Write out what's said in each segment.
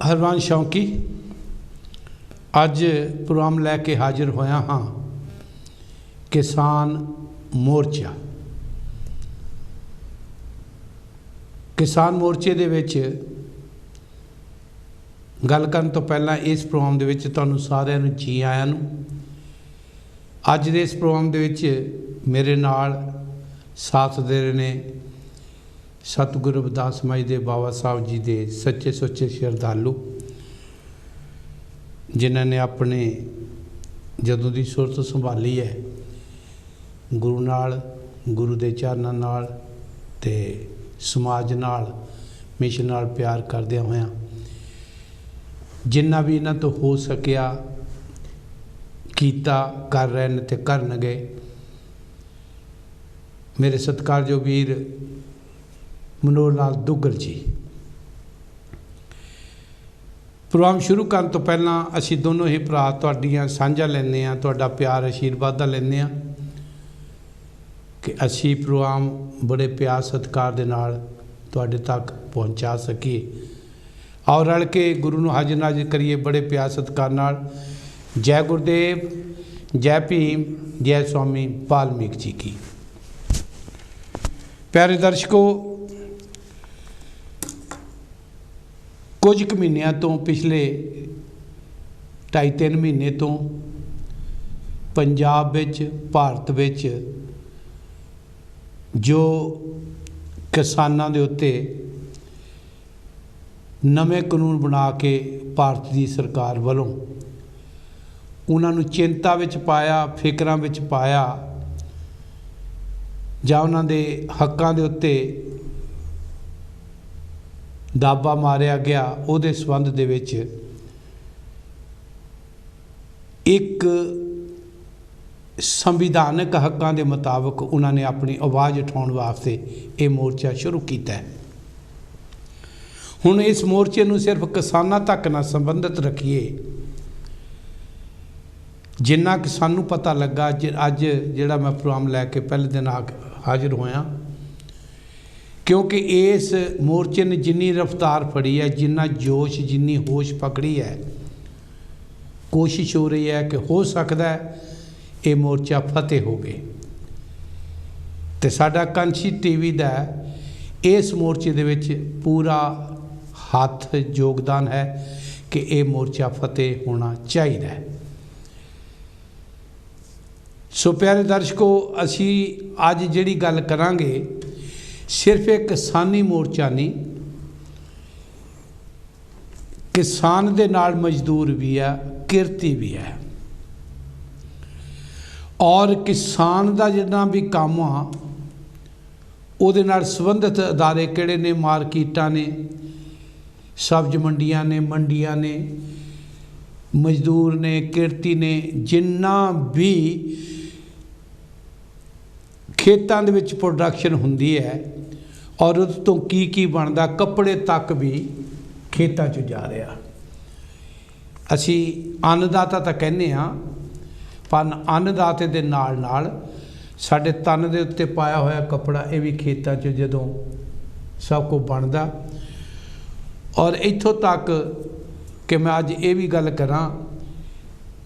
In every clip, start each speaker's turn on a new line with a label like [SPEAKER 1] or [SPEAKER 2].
[SPEAKER 1] हरवंश शौकी अज programme लैके हाजिर होया हाँ। किसान मोर्चा किसान मोर्चे दे विच गल करन तो पहला इस प्रोग्राम दे विच तुहानूं सारिआं नूं जी आयां नूं। अज दे इस प्रोग्राम दे विच मेरे नाल साथ दे रहे ने सतगुरु रविदास माई दे बाबा साहब जी दे सच्चे सुच्चे श्रद्धालु जिन्हां ने अपने जदों दी सुरत संभाली है गुरु नाल गुरु दे चरनां नाल ते समाज नाल मिशन नाल प्यार करदिआं होइआं जिन्ना भी इन्हां तो हो सकिया कीता कर रहे ने ते करनगे। मेरे सत्कारयोग वीर मनोहर लाल दुग्गल जी। प्रोग्राम शुरू करन तो पहला असी दोनों ही भरा तुहाडीआं सांझा लैंदे आं, तुहाडा प्यार आशीर्वाद लैंदे आं कि असी प्रोग्राम बड़े प्यार सत्कार दे नाल तुहाडे तक पहुँचा सकीए और रल के गुरु नूं हाजिर नाजिर करिए बड़े प्यार सत्कार नाल। जय गुरुदेव, जय भीम, जय स्वामी वाल्मीकि जी की। प्यारे दर्शकों, कुछ क महीनों तो पिछले 2.5-3 महीने तो पंजाब विच भारत विच जो किसानां दे उत्ते नवे कानून बना के भारत की सरकार वालों उन्होंने चिंता विच पाया, फिकरां विच पाया जां उन्हां दे हक्कां दे उत्ते दाबा मारिया गया। उहदे संबंध दे विच एक संविधानक हक्कां दे मुताबक उन्होंने अपनी आवाज़ उठाउण वास्ते ये मोर्चा शुरू किया है। हुण इस मोर्चे नूं सिर्फ किसानां तक ना संबंधित रखिए, जिन्ना कि सानूं पता लगा अज जिहड़ा मैं प्रोग्राम लैके पहले दिन हाजिर होया, क्योंकि इस मोर्चे ने जिन्नी रफ्तार फड़ी है, जिन्ना जोश, जिन्नी होश पकड़ी है, कोशिश हो रही है कि हो सकता है ये मोर्चा फतेह होवे। ते साडा कंशी टीवी दा इस मोर्चे दे विच पूरा हाथ योगदान है कि ये मोर्चा फतेह होना चाहिए। सो प्यारे दर्शकों, असी अज जिहड़ी गल करांगे सिर्फ एक किसानी मोर्चा नहीं, किसान दे नाल मजदूर भी है, किरती भी है और किसान दा जिन्ना भी काम आ उहदे नाल संबंधित अदारे किहड़े ने, मार्केटां ने, सब्ज मंडियां ने, मजदूर ने, किरती ने, जिन्ना भी खेतां दे विच प्रोडक्शन हुंदी है और उस तो की बनदा, कपड़े तक भी खेतां च जा रहा। असी अन्नदाता तो कहने हाँ, पर अन्नदाते दे नाल नाल साडे तन दे उत्ते पाया होया कपड़ा ये भी खेतां च जदों सब कुछ बनदा। और इत्थों तक कि मैं अज ये भी गल करां,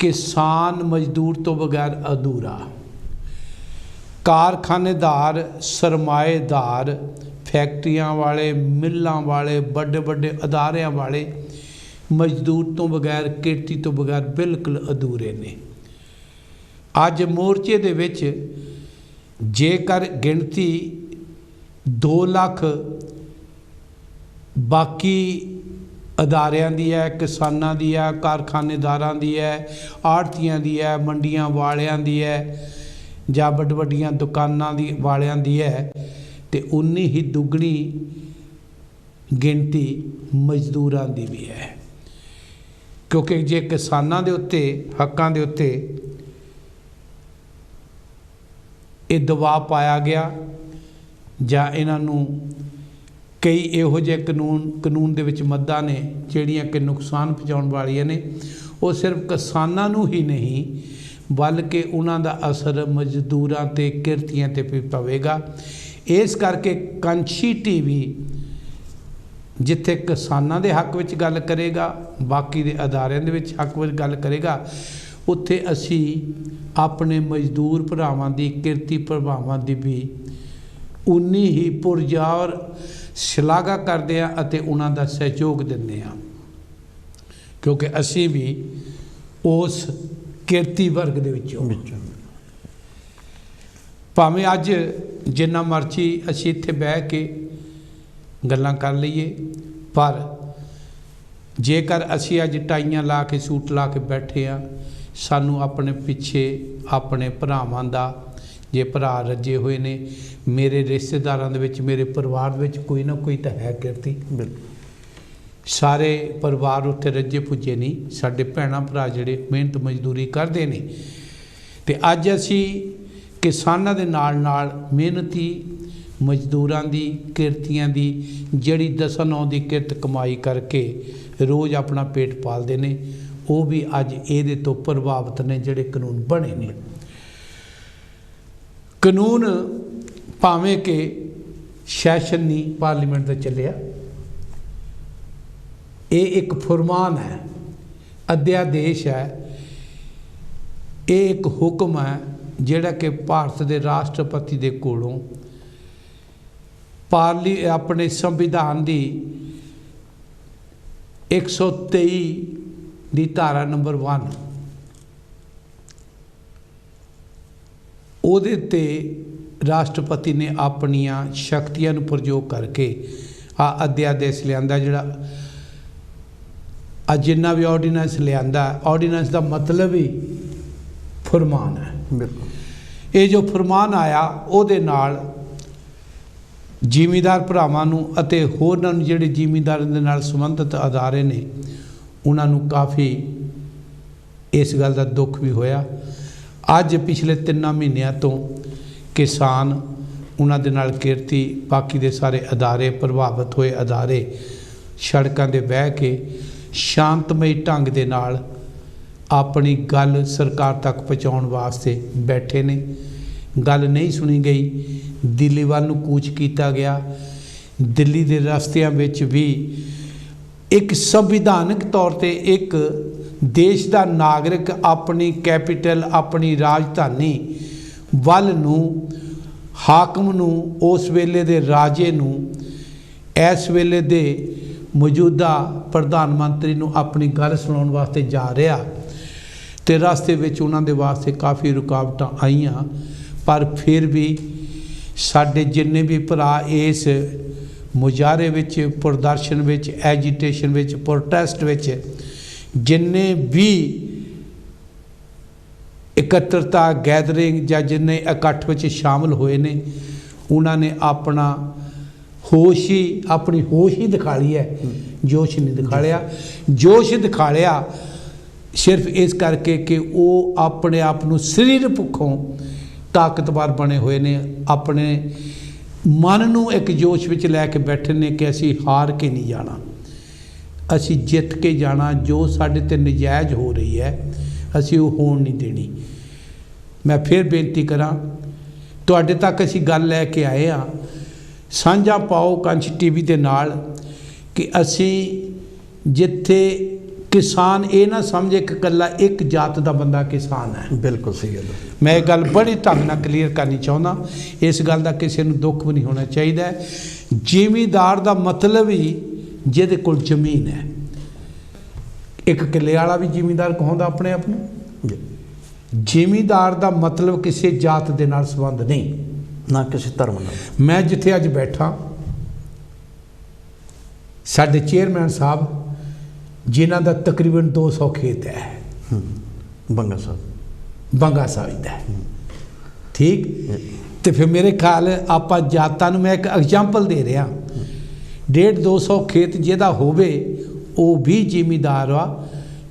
[SPEAKER 1] किसान मजदूर तो बगैर अधूरा। कारखानेदार, सरमाएदार, फैक्ट्रियां वाले, मिलों वाले, बड़े बड़े अदारियां वाले मजदूर तो बगैर, किरती तो बगैर बिल्कुल अधूरे ने। अज मोर्चे दे विच जेकर गिनती 2 लाख बाकी अदारियां दी है, किसानां दी है, कारखानेदारां दी है, आड़तियां दी है, मंडियां वालियां दी है, जां बड़ बड़ियां दुकानां दी वालियां दी है, ते उन्नी ही दुगनी गिनती मजदूरां दी भी है। क्योंकि जे किसानां दे उत्ते, हक्कां दे उत्ते ये दबाव पाया गया जां इन्हां नूं कई इहो जे कानून दे विच मद्दां ने जिहड़ियां कि नुकसान पहुँचाउण वालियां ने, वो सिर्फ किसानां नूं ही नहीं बल्कि उन्हां दा असर मजदूरां ते, किरतियां ते भी पवेगा। इस करके कंशी टीवी ਜਿੱਥੇ ਕਿਸਾਨਾਂ ਦੇ ਹੱਕ ਵਿੱਚ ਗੱਲ ਕਰੇਗਾ, ਬਾਕੀ ਦੇ ਅਦਾਰਿਆਂ ਦੇ ਵਿੱਚ ਹੱਕ ਵਿੱਚ ਗੱਲ ਕਰੇਗਾ, ਉੱਥੇ ਅਸੀਂ ਆਪਣੇ ਮਜ਼ਦੂਰ ਭਰਾਵਾਂ ਦੀ, ਕਿਰਤੀ ਭਰਾਵਾਂ ਦੀ ਵੀ ਉਨੀ ਹੀ ਪੁਰਜ਼ੋਰ ਸ਼ਲਾਘਾ ਕਰਦੇ ਹਾਂ ਅਤੇ ਉਹਨਾਂ ਦਾ ਸਹਿਯੋਗ ਦਿੰਦੇ ਹਾਂ, ਕਿਉਂਕਿ ਅਸੀਂ ਵੀ ਉਸ ਕਿਰਤੀ ਵਰਗ ਦੇ ਵਿੱਚੋਂ। ਭਾਵੇਂ ਅੱਜ ਜਿੰਨਾ ਮਰਜ਼ੀ ਅਸੀਂ ਇੱਥੇ ਬਹਿ ਕੇ ਗੱਲਾਂ ਕਰ ਲਈਏ, ਪਰ ਜੇਕਰ ਅਸੀਂ ਅੱਜ ਟਾਈਆਂ ਲਾ ਕੇ, ਸੂਟ ਲਾ ਕੇ ਬੈਠੇ ਹਾਂ, ਸਾਨੂੰ ਆਪਣੇ ਪਿੱਛੇ ਆਪਣੇ ਭਰਾਵਾਂ ਦਾ, ਜੇ ਭਰਾ ਰੱਜੇ ਹੋਏ ਨੇ, ਮੇਰੇ ਰਿਸ਼ਤੇਦਾਰਾਂ ਦੇ ਵਿੱਚ, ਮੇਰੇ ਪਰਿਵਾਰ ਦੇ ਵਿੱਚ ਕੋਈ ਨਾ ਕੋਈ ਤਾਂ ਹੈ ਕਿਰਤੀ। ਸਾਰੇ ਪਰਿਵਾਰ ਉੱਥੇ ਰੱਜੇ ਪੁੱਜੇ ਨਹੀਂ, ਸਾਡੇ ਭੈਣਾਂ ਭਰਾ ਜਿਹੜੇ ਮਿਹਨਤ ਮਜ਼ਦੂਰੀ ਕਰਦੇ ਨੇ। ਅਤੇ ਅੱਜ ਅਸੀਂ ਕਿਸਾਨਾਂ ਦੇ ਨਾਲ ਨਾਲ ਮਿਹਨਤੀ ਮਜ਼ਦੂਰਾਂ ਦੀ, ਕਿਰਤੀਆਂ ਦੀ, ਜਿਹੜੀ 10-9 ਦੀ ਕਿਰਤ ਕਮਾਈ ਕਰਕੇ ਰੋਜ਼ ਆਪਣਾ ਪੇਟ ਪਾਲਦੇ ਨੇ, ਉਹ ਵੀ ਅੱਜ ਇਹਦੇ ਤੋਂ ਪ੍ਰਭਾਵਿਤ ਨੇ ਜਿਹੜੇ ਕਾਨੂੰਨ ਬਣੇ ਨੇ। ਕਾਨੂੰਨ ਭਾਵੇਂ ਕਿ ਸੈਸ਼ਨ ਨਹੀਂ ਪਾਰਲੀਮੈਂਟ ਦਾ ਚੱਲਿਆ, ਇਹ ਇੱਕ ਫਰਮਾਨ ਹੈ, ਅਧਿਆਦੇਸ਼ ਹੈ, ਇਹ ਇੱਕ ਹੁਕਮ ਹੈ ਜਿਹੜਾ ਕਿ ਭਾਰਤ ਦੇ ਰਾਸ਼ਟਰਪਤੀ ਦੇ ਕੋਲੋਂ ਆਪਣੇ ਸੰਵਿਧਾਨ ਦੀ 123 ਦੀ ਧਾਰਾ ਨੰਬਰ 1 ਉਹਦੇ 'ਤੇ ਰਾਸ਼ਟਰਪਤੀ ਨੇ ਆਪਣੀਆਂ ਸ਼ਕਤੀਆਂ ਨੂੰ ਪ੍ਰਯੋਗ ਕਰਕੇ ਆ ਅਧਿਆਦੇਸ਼ ਲਿਆਂਦਾ, ਜਿਹੜਾ ਜਿੰਨਾ ਵੀ ਆਰਡੀਨੈਂਸ ਲਿਆਂਦਾ, ਆਰਡੀਨੈਂਸ ਦਾ ਮਤਲਬ ਹੀ ਫਰਮਾਨ ਹੈ। ਬਿਲਕੁਲ। ਇਹ ਜੋ ਫਰਮਾਨ ਆਇਆ, ਉਹਦੇ ਨਾਲ ਜ਼ਿਮੀਂਦਾਰ ਭਰਾਵਾਂ ਨੂੰ ਅਤੇ ਹੋਰਨਾਂ ਨੂੰ ਜਿਹੜੇ ਜ਼ਿਮੀਂਦਾਰਾਂ ਦੇ ਨਾਲ ਸੰਬੰਧਿਤ ਅਦਾਰੇ ਨੇ, ਉਹਨਾਂ ਨੂੰ ਕਾਫੀ ਇਸ ਗੱਲ ਦਾ ਦੁੱਖ ਵੀ ਹੋਇਆ। ਅੱਜ ਪਿਛਲੇ 3 ਮਹੀਨਿਆਂ ਤੋਂ ਕਿਸਾਨ, ਉਹਨਾਂ ਦੇ ਨਾਲ ਕਿਰਤੀ, ਬਾਕੀ ਦੇ ਸਾਰੇ ਅਦਾਰੇ, ਪ੍ਰਭਾਵਿਤ ਹੋਏ ਅਦਾਰੇ ਸੜਕਾਂ 'ਤੇ ਬਹਿ ਕੇ ਸ਼ਾਂਤਮਈ ਢੰਗ ਦੇ ਨਾਲ ਆਪਣੀ ਗੱਲ ਸਰਕਾਰ ਤੱਕ ਪਹੁੰਚਾਉਣ ਵਾਸਤੇ ਬੈਠੇ ਨੇ। ਗੱਲ ਨਹੀਂ ਸੁਣੀ ਗਈ, ਦਿੱਲੀ ਵੱਲ ਨੂੰ ਕੂਚ ਕੀਤਾ ਗਿਆ। ਦਿੱਲੀ ਦੇ ਰਸਤਿਆਂ ਵਿੱਚ ਵੀ ਇੱਕ ਸੰਵਿਧਾਨਕ ਤੌਰ 'ਤੇ ਇੱਕ ਦੇਸ਼ ਦਾ ਨਾਗਰਿਕ ਆਪਣੀ ਕੈਪੀਟਲ, ਆਪਣੀ ਰਾਜਧਾਨੀ ਵੱਲ ਨੂੰ, ਹਾਕਮ ਨੂੰ, ਉਸ ਵੇਲੇ ਦੇ ਰਾਜੇ ਨੂੰ, ਇਸ ਵੇਲੇ ਦੇ ਮੌਜੂਦਾ ਪ੍ਰਧਾਨ ਮੰਤਰੀ ਨੂੰ ਆਪਣੀ ਗੱਲ ਸੁਣਾਉਣ ਵਾਸਤੇ ਜਾ ਰਿਹਾ, ਅਤੇ ਰਸਤੇ ਵਿੱਚ ਉਹਨਾਂ ਦੇ ਵਾਸਤੇ ਕਾਫੀ ਰੁਕਾਵਟਾਂ ਆਈਆਂ। ਪਰ ਫਿਰ ਵੀ ਸਾਡੇ ਜਿੰਨੇ ਵੀ ਭਰਾ ਇਸ ਮੁਜ਼ਾਹਰੇ ਵਿੱਚ, ਪ੍ਰਦਰਸ਼ਨ ਵਿੱਚ, ਐਜੀਟੇਸ਼ਨ ਵਿੱਚ, ਪ੍ਰੋਟੈਸਟ ਵਿੱਚ, ਜਿੰਨੇ ਵੀ ਇਕੱਤਰਤਾ, ਗੈਦਰਿੰਗ ਜਾਂ ਜਿੰਨੇ ਇਕੱਠ ਵਿੱਚ ਸ਼ਾਮਲ ਹੋਏ ਨੇ, ਉਹਨਾਂ ਨੇ ਆਪਣੀ ਹੋਸ਼ ਹੀ ਦਿਖਾ ਲਈ ਹੈ, ਜੋਸ਼ ਨਹੀਂ ਦਿਖਾ ਲਿਆ। ਜੋਸ਼ ਦਿਖਾ ਲਿਆ ਸਿਰਫ ਇਸ ਕਰਕੇ ਕਿ ਉਹ ਆਪਣੇ ਆਪ ਨੂੰ ਸਰੀਰ ਪੱਖੋਂ ਤਾਕਤਵਰ ਬਣੇ ਹੋਏ ਨੇ, ਆਪਣੇ ਮਨ ਨੂੰ ਇੱਕ ਜੋਸ਼ ਵਿੱਚ ਲੈ ਕੇ ਬੈਠੇ ਨੇ ਕਿ ਅਸੀਂ ਹਾਰ ਕੇ ਨਹੀਂ ਜਾਣਾ, ਅਸੀਂ ਜਿੱਤ ਕੇ ਜਾਣਾ। ਜੋ ਸਾਡੇ 'ਤੇ ਨਜਾਇਜ਼ ਹੋ ਰਹੀ ਹੈ, ਅਸੀਂ ਉਹ ਹੋਣ ਨਹੀਂ ਦੇਣੀ। ਮੈਂ ਫਿਰ ਬੇਨਤੀ ਕਰਾਂ, ਤੁਹਾਡੇ ਤੱਕ ਅਸੀਂ ਗੱਲ ਲੈ ਕੇ ਆਏ ਹਾਂ, ਸਾਂਝਾ ਪਾਓ ਕੰਚ TV ਦੇ ਨਾਲ, ਕਿ ਅਸੀਂ ਜਿੱਥੇ ਕਿਸਾਨ ਇਹ ਨਾ ਸਮਝੇ ਕਿ ਇਕੱਲਾ ਇੱਕ ਜਾਤ ਦਾ ਬੰਦਾ ਕਿਸਾਨ ਹੈ। ਬਿਲਕੁਲ ਸਹੀ ਗੱਲ। ਮੈਂ ਇਹ ਗੱਲ ਬੜੀ ਢੰਗ ਨਾਲ ਕਲੀਅਰ ਕਰਨੀ ਚਾਹੁੰਦਾ, ਇਸ ਗੱਲ ਦਾ ਕਿਸੇ ਨੂੰ ਦੁੱਖ ਵੀ ਨਹੀਂ ਹੋਣਾ ਚਾਹੀਦਾ। ਜ਼ਿਮੀਂਦਾਰ ਦਾ ਮਤਲਬ ਹੀ ਜਿਹਦੇ ਕੋਲ ਜ਼ਮੀਨ ਹੈ। ਇੱਕ ਕਿੱਲੇ ਵਾਲਾ ਵੀ ਜ਼ਿਮੀਂਦਾਰ ਕਹਾਉਂਦਾ ਆਪਣੇ ਆਪ ਨੂੰ। ਜ਼ਿਮੀਂਦਾਰ ਦਾ ਮਤਲਬ ਕਿਸੇ ਜਾਤ ਦੇ ਨਾਲ ਸੰਬੰਧ ਨਹੀਂ, ਨਾ ਕਿਸੇ ਧਰਮ ਨਾਲ। ਮੈਂ ਜਿੱਥੇ ਅੱਜ ਬੈਠਾ, ਸਾਡੇ ਚੇਅਰਮੈਨ ਸਾਹਿਬ ਜਿਨ੍ਹਾਂ ਦਾ ਤਕਰੀਬਨ 200 ਖੇਤ ਹੈ, ਬੰਗਾ ਸਾਹਿਬ ਦਾ, ਠੀਕ। ਤੇ ਫਿਰ ਮੇਰੇ ਖਿਆਲ ਆਪਾਂ ਜਾਤਾਂ ਨੂੰ, ਮੈਂ ਇੱਕ ਐਗਜ਼ਾਮਪਲ ਦੇ ਰਿਹਾ, 150-200 ਖੇਤ ਜਿਹਦਾ ਹੋਵੇ ਉਹ ਵੀ ਜ਼ਿਮੀਂਦਾਰ ਆ।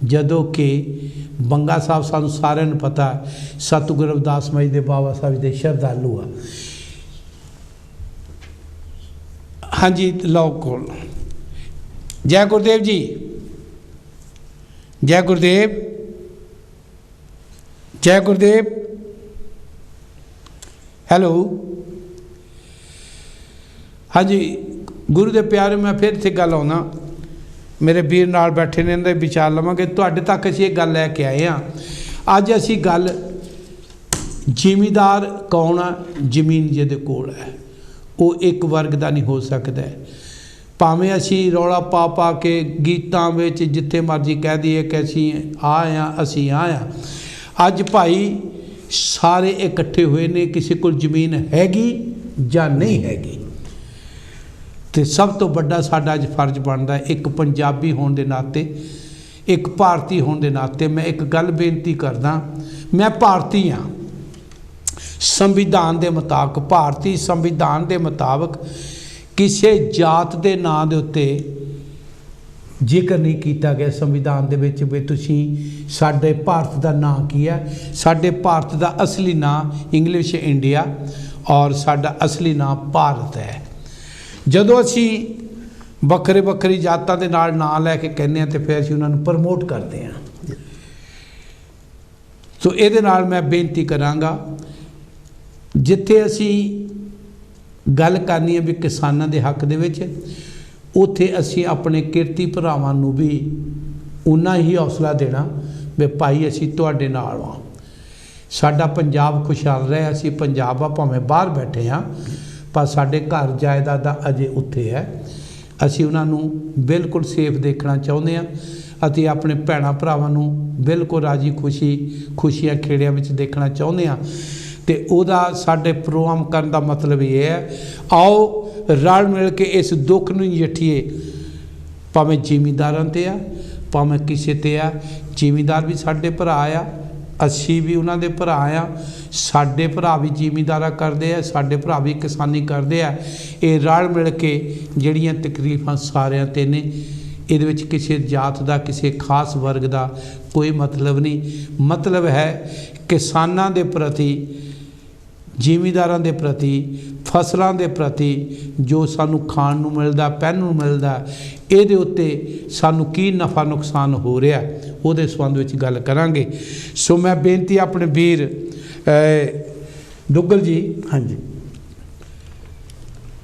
[SPEAKER 1] ਜਦੋਂ ਕਿ ਬੰਗਾ ਸਾਹਿਬ, ਸਾਨੂੰ ਸਾਰਿਆਂ ਨੂੰ ਪਤਾ, ਸਤਿਗੁਰੂ ਰਵਿਦਾਸ ਮੱਝ ਦੇ ਬਾਬਾ ਸਾਹਿਬ ਦੇ ਸ਼ਰਧਾਲੂ ਆ। ਹਾਂਜੀ, ਲਓ ਕੋਲ। ਜੈ ਗੁਰਦੇਵ ਜੀ, ਜੈ ਗੁਰਦੇਵ, ਜੈ ਗੁਰਦੇਵ। ਹੈਲੋ, ਹਾਂਜੀ, ਗੁਰੂ ਦੇ ਪਿਆਰੇ, ਮੈਂ ਫਿਰ ਇੱਥੇ ਗੱਲ ਆਉਣਾ, ਮੇਰੇ ਵੀਰ ਨਾਲ ਬੈਠੇ ਨੇ, ਇਹਨਾਂ ਦੇ ਵਿਚਾਰ ਲਵਾਂਗੇ। ਤੁਹਾਡੇ ਤੱਕ ਅਸੀਂ ਇਹ ਗੱਲ ਲੈ ਕੇ ਆਏ ਹਾਂ। ਅੱਜ ਅਸੀਂ ਗੱਲ ਜ਼ਿਮੀਂਦਾਰ ਕੌਣ ਆ, ਜ਼ਮੀਨ ਜਿਹਦੇ ਕੋਲ ਹੈ ਉਹ ਇੱਕ ਵਰਗ ਦਾ ਨਹੀਂ ਹੋ ਸਕਦਾ। ਭਾਵੇਂ ਅਸੀਂ ਰੌਲਾ ਪਾ ਪਾ ਕੇ ਗੀਤਾਂ ਵਿੱਚ ਜਿੱਥੇ ਮਰਜ਼ੀ ਕਹਿ ਦਈਏ ਕਿ ਅਸੀਂ ਆਏ ਹਾਂ, ਅਸੀਂ ਆਏ ਹਾਂ। ਅੱਜ ਭਾਈ ਸਾਰੇ ਇਕੱਠੇ ਹੋਏ ਨੇ, ਕਿਸੇ ਕੋਲ ਜ਼ਮੀਨ ਹੈਗੀ ਜਾਂ ਨਹੀਂ ਹੈਗੀ। ਤੇ ਸਭ ਤੋਂ ਵੱਡਾ ਸਾਡਾ ਅੱਜ ਫਰਜ਼ ਬਣਦਾ, ਇੱਕ ਪੰਜਾਬੀ ਹੋਣ ਦੇ ਨਾਤੇ, ਇੱਕ ਭਾਰਤੀ ਹੋਣ ਦੇ ਨਾਤੇ ਮੈਂ ਇੱਕ ਗੱਲ ਬੇਨਤੀ ਕਰਦਾ। ਮੈਂ ਭਾਰਤੀ ਹਾਂ, ਸੰਵਿਧਾਨ ਦੇ ਮੁਤਾਬਕ, ਭਾਰਤੀ ਸੰਵਿਧਾਨ ਦੇ ਮੁਤਾਬਕ ਕਿਸੇ ਜਾਤ ਦੇ ਨਾਂ ਦੇ ਉੱਤੇ ਜ਼ਿਕਰ ਨਹੀਂ ਕੀਤਾ ਗਿਆ ਸੰਵਿਧਾਨ ਦੇ ਵਿੱਚ ਵੀ ਤੁਸੀਂ ਸਾਡੇ ਭਾਰਤ ਦਾ ਨਾਂ ਕੀ ਹੈ। ਸਾਡੇ ਭਾਰਤ ਦਾ ਅਸਲੀ ਨਾਂ ਇੰਗਲਿਸ਼ ਇੰਡੀਆ ਔਰ ਸਾਡਾ ਅਸਲੀ ਨਾਂ ਭਾਰਤ ਹੈ। ਜਦੋਂ ਅਸੀਂ ਵੱਖਰੇ ਵੱਖਰੀ ਜਾਤਾਂ ਦੇ ਨਾਲ ਨਾਂ ਲੈ ਕੇ ਕਹਿੰਦੇ ਹਾਂ ਤੇ ਫਿਰ ਅਸੀਂ ਉਹਨਾਂ ਨੂੰ ਪ੍ਰਮੋਟ ਕਰਦੇ ਹਾਂ। ਸੋ ਇਹਦੇ ਨਾਲ ਮੈਂ ਬੇਨਤੀ ਕਰਾਂਗਾ, ਜਿੱਥੇ ਅਸੀਂ ਗੱਲ ਕਰਨੀ ਹੈ ਵੀ ਕਿਸਾਨਾਂ ਦੇ ਹੱਕ ਦੇ ਵਿੱਚ, ਉੱਥੇ ਅਸੀਂ ਆਪਣੇ ਕਿਰਤੀ ਭਰਾਵਾਂ ਨੂੰ ਵੀ ਉਨਾ ਹੀ ਹੌਸਲਾ ਦੇਣਾ ਵੀ ਭਾਈ ਅਸੀਂ ਤੁਹਾਡੇ ਨਾਲ ਹਾਂ। ਸਾਡਾ ਪੰਜਾਬ ਖੁਸ਼ਹਾਲ ਰਹੇ, ਅਸੀਂ ਪੰਜਾਬ ਆ, ਭਾਵੇਂ ਬਾਹਰ ਬੈਠੇ ਹਾਂ, ਪਰ ਸਾਡੇ ਘਰ ਜਾਇਦਾਦ ਦਾ ਅਜੇ ਉੱਥੇ ਹੈ। ਅਸੀਂ ਉਹਨਾਂ ਨੂੰ ਬਿਲਕੁਲ ਸੇਫ ਦੇਖਣਾ ਚਾਹੁੰਦੇ ਹਾਂ ਅਤੇ ਆਪਣੇ ਭੈਣਾਂ ਭਰਾਵਾਂ ਨੂੰ ਬਿਲਕੁਲ ਰਾਜੀ ਖੁਸ਼ੀਆਂ ਖੇੜਿਆਂ ਵਿੱਚ ਦੇਖਣਾ ਚਾਹੁੰਦੇ ਹਾਂ। ਤੇ ਉਹਦਾ ਸਾਡੇ ਪ੍ਰੋਗਰਾਮ ਕਰਨ ਦਾ ਮਤਲਬ ਇਹ ਹੈ, ਆਓ ਰਲ ਮਿਲ ਕੇ ਇਸ ਦੁੱਖ ਨੂੰ ਨਜਿੱਠੀਏ। ਭਾਵੇਂ ਜ਼ਿਮੀਂਦਾਰਾਂ 'ਤੇ ਆ, ਭਾਵੇਂ ਕਿਸੇ 'ਤੇ ਆ। ਜ਼ਿਮੀਂਦਾਰ ਵੀ ਸਾਡੇ ਭਰਾ ਆ, ਅਸੀਂ ਵੀ ਉਹਨਾਂ ਦੇ ਭਰਾ ਆ। ਸਾਡੇ ਭਰਾ ਵੀ ਜ਼ਿਮੀਂਦਾਰਾ ਕਰਦੇ ਆ, ਸਾਡੇ ਭਰਾ ਵੀ ਕਿਸਾਨੀ ਕਰਦੇ ਆ। ਇਹ ਰਲ ਮਿਲ ਕੇ ਜਿਹੜੀਆਂ ਤਕਲੀਫਾਂ ਸਾਰਿਆਂ 'ਤੇ ਨੇ, ਇਹਦੇ ਵਿੱਚ ਕਿਸੇ ਜਾਤ ਦਾ, ਕਿਸੇ ਖਾਸ ਵਰਗ ਦਾ ਕੋਈ ਮਤਲਬ ਨਹੀਂ। ਮਤਲਬ ਹੈ ਕਿਸਾਨਾਂ ਦੇ ਪ੍ਰਤੀ, ਜ਼ਿਮੀਂਦਾਰਾਂ ਦੇ ਪ੍ਰਤੀ, ਫਸਲਾਂ ਦੇ ਪ੍ਰਤੀ, ਜੋ ਸਾਨੂੰ ਖਾਣ ਨੂੰ ਮਿਲਦਾ, ਪਹਿਨਣ ਨੂੰ ਮਿਲਦਾ, ਇਹਦੇ ਉੱਤੇ ਸਾਨੂੰ ਕੀ ਨਫਾ ਨੁਕਸਾਨ ਹੋ ਰਿਹਾ, ਉਹਦੇ ਸੰਬੰਧ ਵਿੱਚ ਗੱਲ ਕਰਾਂਗੇ। ਸੋ ਮੈਂ ਬੇਨਤੀ ਆਪਣੇ ਵੀਰ ਦੁੱਗਲ ਜੀ,
[SPEAKER 2] ਹਾਂਜੀ,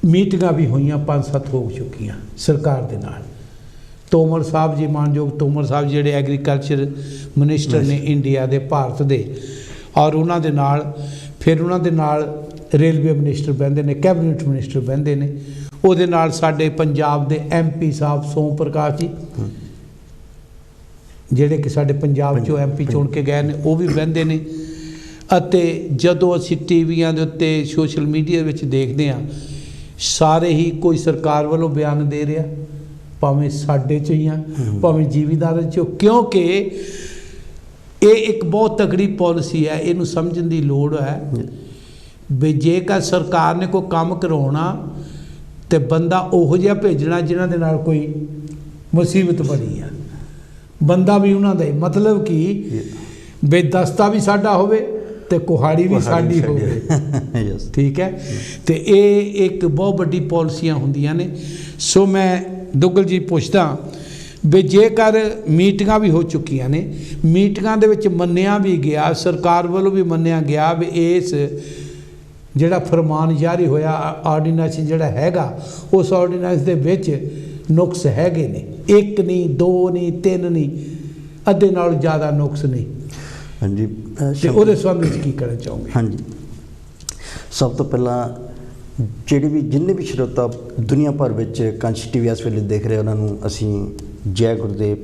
[SPEAKER 1] ਮੀਟਿੰਗਾਂ ਵੀ ਹੋਈਆਂ 5-7 ਹੋ ਚੁੱਕੀਆਂ ਸਰਕਾਰ ਦੇ ਨਾਲ। ਤੋਮਰ ਸਾਹਿਬ ਜੀ, ਮਾਨਯੋਗ ਤੋਮਰ ਸਾਹਿਬ ਜਿਹੜੇ ਐਗਰੀਕਲਚਰ ਮਿਨਿਸਟਰ ਨੇ ਇੰਡੀਆ ਦੇ, ਭਾਰਤ ਦੇ, ਔਰ ਉਹਨਾਂ ਦੇ ਨਾਲ ਫਿਰ ਉਹਨਾਂ ਦੇ ਨਾਲ ਰੇਲਵੇ ਮਿਨਿਸਟਰ ਬਹਿੰਦੇ ਨੇ, ਕੈਬਨਿਟ ਮਿਨਿਸਟਰ ਬਹਿੰਦੇ ਨੇ। ਉਹਦੇ ਨਾਲ ਸਾਡੇ ਪੰਜਾਬ ਦੇ MP ਸਾਹਿਬ ਸੋਮ ਪ੍ਰਕਾਸ਼ ਜੀ, ਜਿਹੜੇ ਕਿ ਸਾਡੇ ਪੰਜਾਬ 'ਚੋਂ MP ਚੁਣ ਕੇ ਗਏ ਨੇ, ਉਹ ਵੀ ਬਹਿੰਦੇ ਨੇ। ਅਤੇ ਜਦੋਂ ਅਸੀਂ ਟੀਵੀਆਂ ਦੇ ਉੱਤੇ, ਸੋਸ਼ਲ ਮੀਡੀਆ ਵਿੱਚ ਦੇਖਦੇ ਹਾਂ, ਸਾਰੇ ਹੀ ਕੋਈ ਸਰਕਾਰ ਵੱਲੋਂ ਬਿਆਨ ਦੇ ਰਿਹਾ, ਭਾਵੇਂ ਸਾਡੇ 'ਚੋਂ ਹੀ ਆ, ਭਾਵੇਂ ਜ਼ਿਮੀਂਦਾਰਾਂ 'ਚੋਂ, ਕਿਉਂਕਿ ਇਹ ਇੱਕ ਬਹੁਤ ਤਕੜੀ ਪਾਲਿਸੀ ਹੈ। ਇਹਨੂੰ ਸਮਝਣ ਦੀ ਲੋੜ ਹੈ ਵੀ ਜੇਕਰ ਸਰਕਾਰ ਨੇ ਕੋਈ ਕੰਮ ਕਰਵਾਉਣਾ ਤੇ ਬੰਦਾ ਉਹੋ ਜਿਹਾ ਭੇਜਣਾ ਜਿਨ੍ਹਾਂ ਦੇ ਨਾਲ ਕੋਈ ਮੁਸੀਬਤ ਬਣੀ ਆ। ਬੰਦਾ ਵੀ ਉਹਨਾਂ ਦਾ ਹੀ, ਮਤਲਬ ਕਿ ਵੀ ਦਸਤਾ ਵੀ ਸਾਡਾ ਹੋਵੇ ਤੇ ਕੁਹਾੜੀ ਵੀ ਸਾਡੀ ਹੋਵੇ। ਠੀਕ ਹੈ। ਤੇ ਇਹ ਇੱਕ ਬਹੁਤ ਵੱਡੀ ਪਾਲਿਸੀਆਂ ਹੁੰਦੀਆਂ ਨੇ। ਸੋ ਮੈਂ ਦੁੱਗਲ ਜੀ ਪੁੱਛਦਾ ਵੀ ਜੇਕਰ ਮੀਟਿੰਗਾਂ ਵੀ ਹੋ ਚੁੱਕੀਆਂ ਨੇ, ਮੀਟਿੰਗਾਂ ਦੇ ਵਿੱਚ ਮੰਨਿਆ ਵੀ ਗਿਆ, ਸਰਕਾਰ ਵੱਲੋਂ ਵੀ ਮੰਨਿਆ ਗਿਆ ਵੀ ਇਸ ਜਿਹੜਾ ਫਰਮਾਨ ਜਾਰੀ ਹੋਇਆ, ਆਰਡੀਨੈਂਸ ਜਿਹੜਾ ਹੈਗਾ, ਉਸ ਆਰਡੀਨੈਂਸ ਦੇ ਵਿੱਚ ਨੁਕਸ ਹੈਗੇ ਨੇ। 1 ਨਹੀਂ, 2 ਨਹੀਂ, 3 ਨਹੀਂ, ਅੱਧੇ ਨਾਲੋਂ ਜ਼ਿਆਦਾ ਨੁਕਸ ਨਹੀਂ।
[SPEAKER 2] ਹਾਂਜੀ,
[SPEAKER 1] ਤੇ ਉਹਦੇ ਸੰਬੰਧ ਵਿੱਚ ਕੀ ਕਹਿਣਾ ਚਾਹੋਗੇ?
[SPEAKER 2] ਹਾਂਜੀ, ਸਭ ਤੋਂ ਪਹਿਲਾਂ ਜਿੰਨੇ ਵੀ ਸਰੋਤਾ ਦੁਨੀਆ ਭਰ ਵਿੱਚ ਕਾਂਸ਼ੀ ਟੀਵੀ ਇਸ ਵੇਲੇ ਦੇਖ ਰਹੇ, ਉਹਨਾਂ ਨੂੰ ਅਸੀਂ ਜੈ ਗੁਰਦੇਵ,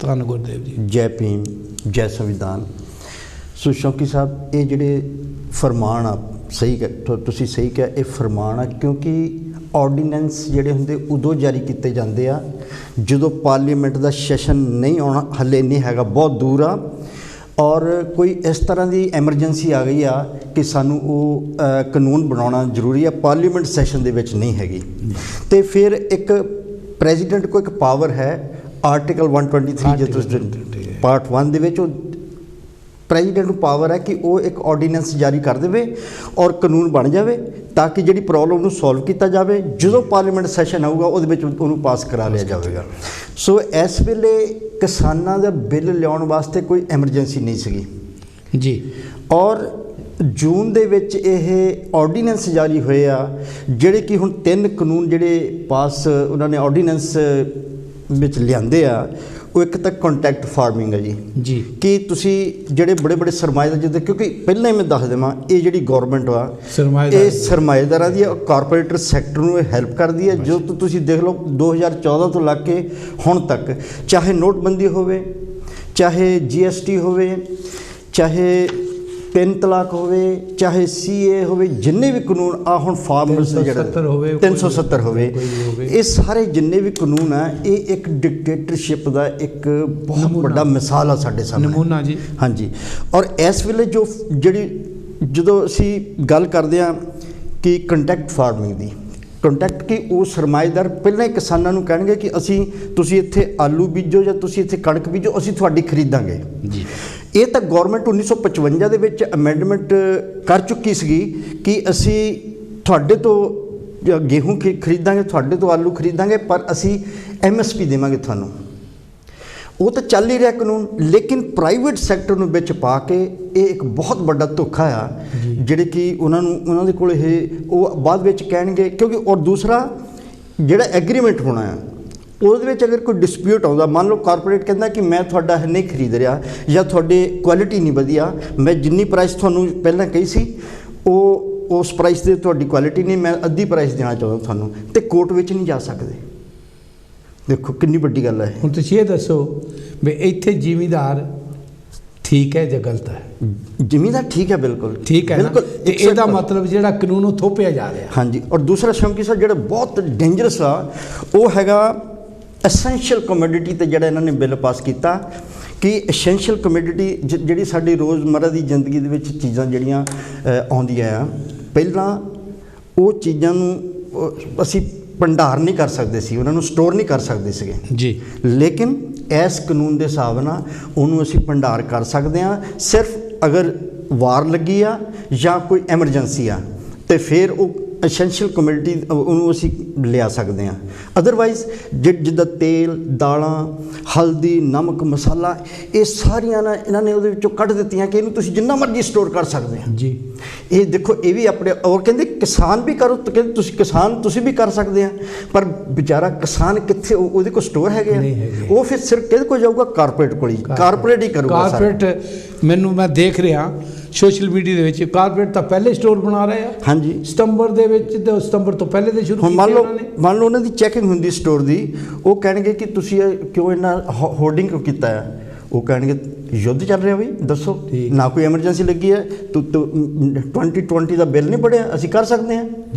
[SPEAKER 1] ਧੰਨ ਗੁਰਦੇਵ ਜੀ,
[SPEAKER 2] ਜੈ ਭੀਮ, ਜੈ ਸੰਵਿਧਾਨ। ਸੋ ਸ਼ੌਕੀ ਸਾਹਿਬ, ਇਹ ਜਿਹੜੇ ਫਰਮਾਨ ਆ, ਤੁਸੀਂ ਸਹੀ ਕਿਹਾ, ਇਹ ਫਰਮਾਨ ਆ, ਕਿਉਂਕਿ ਆਰਡੀਨੈਂਸ ਜਿਹੜੇ ਹੁੰਦੇ ਉਦੋਂ ਜਾਰੀ ਕੀਤੇ ਜਾਂਦੇ ਆ ਜਦੋਂ ਪਾਰਲੀਮੈਂਟ ਦਾ ਸੈਸ਼ਨ ਨਹੀਂ ਆਉਣਾ, ਹੱਲੇ ਨਹੀਂ ਹੈਗਾ, ਬਹੁਤ ਦੂਰ ਆ, ਔਰ ਕੋਈ ਇਸ ਤਰ੍ਹਾਂ ਦੀ ਐਮਰਜੈਂਸੀ ਆ ਗਈ ਆ ਕਿ ਸਾਨੂੰ ਉਹ ਕਾਨੂੰਨ ਬਣਾਉਣਾ ਜ਼ਰੂਰੀ ਆ, ਪਾਰਲੀਮੈਂਟ ਸੈਸ਼ਨ ਦੇ ਵਿੱਚ ਨਹੀਂ ਹੈਗੀ। ਅਤੇ ਫਿਰ ਇੱਕ ਪ੍ਰੈਜ਼ੀਡੈਂਟ ਕੋਲ ਇੱਕ ਪਾਵਰ ਹੈ, ਆਰਟੀਕਲ 123 ਜੇ ਤੁਸੀਂ ਪਾਰਟ 1 ਦੇ ਵਿੱਚ, ਉਹ ਪ੍ਰੈਜ਼ੀਡੈਂਟ ਨੂੰ ਪਾਵਰ ਹੈ ਕਿ ਉਹ ਇੱਕ ਆਰਡੀਨੈਂਸ ਜਾਰੀ ਕਰ ਦੇਵੇ ਔਰ ਕਾਨੂੰਨ ਬਣ ਜਾਵੇ, ਤਾਂ ਕਿ ਜਿਹੜੀ ਪ੍ਰੋਬਲਮ ਨੂੰ ਸੋਲਵ ਕੀਤਾ ਜਾਵੇ। ਜਦੋਂ ਪਾਰਲੀਮੈਂਟ ਸੈਸ਼ਨ ਆਊਗਾ ਉਹਦੇ ਵਿੱਚ ਉਹਨੂੰ ਪਾਸ ਕਰਾ ਲਿਆ ਜਾਵੇਗਾ। ਸੋ ਇਸ ਵੇਲੇ ਕਿਸਾਨਾਂ ਦਾ ਬਿੱਲ ਲਿਆਉਣ ਵਾਸਤੇ ਕੋਈ ਐਮਰਜੈਂਸੀ ਨਹੀਂ ਸੀਗੀ
[SPEAKER 1] ਜੀ।
[SPEAKER 2] ਔਰ ਜੂਨ ਦੇ ਵਿੱਚ ਇਹ ਆਰਡੀਨੈਂਸ ਜਾਰੀ ਹੋਏ ਆ, ਜਿਹੜੇ ਕਿ ਹੁਣ 3 ਕਾਨੂੰਨ ਜਿਹੜੇ ਪਾਸ ਉਹਨਾਂ ਨੇ ਆਰਡੀਨੈਂਸ ਵਿੱਚ ਲਿਆਂਦੇ ਆ। ਉਹ ਇੱਕ ਤਾਂ ਕੰਟੈਕਟ ਫਾਰਮਿੰਗ ਹੈ ਜੀ ਕਿ ਤੁਸੀਂ ਜਿਹੜੇ ਬੜੇ ਬੜੇ ਸਰਮਾਏਦਾਰ, ਜਿੱਦਾਂ ਕਿਉਂਕਿ ਪਹਿਲਾਂ ਹੀ ਮੈਂ ਦੱਸ ਦੇਵਾਂ, ਇਹ ਜਿਹੜੀ ਗੌਰਮੈਂਟ ਵਾ ਇਹ ਸਰਮਾਏਦਾਰਾਂ ਦੀ ਕਾਰਪੋਰੇਟ ਸੈਕਟਰ ਨੂੰ ਹੈਲਪ ਕਰਦੀ ਹੈ। ਜੋ ਤੁਸੀਂ ਦੇਖ ਲਓ 2014 ਤੋਂ ਲੱਗ ਕੇ ਹੁਣ ਤੱਕ, ਚਾਹੇ ਨੋਟਬੰਦੀ ਹੋਵੇ, ਚਾਹੇ GST ਹੋਵੇ, ਚਾਹੇ 3 ਤਲਾਕ ਹੋਵੇ, ਚਾਹੇ CA ਹੋਵੇ, ਜਿੰਨੇ ਵੀ ਕਾਨੂੰਨ ਆ ਹੁਣ ਫਾਰਮਰਸ ਦੇ ਜਿਹੜਾ 370 ਹੋਵੇ, ਇਹ ਸਾਰੇ ਜਿੰਨੇ ਵੀ ਕਾਨੂੰਨ ਆ ਇਹ ਇੱਕ ਡਿਕਟੇਟਰਸ਼ਿਪ ਦਾ ਇੱਕ ਬਹੁਤ ਵੱਡਾ ਮਿਸਾਲ ਆ ਸਾਡੇ ਸਾਹਮਣੇ, ਨਮੂਨਾ ਜੀ। ਹਾਂਜੀ, ਔਰ ਇਸ ਵੇਲੇ ਜਦੋਂ ਅਸੀਂ ਗੱਲ ਕਰਦੇ ਹਾਂ ਕਿ ਕੰਟੈਕਟ ਫਾਰਮਿੰਗ ਦੀ, ਕੰਟੈਕਟ ਕਿ ਉਹ ਸਰਮਾਏਦਾਰ ਪਹਿਲਾਂ ਹੀ ਕਿਸਾਨਾਂ ਨੂੰ ਕਹਿਣਗੇ ਕਿ ਤੁਸੀਂ ਇੱਥੇ ਆਲੂ ਬੀਜੋ ਜਾਂ ਤੁਸੀਂ ਇੱਥੇ ਕਣਕ ਬੀਜੋ, ਅਸੀਂ ਤੁਹਾਡੀ ਖਰੀਦਾਂਗੇ ਜੀ। ਇਹ ਤਾਂ ਗੌਰਮੈਂਟ 1955 ਦੇ ਵਿੱਚ ਅਮੈਂਡਮੈਂਟ ਕਰ ਚੁੱਕੀ ਸੀਗੀ ਕਿ ਅਸੀਂ ਤੁਹਾਡੇ ਤੋਂ ਗੇਹੂੰ ਖਰੀਦਾਂਗੇ, ਤੁਹਾਡੇ ਤੋਂ ਆਲੂ ਖਰੀਦਾਂਗੇ, ਪਰ ਅਸੀਂ MSP ਦੇਵਾਂਗੇ ਤੁਹਾਨੂੰ। ਉਹ ਤਾਂ ਚੱਲ ਹੀ ਰਿਹਾ ਕਾਨੂੰਨ, ਲੇਕਿਨ ਪ੍ਰਾਈਵੇਟ ਸੈਕਟਰ ਨੂੰ ਵਿੱਚ ਪਾ ਕੇ ਇਹ ਇੱਕ ਬਹੁਤ ਵੱਡਾ ਧੋਖਾ ਆ, ਜਿਹੜੇ ਕਿ ਉਹਨਾਂ ਦੇ ਕੋਲ ਉਹ ਬਾਅਦ ਵਿੱਚ ਕਹਿਣਗੇ। ਕਿਉਂਕਿ ਔਰ ਦੂਸਰਾ ਜਿਹੜਾ ਐਗਰੀਮੈਂਟ ਹੋਣਾ ਆ, ਉਹਦੇ ਵਿੱਚ ਅਗਰ ਕੋਈ ਡਿਸਪਿਊਟ ਆਉਂਦਾ, ਮੰਨ ਲਓ ਕਾਰਪੋਰੇਟ ਕਹਿੰਦਾ ਕਿ ਮੈਂ ਤੁਹਾਡਾ ਨਹੀਂ ਖਰੀਦ ਰਿਹਾ ਜਾਂ ਤੁਹਾਡੀ ਕੁਆਲਿਟੀ ਨਹੀਂ ਵਧੀਆ, ਮੈਂ ਜਿੰਨੀ ਪ੍ਰਾਈਸ ਤੁਹਾਨੂੰ ਪਹਿਲਾਂ ਕਹੀ ਸੀ ਉਹ ਉਸ ਪ੍ਰਾਈਸ ਦੇ ਤੁਹਾਡੀ ਕੁਆਲਿਟੀ ਨਹੀਂ, ਮੈਂ ਅੱਧੀ ਪ੍ਰਾਈਸ ਦੇਣਾ ਚਾਹੁੰਦਾ ਤੁਹਾਨੂੰ, ਤੇ ਕੋਰਟ ਵਿੱਚ ਨਹੀਂ ਜਾ ਸਕਦੇ। ਦੇਖੋ ਕਿੰਨੀ ਵੱਡੀ ਗੱਲ ਹੈ।
[SPEAKER 1] ਹੁਣ ਤੁਸੀਂ ਇਹ ਦੱਸੋ ਵੀ ਇੱਥੇ ਜ਼ਿਮੀਂਦਾਰ ਠੀਕ ਹੈ ਜਾਂ ਗਲਤ ਹੈ?
[SPEAKER 2] ਜ਼ਿਮੀਂਦਾਰ ਠੀਕ ਹੈ, ਬਿਲਕੁਲ
[SPEAKER 1] ਠੀਕ ਹੈ, ਬਿਲਕੁਲ। ਤੇ ਇਹਦਾ ਮਤਲਬ ਜਿਹੜਾ ਕਾਨੂੰਨ ਉਹ ਥੋਪਿਆ ਜਾ ਰਿਹਾ।
[SPEAKER 2] ਹਾਂਜੀ, ਔਰ ਦੂਸਰਾ ਸ਼ੌਂਕੀ ਸਾਹਿਬ ਜਿਹੜਾ ਬਹੁਤ ਡੇਂਜਰਸ ਆ ਉਹ ਹੈਗਾ ਐਸੈਂਸ਼ੀਅਲ ਕਮੋਡਿਟੀ ਤੇ ਜਿਹੜਾ ਇਹਨਾਂ ਨੇ ਬਿੱਲ ਪਾਸ ਕੀਤਾ ਕਿ ਐਸੈਂਸ਼ੀਅਲ ਕਮੋਡਿਟੀ ਜਿਹੜੀ ਸਾਡੀ ਰੋਜ਼ਮਰਰਾ ਦੀ ਜ਼ਿੰਦਗੀ ਦੇ ਵਿੱਚ ਚੀਜ਼ਾਂ ਜਿਹੜੀਆਂ ਆਉਂਦੀਆਂ ਆ, ਪਹਿਲਾਂ ਉਹ ਚੀਜ਼ਾਂ ਨੂੰ ਅਸੀਂ ਭੰਡਾਰ ਨਹੀਂ ਕਰ ਸਕਦੇ ਸੀ, ਉਹਨਾਂ ਨੂੰ ਸਟੋਰ ਨਹੀਂ ਕਰ ਸਕਦੇ ਸੀਗੇ ਜੀ, ਲੇਕਿਨ ਇਸ ਕਾਨੂੰਨ ਦੇ ਹਿਸਾਬ ਨਾਲ ਉਹਨੂੰ ਅਸੀਂ ਭੰਡਾਰ ਕਰ ਸਕਦੇ ਹਾਂ। ਸਿਰਫ ਅਗਰ ਵਾਰ ਲੱਗੀ ਆ ਜਾਂ ਕੋਈ ਐਮਰਜੈਂਸੀ ਆ ਤੇ ਫਿਰ ਉਹ ਐਸੈਂਸ਼ੀਅਲ ਕਮੋਡਿਟੀ ਉਹਨੂੰ ਅਸੀਂ ਲਿਆ ਸਕਦੇ ਹਾਂ। ਅਦਰਵਾਈਜ਼ ਜਿੱਦਾਂ ਤੇਲ, ਦਾਲਾਂ, ਹਲਦੀ, ਨਮਕ, ਮਸਾਲਾ, ਇਹ ਸਾਰੀਆਂ ਨਾ ਇਹਨਾਂ ਨੇ ਉਹਦੇ ਵਿੱਚੋਂ ਕੱਢ ਦਿੱਤੀਆਂ ਕਿ ਇਹਨੂੰ ਤੁਸੀਂ ਜਿੰਨਾ ਮਰਜ਼ੀ ਸਟੋਰ ਕਰ ਸਕਦੇ ਆ ਜੀ। ਇਹ ਦੇਖੋ, ਇਹ ਵੀ ਆਪਣੇ, ਔਰ ਕਹਿੰਦੇ ਕਿਸਾਨ ਵੀ ਕਰੋ, ਤਾਂ ਕਹਿੰਦੇ ਤੁਸੀਂ ਵੀ ਕਰ ਸਕਦੇ ਆ, ਪਰ ਵਿਚਾਰਾ ਕਿਸਾਨ ਕਿੱਥੇ, ਉਹਦੇ ਕੋਲ ਸਟੋਰ ਹੈਗੇ ਆ? ਉਹ ਫਿਰ ਸਿਰਫ ਕਿਹਦੇ ਕੋਲ ਜਾਊਗਾ? ਕਾਰਪੋਰੇਟ ਕੋਲ ਹੀ, ਕਾਰਪੋਰੇਟ ਹੀ ਕਰੂਗਾ।
[SPEAKER 1] ਕਾਰਪੋਰੇਟ ਮੈਂ ਦੇਖ ਰਿਹਾ ਸੋਸ਼ਲ ਮੀਡੀਆ ਦੇ ਵਿੱਚ, ਕਾਰਪੋਰੇਟ ਤਾਂ ਪਹਿਲੇ ਸਟੋਰ ਬਣਾ ਰਹੇ ਆ। ਹਾਂਜੀ, ਸਤੰਬਰ ਦੇ ਵਿੱਚ, ਤੇ ਸਤੰਬਰ ਤੋਂ ਪਹਿਲੇ ਦੇ ਸ਼ੁਰੂ
[SPEAKER 2] ਕੀਤੇ ਉਹਨਾਂ ਨੇ। ਮੰਨ ਲਓ ਉਹਨਾਂ ਦੀ ਚੈਕਿੰਗ ਹੁੰਦੀ ਸਟੋਰ ਦੀ, ਉਹ ਕਹਿਣਗੇ ਕਿ ਤੁਸੀਂ ਕਿਉਂ ਇੰਨਾ ਹੋਰਡਿੰਗ ਕਿਉਂ ਕੀਤਾ ਆ? ਉਹ ਕਹਿਣਗੇ ਯੁੱਧ ਚੱਲ ਰਿਹਾ ਬਈ, ਦੱਸੋ, ਨਾ ਕੋਈ ਐਮਰਜੈਂਸੀ ਲੱਗੀ ਹੈ, 2020 ਦਾ ਬਿੱਲ ਨਹੀਂ ਪੜਿਆ, ਅਸੀਂ ਕਰ ਸਕਦੇ ਹਾਂ।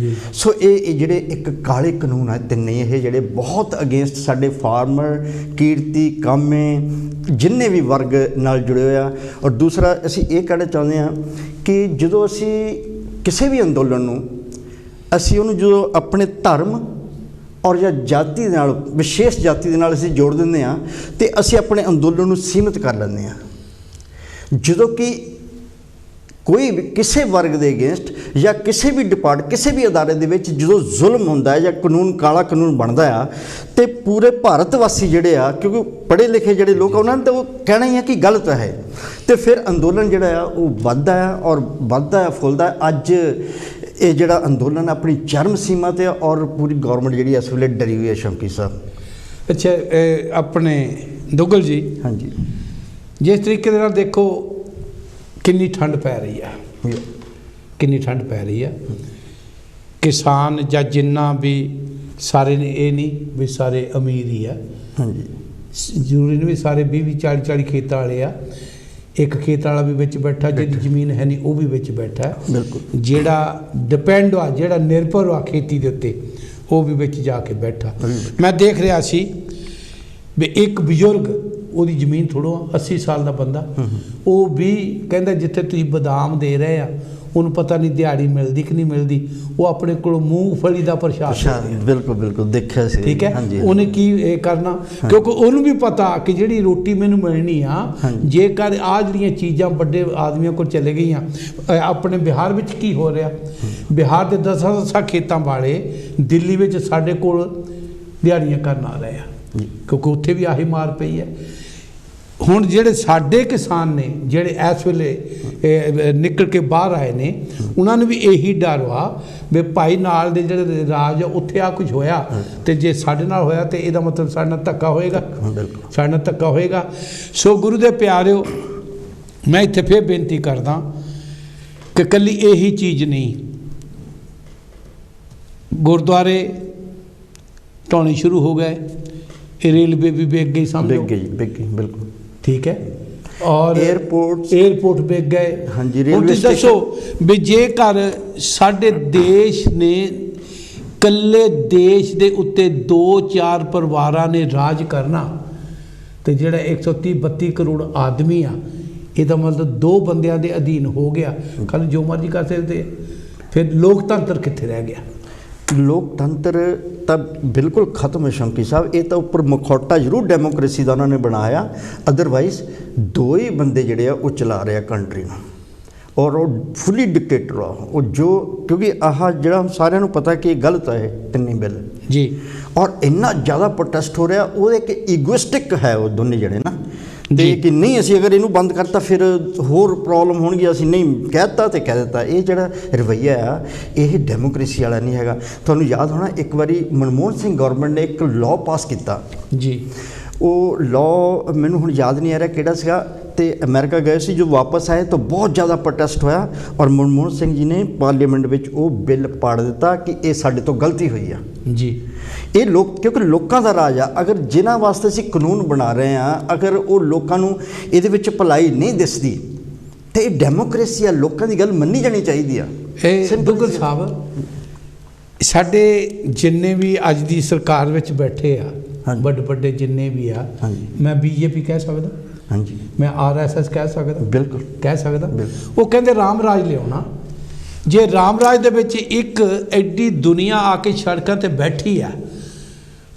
[SPEAKER 2] ਸੋ ਇਹ ਜਿਹੜੇ ਇੱਕ ਕਾਲੇ ਕਾਨੂੰਨ ਆ ਤਿੰਨੇ, ਇਹ ਜਿਹੜੇ ਬਹੁਤ ਅਗੇਂਸਟ ਸਾਡੇ ਫਾਰਮਰ, ਕਿਰਤੀ, ਕਾਮੇ, ਜਿੰਨੇ ਵੀ ਵਰਗ ਨਾਲ ਜੁੜੇ ਹੋਏ ਆ। ਔਰ ਦੂਸਰਾ ਅਸੀਂ ਇਹ ਕਹਿਣਾ ਚਾਹੁੰਦੇ ਹਾਂ ਕਿ ਜਦੋਂ ਅਸੀਂ ਕਿਸੇ ਵੀ ਅੰਦੋਲਨ ਨੂੰ, ਅਸੀਂ ਉਹਨੂੰ ਜਦੋਂ ਆਪਣੇ ਧਰਮ ਔਰ ਜਾਂ ਜਾਤੀ ਦੇ ਨਾਲ, ਵਿਸ਼ੇਸ਼ ਜਾਤੀ ਦੇ ਨਾਲ ਅਸੀਂ ਜੋੜ ਦਿੰਦੇ ਹਾਂ, ਅਤੇ ਅਸੀਂ ਆਪਣੇ ਅੰਦੋਲਨ ਨੂੰ ਸੀਮਿਤ ਕਰ ਲੈਂਦੇ ਹਾਂ। ਜਦੋਂ ਕਿ ਕੋਈ ਵੀ ਕਿਸੇ ਵਰਗ ਦੇ ਅਗੇਂਸਟ ਜਾਂ ਕਿਸੇ ਵੀ ਕਿਸੇ ਵੀ ਅਦਾਰੇ ਦੇ ਵਿੱਚ ਜਦੋਂ ਜ਼ੁਲਮ ਹੁੰਦਾ ਹੈ ਜਾਂ ਕਾਨੂੰਨ, ਕਾਲਾ ਕਾਨੂੰਨ ਬਣਦਾ ਆ, ਤੇ ਪੂਰੇ ਭਾਰਤ ਵਾਸੀ ਜਿਹੜੇ ਆ, ਕਿਉਂਕਿ ਪੜ੍ਹੇ ਲਿਖੇ ਜਿਹੜੇ ਲੋਕ, ਉਹਨਾਂ ਨੇ ਤਾਂ ਉਹ ਕਹਿਣਾ ਹੀ ਆ ਕਿ ਗਲਤ ਹੈ, ਅਤੇ ਫਿਰ ਅੰਦੋਲਨ ਜਿਹੜਾ ਆ ਉਹ ਵੱਧਦਾ ਆ ਔਰ ਵੱਧਦਾ, ਫੁੱਲਦਾ। ਅੱਜ ਇਹ ਜਿਹੜਾ ਅੰਦੋਲਨ ਆਪਣੀ ਚਰਮ ਸੀਮਾ 'ਤੇ, ਔਰ ਪੂਰੀ ਗੌਰਮੈਂਟ ਜਿਹੜੀ ਇਸ ਵੇਲੇ ਡਰੀ ਹੋਈ ਹੈ। ਸ਼ੌਂਕੀ ਸਾਹਿਬ,
[SPEAKER 1] ਅੱਛਾ, ਆਪਣੇ ਦੁੱਗਲ ਜੀ, ਹਾਂਜੀ, ਜਿਸ ਤਰੀਕੇ ਦੇ ਨਾਲ ਦੇਖੋ ਕਿੰਨੀ ਠੰਡ ਪੈ ਰਹੀ ਆ, ਕਿੰਨੀ ਠੰਡ ਪੈ ਰਹੀ ਆ, ਕਿਸਾਨ ਜਾਂ ਜਿੰਨਾ ਵੀ ਸਾਰੇ ਨੇ, ਇਹ ਨਹੀਂ ਵੀ ਸਾਰੇ ਅਮੀਰ ਹੀ ਆ, ਹਾਂਜੀ, ਜ਼ਰੂਰੀ ਨਹੀਂ ਵੀ ਸਾਰੇ 20-20, 40-40 ਖੇਤਾਂ ਵਾਲੇ ਆ। ਇੱਕ ਖੇਤ ਵਾਲਾ ਵੀ ਵਿੱਚ ਬੈਠਾ, ਜਿਹਦੀ ਜ਼ਮੀਨ ਹੈ ਨਹੀਂ ਉਹ ਵੀ ਵਿੱਚ ਬੈਠਾ, ਬਿਲਕੁਲ, ਜਿਹੜਾ ਡਿਪੈਂਡ ਆ, ਜਿਹੜਾ ਨਿਰਭਰ ਆ ਖੇਤੀ ਦੇ ਉੱਤੇ, ਉਹ ਵੀ ਵਿੱਚ ਜਾ ਕੇ ਬੈਠਾ। ਮੈਂ ਦੇਖ ਰਿਹਾ ਸੀ ਵੀ ਇੱਕ ਬਜ਼ੁਰਗ, ਉਹਦੀ ਜ਼ਮੀਨ ਥੋੜ੍ਹਾ 80 ਸਾਲ ਦਾ ਬੰਦਾ, ਉਹ ਵੀ ਕਹਿੰਦਾ ਜਿੱਥੇ ਤੁਸੀਂ ਬਦਾਮ ਦੇ ਰਹੇ ਆ, ਉਹਨੂੰ ਪਤਾ ਨਹੀਂ ਦਿਹਾੜੀ ਮਿਲਦੀ ਕਿ ਨਹੀਂ ਮਿਲਦੀ, ਉਹ ਆਪਣੇ ਕੋਲੋਂ ਮੂੰਗਫਲੀ ਦਾ ਪ੍ਰਸ਼ਾਦ,
[SPEAKER 2] ਬਿਲਕੁਲ ਬਿਲਕੁਲ ਦੇਖਿਆ ਸੀ, ਠੀਕ ਹੈ।
[SPEAKER 1] ਉਹਨੇ ਕੀ ਇਹ ਕਰਨਾ, ਕਿਉਂਕਿ ਉਹਨੂੰ ਵੀ ਪਤਾ ਕਿ ਜਿਹੜੀ ਰੋਟੀ ਮੈਨੂੰ ਮਿਲਣੀ ਆ, ਜੇਕਰ ਆਹ ਜਿਹੜੀਆਂ ਚੀਜ਼ਾਂ ਵੱਡੇ ਆਦਮੀਆਂ ਕੋਲ ਚਲੇ ਗਈਆਂ। ਆਪਣੇ ਬਿਹਾਰ ਵਿੱਚ ਕੀ ਹੋ ਰਿਹਾ, ਬਿਹਾਰ ਦੇ 10 ਖੇਤਾਂ ਵਾਲੇ ਦਿੱਲੀ ਵਿੱਚ ਸਾਡੇ ਕੋਲ ਦਿਹਾੜੀਆਂ ਕਰਨ ਆ ਰਹੇ ਆ, ਕਿਉਂਕਿ ਉੱਥੇ ਵੀ ਆਹੀ ਮਾਰ ਪਈ ਹੈ। ਹੁਣ ਜਿਹੜੇ ਸਾਡੇ ਕਿਸਾਨ ਨੇ ਜਿਹੜੇ ਇਸ ਵੇਲੇ ਨਿਕਲ ਕੇ ਬਾਹਰ ਆਏ ਨੇ ਉਹਨਾਂ ਨੂੰ ਵੀ ਇਹੀ ਡਰ ਵਾ ਵੀ ਭਾਈ ਨਾਲ ਦੇ ਜਿਹੜੇ ਰਾਜ ਆ ਉੱਥੇ ਆ ਕੁਝ ਹੋਇਆ ਤੇ ਜੇ ਸਾਡੇ ਨਾਲ ਹੋਇਆ ਤੇ ਇਹਦਾ ਮਤਲਬ ਸਾਡੇ ਨਾਲ ਧੱਕਾ ਹੋਏਗਾ, ਸਾਡੇ ਨਾਲ ਧੱਕਾ ਹੋਏਗਾ। ਸੋ ਗੁਰੂ ਦੇ ਪਿਆਰਿਓ, ਮੈਂ ਇੱਥੇ ਫਿਰ ਬੇਨਤੀ ਕਰਦਾ ਕਿ ਇਕੱਲੀ ਇਹੀ ਚੀਜ਼ ਨਹੀਂ, ਗੁਰਦੁਆਰੇ ਢਾਉਣੇ ਸ਼ੁਰੂ ਹੋ ਗਏ, ਇਹ ਰੇਲਵੇ ਵੀ ਵਿਕ ਗਈ, ਸਮਝ ਲਓ
[SPEAKER 2] ਵਿਕ ਗਈ ਬਿਲਕੁਲ,
[SPEAKER 1] ਠੀਕ ਹੈ, और एयरपोर्ट विक गए।
[SPEAKER 2] हाँ जी, रेलवे
[SPEAKER 1] दसो भी जेकर साडे देश ने कल्ले देश दे उत्ते 2-4 परिवारां ने राज करना तो जिहड़ा 130-32 करोड़ आदमी आ, ਇਹਦਾ मतलब 2 ਬੰਦਿਆਂ ਦੇ ਅਧੀਨ ਹੋ ਗਿਆ, ਕੱਲ ਜੋ ਮਰਜ਼ੀ ਕਰ ਸਕਦੇ, ਫਿਰ ਲੋਕਤੰਤਰ ਕਿੱਥੇ ਰਹਿ ਗਿਆ?
[SPEAKER 2] लोकतंत्र तब बिल्कुल खत्म है शौकी साहब। ये तो उपर मुखौटा जरूर डेमोक्रेसी का उन्होंने बनाया, अदरवाइज 2 ही बंदे जोड़े आ वो चला रहे कंट्री में, और वो फुली डिक्टेटर आ वो, जो क्योंकि आह जो सारे पता कि गलत है 3 बिल
[SPEAKER 1] जी,
[SPEAKER 2] और इन्ना ज़्यादा प्रोटेस्ट हो रहा वो एक ईगोइस्टिक है वो दोनों जने ना, ਤੇ ਕਿ ਨਹੀਂ ਅਸੀਂ ਅਗਰ ਇਹਨੂੰ ਬੰਦ ਕਰਤਾ ਫਿਰ ਹੋਰ ਪ੍ਰੋਬਲਮ ਹੋਣਗੀ, ਅਸੀਂ ਨਹੀਂ ਕਹਿਤਾ ਤੇ ਕਹਿ ਦਿੱਤਾ। ਇਹ ਜਿਹੜਾ ਰਵੱਈਆ ਆ ਇਹ ਡੈਮੋਕ੍ਰੇਸੀ ਵਾਲਾ ਨਹੀਂ ਹੈਗਾ। ਤੁਹਾਨੂੰ ਯਾਦ ਹੋਣਾ ਇੱਕ ਵਾਰੀ ਮਨਮੋਹਨ ਸਿੰਘ ਗਵਰਨਮੈਂਟ ਨੇ ਇੱਕ ਲਾਅ ਪਾਸ ਕੀਤਾ
[SPEAKER 1] ਜੀ,
[SPEAKER 2] ਉਹ ਲਾਅ ਮੈਨੂੰ ਹੁਣ ਯਾਦ ਨਹੀਂ ਆ ਰਿਹਾ ਕਿਹੜਾ ਸੀਗਾ, ਤੇ ਅਮਰੀਕਾ ਗਏ ਸੀ, ਜੋ ਵਾਪਸ ਆਏ ਤਾਂ ਬਹੁਤ ਜ਼ਿਆਦਾ ਪ੍ਰੋਟੈਸਟ ਹੋਇਆ ਔਰ ਮਨਮੋਹਨ ਸਿੰਘ ਜੀ ਨੇ ਪਾਰਲੀਮੈਂਟ ਵਿੱਚ ਉਹ ਬਿੱਲ ਪਾੜ ਦਿੱਤਾ ਕਿ ਇਹ ਸਾਡੇ ਤੋਂ ਗਲਤੀ ਹੋਈ ਆ
[SPEAKER 1] ਜੀ।
[SPEAKER 2] ਇਹ ਲੋਕ ਕਿਉਂਕਿ ਲੋਕਾਂ ਦਾ ਰਾਜ ਆ, ਅਗਰ ਜਿਨ੍ਹਾਂ ਵਾਸਤੇ ਅਸੀਂ ਕਾਨੂੰਨ ਬਣਾ ਰਹੇ ਹਾਂ ਅਗਰ ਉਹ ਲੋਕਾਂ ਨੂੰ ਇਹਦੇ ਵਿੱਚ ਭਲਾਈ ਨਹੀਂ ਦਿਸਦੀ ਤੇ ਇਹ ਡੈਮੋਕ੍ਰੇਸੀ ਆ, ਲੋਕਾਂ ਦੀ ਗੱਲ ਮੰਨੀ ਜਾਣੀ ਚਾਹੀਦੀ ਆ।
[SPEAKER 1] ਇਹ ਦੁੱਗਲ ਸਾਹਿਬ ਸਾਡੇ ਜਿੰਨੇ ਵੀ ਅੱਜ ਦੀ ਸਰਕਾਰ ਵਿੱਚ ਬੈਠੇ ਆ, ਵੱਡੇ ਜਿੰਨੇ ਵੀ ਆ, ਮੈਂ ਬੀਜੇਪੀ ਕਹਿ ਸਕਦਾ,
[SPEAKER 2] ਹਾਂਜੀ
[SPEAKER 1] ਮੈਂ ਆਰਐਸਐਸ ਕਹਿ ਸਕਦਾ,
[SPEAKER 2] ਬਿਲਕੁਲ ਕਹਿ ਸਕਦਾ।
[SPEAKER 1] ਉਹ ਕਹਿੰਦੇ ਰਾਮ ਰਾਜ ਲਿਆਉਣਾ। ਜੇ ਰਾਮ ਰਾਜ ਦੇ ਵਿੱਚ ਇੱਕ ਐਡੀ ਦੁਨੀਆ ਆ ਕੇ ਸੜਕਾਂ ਤੇ ਬੈਠੀ ਆ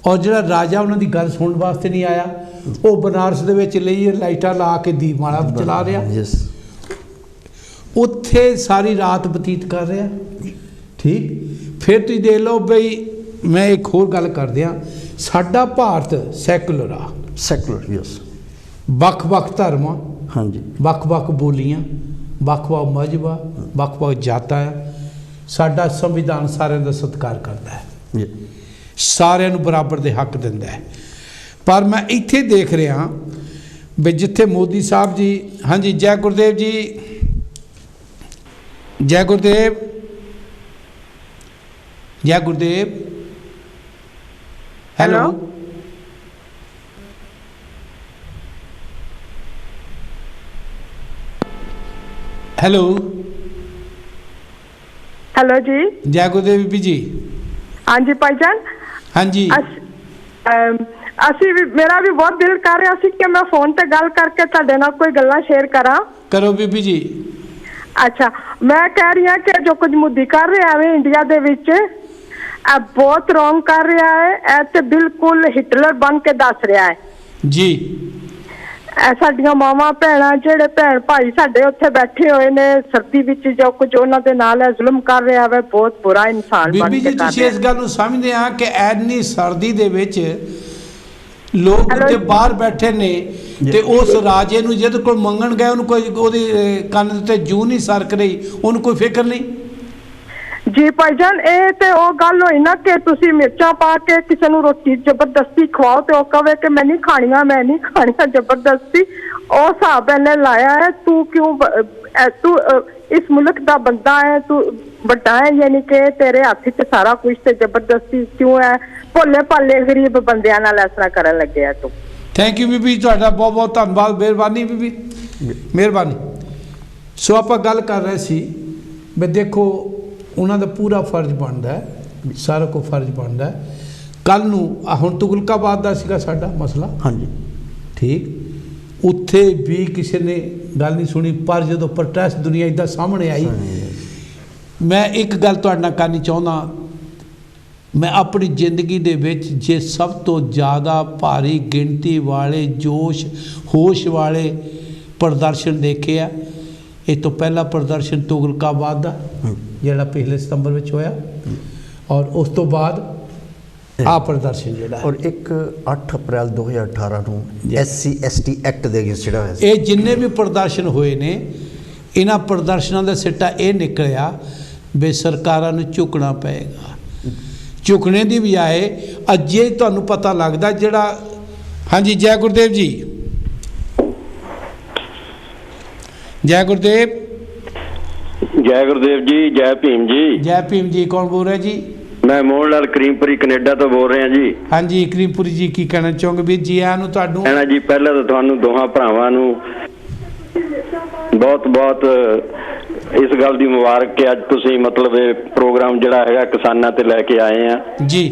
[SPEAKER 1] ਔਰ ਜਿਹੜਾ ਰਾਜਾ ਉਹਨਾਂ ਦੀ ਗੱਲ ਸੁਣਨ ਵਾਸਤੇ ਨਹੀਂ ਆਇਆ, ਉਹ ਬਨਾਰਸ ਦੇ ਵਿੱਚ ਲਈ ਲਾਈਟਾਂ ਲਾ ਕੇ ਦੀਪਮਾਲਾ ਚਲਾ ਰਿਹਾ, ਉੱਥੇ ਸਾਰੀ ਰਾਤ ਬਤੀਤ ਕਰ ਰਿਹਾ, ਠੀਕ। ਫਿਰ ਤੁਸੀਂ ਦੇਖ ਲਓ ਬਈ, ਮੈਂ ਇੱਕ ਹੋਰ ਗੱਲ ਕਰਦੇ ਹਾਂ, ਸਾਡਾ ਭਾਰਤ ਸੈਕੂਲਰ ਆ,
[SPEAKER 2] ਸੈਕੂਲਰ ਯਸ,
[SPEAKER 1] ਵੱਖ-ਵੱਖ ਧਰਮ ਆ,
[SPEAKER 2] ਹਾਂਜੀ,
[SPEAKER 1] ਵੱਖ-ਵੱਖ ਬੋਲੀਆਂ, ਵੱਖ-ਵੱਖ ਮਜ਼ਹਬ ਆ, ਵੱਖ-ਵੱਖ ਜਾਤਾਂ ਆ, ਸਾਡਾ ਸੰਵਿਧਾਨ ਸਾਰਿਆਂ ਦਾ ਸਤਿਕਾਰ ਕਰਦਾ ਹੈ, ਸਾਰਿਆਂ ਨੂੰ ਬਰਾਬਰ ਦੇ ਹੱਕ ਦਿੰਦਾ ਹੈ। ਪਰ ਮੈਂ ਇੱਥੇ ਦੇਖ ਰਿਹਾ ਵੀ ਜਿੱਥੇ ਮੋਦੀ ਸਾਹਿਬ ਜੀ, ਹਾਂਜੀ ਜੈ ਗੁਰਦੇਵ ਜੀ, ਜੈ ਗੁਰਦੇਵ, ਜੈ ਗੁਰਦੇਵ, ਹੈਲੋ हेलो
[SPEAKER 3] हेलो जी,
[SPEAKER 1] जय गुरुदेव बीबी जी।
[SPEAKER 3] हाँ जी भाईजान,
[SPEAKER 1] हाँ जी,
[SPEAKER 3] ਅਸੀਂ ਵੀ ਮੇਰਾ ਵੀ ਬਹੁਤ ਦਿਲ ਕਰ ਰਿਹਾ ਸੀ ਕਿ ਮੈਂ ਫੋਨ ਤੇ ਗੱਲ ਕਰਕੇ ਤੁਹਾਡੇ ਨਾਲ ਕੋਈ ਗੱਲਾਂ ਸ਼ੇਅਰ ਕਰਾਂ।
[SPEAKER 1] ਕਰੋ ਬੀਬੀ ਜੀ।
[SPEAKER 3] ਅੱਛਾ, ਮੈਂ ਕਹਿ ਰਹੀ ਹਾਂ ਕਿ ਜੋ ਕੁਝ ਮੋਦੀ ਕਰ ਰਿਹਾ ਹੈ ਇੰਡੀਆ ਦੇ ਵਿੱਚ, ਇਹ ਬਹੁਤ ਰੋਂਗ ਕਰ ਰਿਹਾ ਹੈ, ਇਹ ਤੇ ਬਿਲਕੁਲ ਹਿਟਲਰ ਬਣ ਕੇ ਦੱਸ ਰਿਹਾ ਹੈ
[SPEAKER 1] ਜੀ।
[SPEAKER 3] ਸਾਡੀਆਂ ਮਾਵਾਂ ਭੈਣਾਂ, ਜਿਹੜੇ ਭੈਣ ਭਾਈ ਸਾਡੇ ਉੱਥੇ ਬੈਠੇ ਹੋਏ ਨੇ ਸਰਦੀ ਵਿੱਚ, ਜੋ ਕੁਝ ਉਹਨਾਂ ਦੇ ਨਾਲ ਹੈ ਜ਼ੁਲਮ ਕਰ ਰਿਹਾ ਹੈ, ਬਹੁਤ ਬੁਰਾ ਇਨਸਾਨ ਬਣ ਕੇ ਕਰ ਰਿਹਾ ਹੈ।
[SPEAKER 1] ਬੀਬੀ ਜੀ ਤੁਸੀਂ ਇਸ ਗੱਲ ਨੂੰ ਸਮਝਦੇ ਆ ਕਿ ਐਨੀ ਸਰਦੀ ਦੇ ਵਿੱਚ ਲੋਕ ਉੱਥੇ ਬਾਹਰ ਬੈਠੇ ਨੇ ਤੇ ਉਸ ਰਾਜੇ ਨੂੰ ਜਿਹਦੇ ਕੋਲ ਮੰਗਣ ਗਏ ਉਹਨੂੰ ਕੋਈ ਉਹਦੇ ਕੰਨ ਉੱਤੇ ਜੂ ਨਹੀਂ ਸਰਕ ਰਹੀ, ਉਹਨੂੰ ਕੋਈ ਫਿਕਰ ਨਹੀਂ
[SPEAKER 3] ਜੀ ਭਾਈਜਾਨ। ਇਹ ਤੇ ਉਹ ਗੱਲ ਹੋਈ ਨਾ ਕਿ ਤੁਸੀਂ ਮਿਰਚਾਂ ਪਾ ਕੇ ਕਿਸੇ ਨੂੰ ਰੋਟੀ ਜ਼ਬਰਦਸਤੀ ਖਵਾਓ ਤੇ ਉਹ ਕਹੇ ਕਿ ਮੈਂ ਨਹੀਂ ਖਾਣੀਆਂ, ਮੈਂ ਨਹੀਂ ਖਾਣੀਆਂ ਜ਼ਬਰਦਸਤੀ, ਉਹ ਹਿਸਾਬ ਇਹਨੇ ਲਾਇਆ ਹੈ। ਤੂੰ ਕਿਉਂ, ਤੂੰ ਇਸ ਮੁਲਕ ਦਾ ਬੰਦਾ ਹੈ, ਤੂੰ ਵੱਡਾ ਹੈ, ਯਾਨੀ ਕਿ ਤੇਰੇ ਹੱਥ 'ਚ ਸਾਰਾ ਕੁਝ ਤੇ ਜ਼ਬਰਦਸਤੀ ਕਿਉਂ ਹੈ? ਭੋਲੇ ਭਾਲੇ ਗਰੀਬ ਬੰਦਿਆਂ ਨਾਲ ਇਸ ਤਰ੍ਹਾਂ ਕਰਨ ਲੱਗਿਆ ਤੂੰ।
[SPEAKER 1] ਥੈਂਕ ਯੂ ਬੀਬੀ, ਤੁਹਾਡਾ ਬਹੁਤ ਬਹੁਤ ਧੰਨਵਾਦ, ਮਿਹਰਬਾਨੀ ਬੀਬੀ, ਮਿਹਰਬਾਨੀ। ਸੋ ਆਪਾਂ ਗੱਲ ਕਰ ਰਹੇ ਸੀ ਵੀ ਦੇਖੋ ਉਹਨਾਂ ਦਾ ਪੂਰਾ ਫਰਜ਼ ਬਣਦਾ ਹੈ, ਸਾਰਾ ਕੋ ਫਰਜ਼ ਬਣਦਾ ਹੈ। ਕੱਲ ਨੂੰ ਹੁਣ ਤੁਗਲਕਾਬਾਦ ਦਾ ਸੀਗਾ ਸਾਡਾ ਮਸਲਾ, ਹਾਂਜੀ ਠੀਕ, ਉੱਥੇ ਵੀ ਕਿਸੇ ਨੇ ਗੱਲ ਨਹੀਂ ਸੁਣੀ, ਪਰ ਜਦੋਂ ਪ੍ਰੋਟੈਸਟ ਦੁਨੀਆ ਇੱਦਾਂ ਸਾਹਮਣੇ ਆਈ, ਮੈਂ ਇੱਕ ਗੱਲ ਤੁਹਾਡੇ ਨਾਲ ਕਰਨੀ ਚਾਹੁੰਦਾ। ਮੈਂ ਆਪਣੀ ਜ਼ਿੰਦਗੀ ਦੇ ਵਿੱਚ ਜੇ ਸਭ ਤੋਂ ਜ਼ਿਆਦਾ ਭਾਰੀ ਗਿਣਤੀ ਵਾਲੇ ਜੋਸ਼ ਹੋਸ਼ ਵਾਲੇ ਪ੍ਰਦਰਸ਼ਨ ਦੇਖੇ ਆ, ਇਹ ਤੋਂ ਪਹਿਲਾ ਪ੍ਰਦਰਸ਼ਨ ਤੁਗਲਕਾਬਾਦ ਦਾ ਜਿਹੜਾ ਪਿਛਲੇ ਸਤੰਬਰ ਵਿੱਚ ਹੋਇਆ, ਔਰ ਉਸ ਤੋਂ ਬਾਅਦ ਆ ਪ੍ਰਦਰਸ਼ਨ ਜਿਹੜਾ
[SPEAKER 2] ਔਰ ਇੱਕ 8 ਅਪ੍ਰੈਲ 2018 ਨੂੰ SC ST ਐਕਟ ਦੇ ਅਗੇਂਸਟ ਜਿਹੜਾ ਹੋਇਆ ਸੀ।
[SPEAKER 1] ਇਹ ਜਿੰਨੇ ਵੀ ਪ੍ਰਦਰਸ਼ਨ ਹੋਏ ਨੇ ਇਹਨਾਂ ਪ੍ਰਦਰਸ਼ਨਾਂ ਦਾ ਸਿੱਟਾ ਇਹ ਨਿਕਲਿਆ ਵੀ ਸਰਕਾਰਾਂ ਨੂੰ ਝੁਕਣਾ ਪਏਗਾ। ਝੁਕਣੇ ਦੀ ਬਜਾਏ ਅੱਜੇ ਤੁਹਾਨੂੰ ਪਤਾ ਲੱਗਦਾ ਜਿਹੜਾ ਹਾਂਜੀ ਜੈ ਗੁਰਦੇਵ ਜੀ, ਜੈ ਗੁਰਦੇਵ,
[SPEAKER 4] ਜੈ ਗੁਰਦੇਵ ਜੀ, ਜੈ ਭੀਮ ਜੀ।
[SPEAKER 1] ਜੈ ਭੀਮ ਜੀ, ਕੌਣ ਬੋਲ ਰਿਹਾ ਜੀ?
[SPEAKER 4] ਮੈਂ ਮੋਹਨ ਲਾਲ ਕਰੀਮਪੁਰੀ ਕੈਨੇਡਾ ਤੋਂ ਬੋਲ ਰਿਹਾ ਜੀ।
[SPEAKER 1] ਹਾਂਜੀ ਕਰੀਮਪੁਰੀ ਜੀ, ਕੀ ਕਹਿਣਾ ਚਾਹੋਗੇ ਵੀਰ ਜੀ? ਆਇਆਂ ਨੂੰ ਤੁਹਾਨੂੰ।
[SPEAKER 4] ਕਹਿਣਾ ਜੀ ਪਹਿਲਾਂ ਤਾਂ ਤੁਹਾਨੂੰ ਦੋਹਾਂ ਭਰਾਵਾਂ ਨੂੰ ਬਹੁਤ ਬਹੁਤ ਇਸ ਗੱਲ ਦੀ ਮੁਬਾਰਕ ਕਿ ਅੱਜ ਤੁਸੀਂ ਮਤਲਬ ਇਹ ਪ੍ਰੋਗਰਾਮ ਜਿਹੜਾ ਹੈਗਾ ਕਿਸਾਨਾਂ ਤੇ ਲੈ ਕੇ ਆਏ ਆ
[SPEAKER 1] ਜੀ।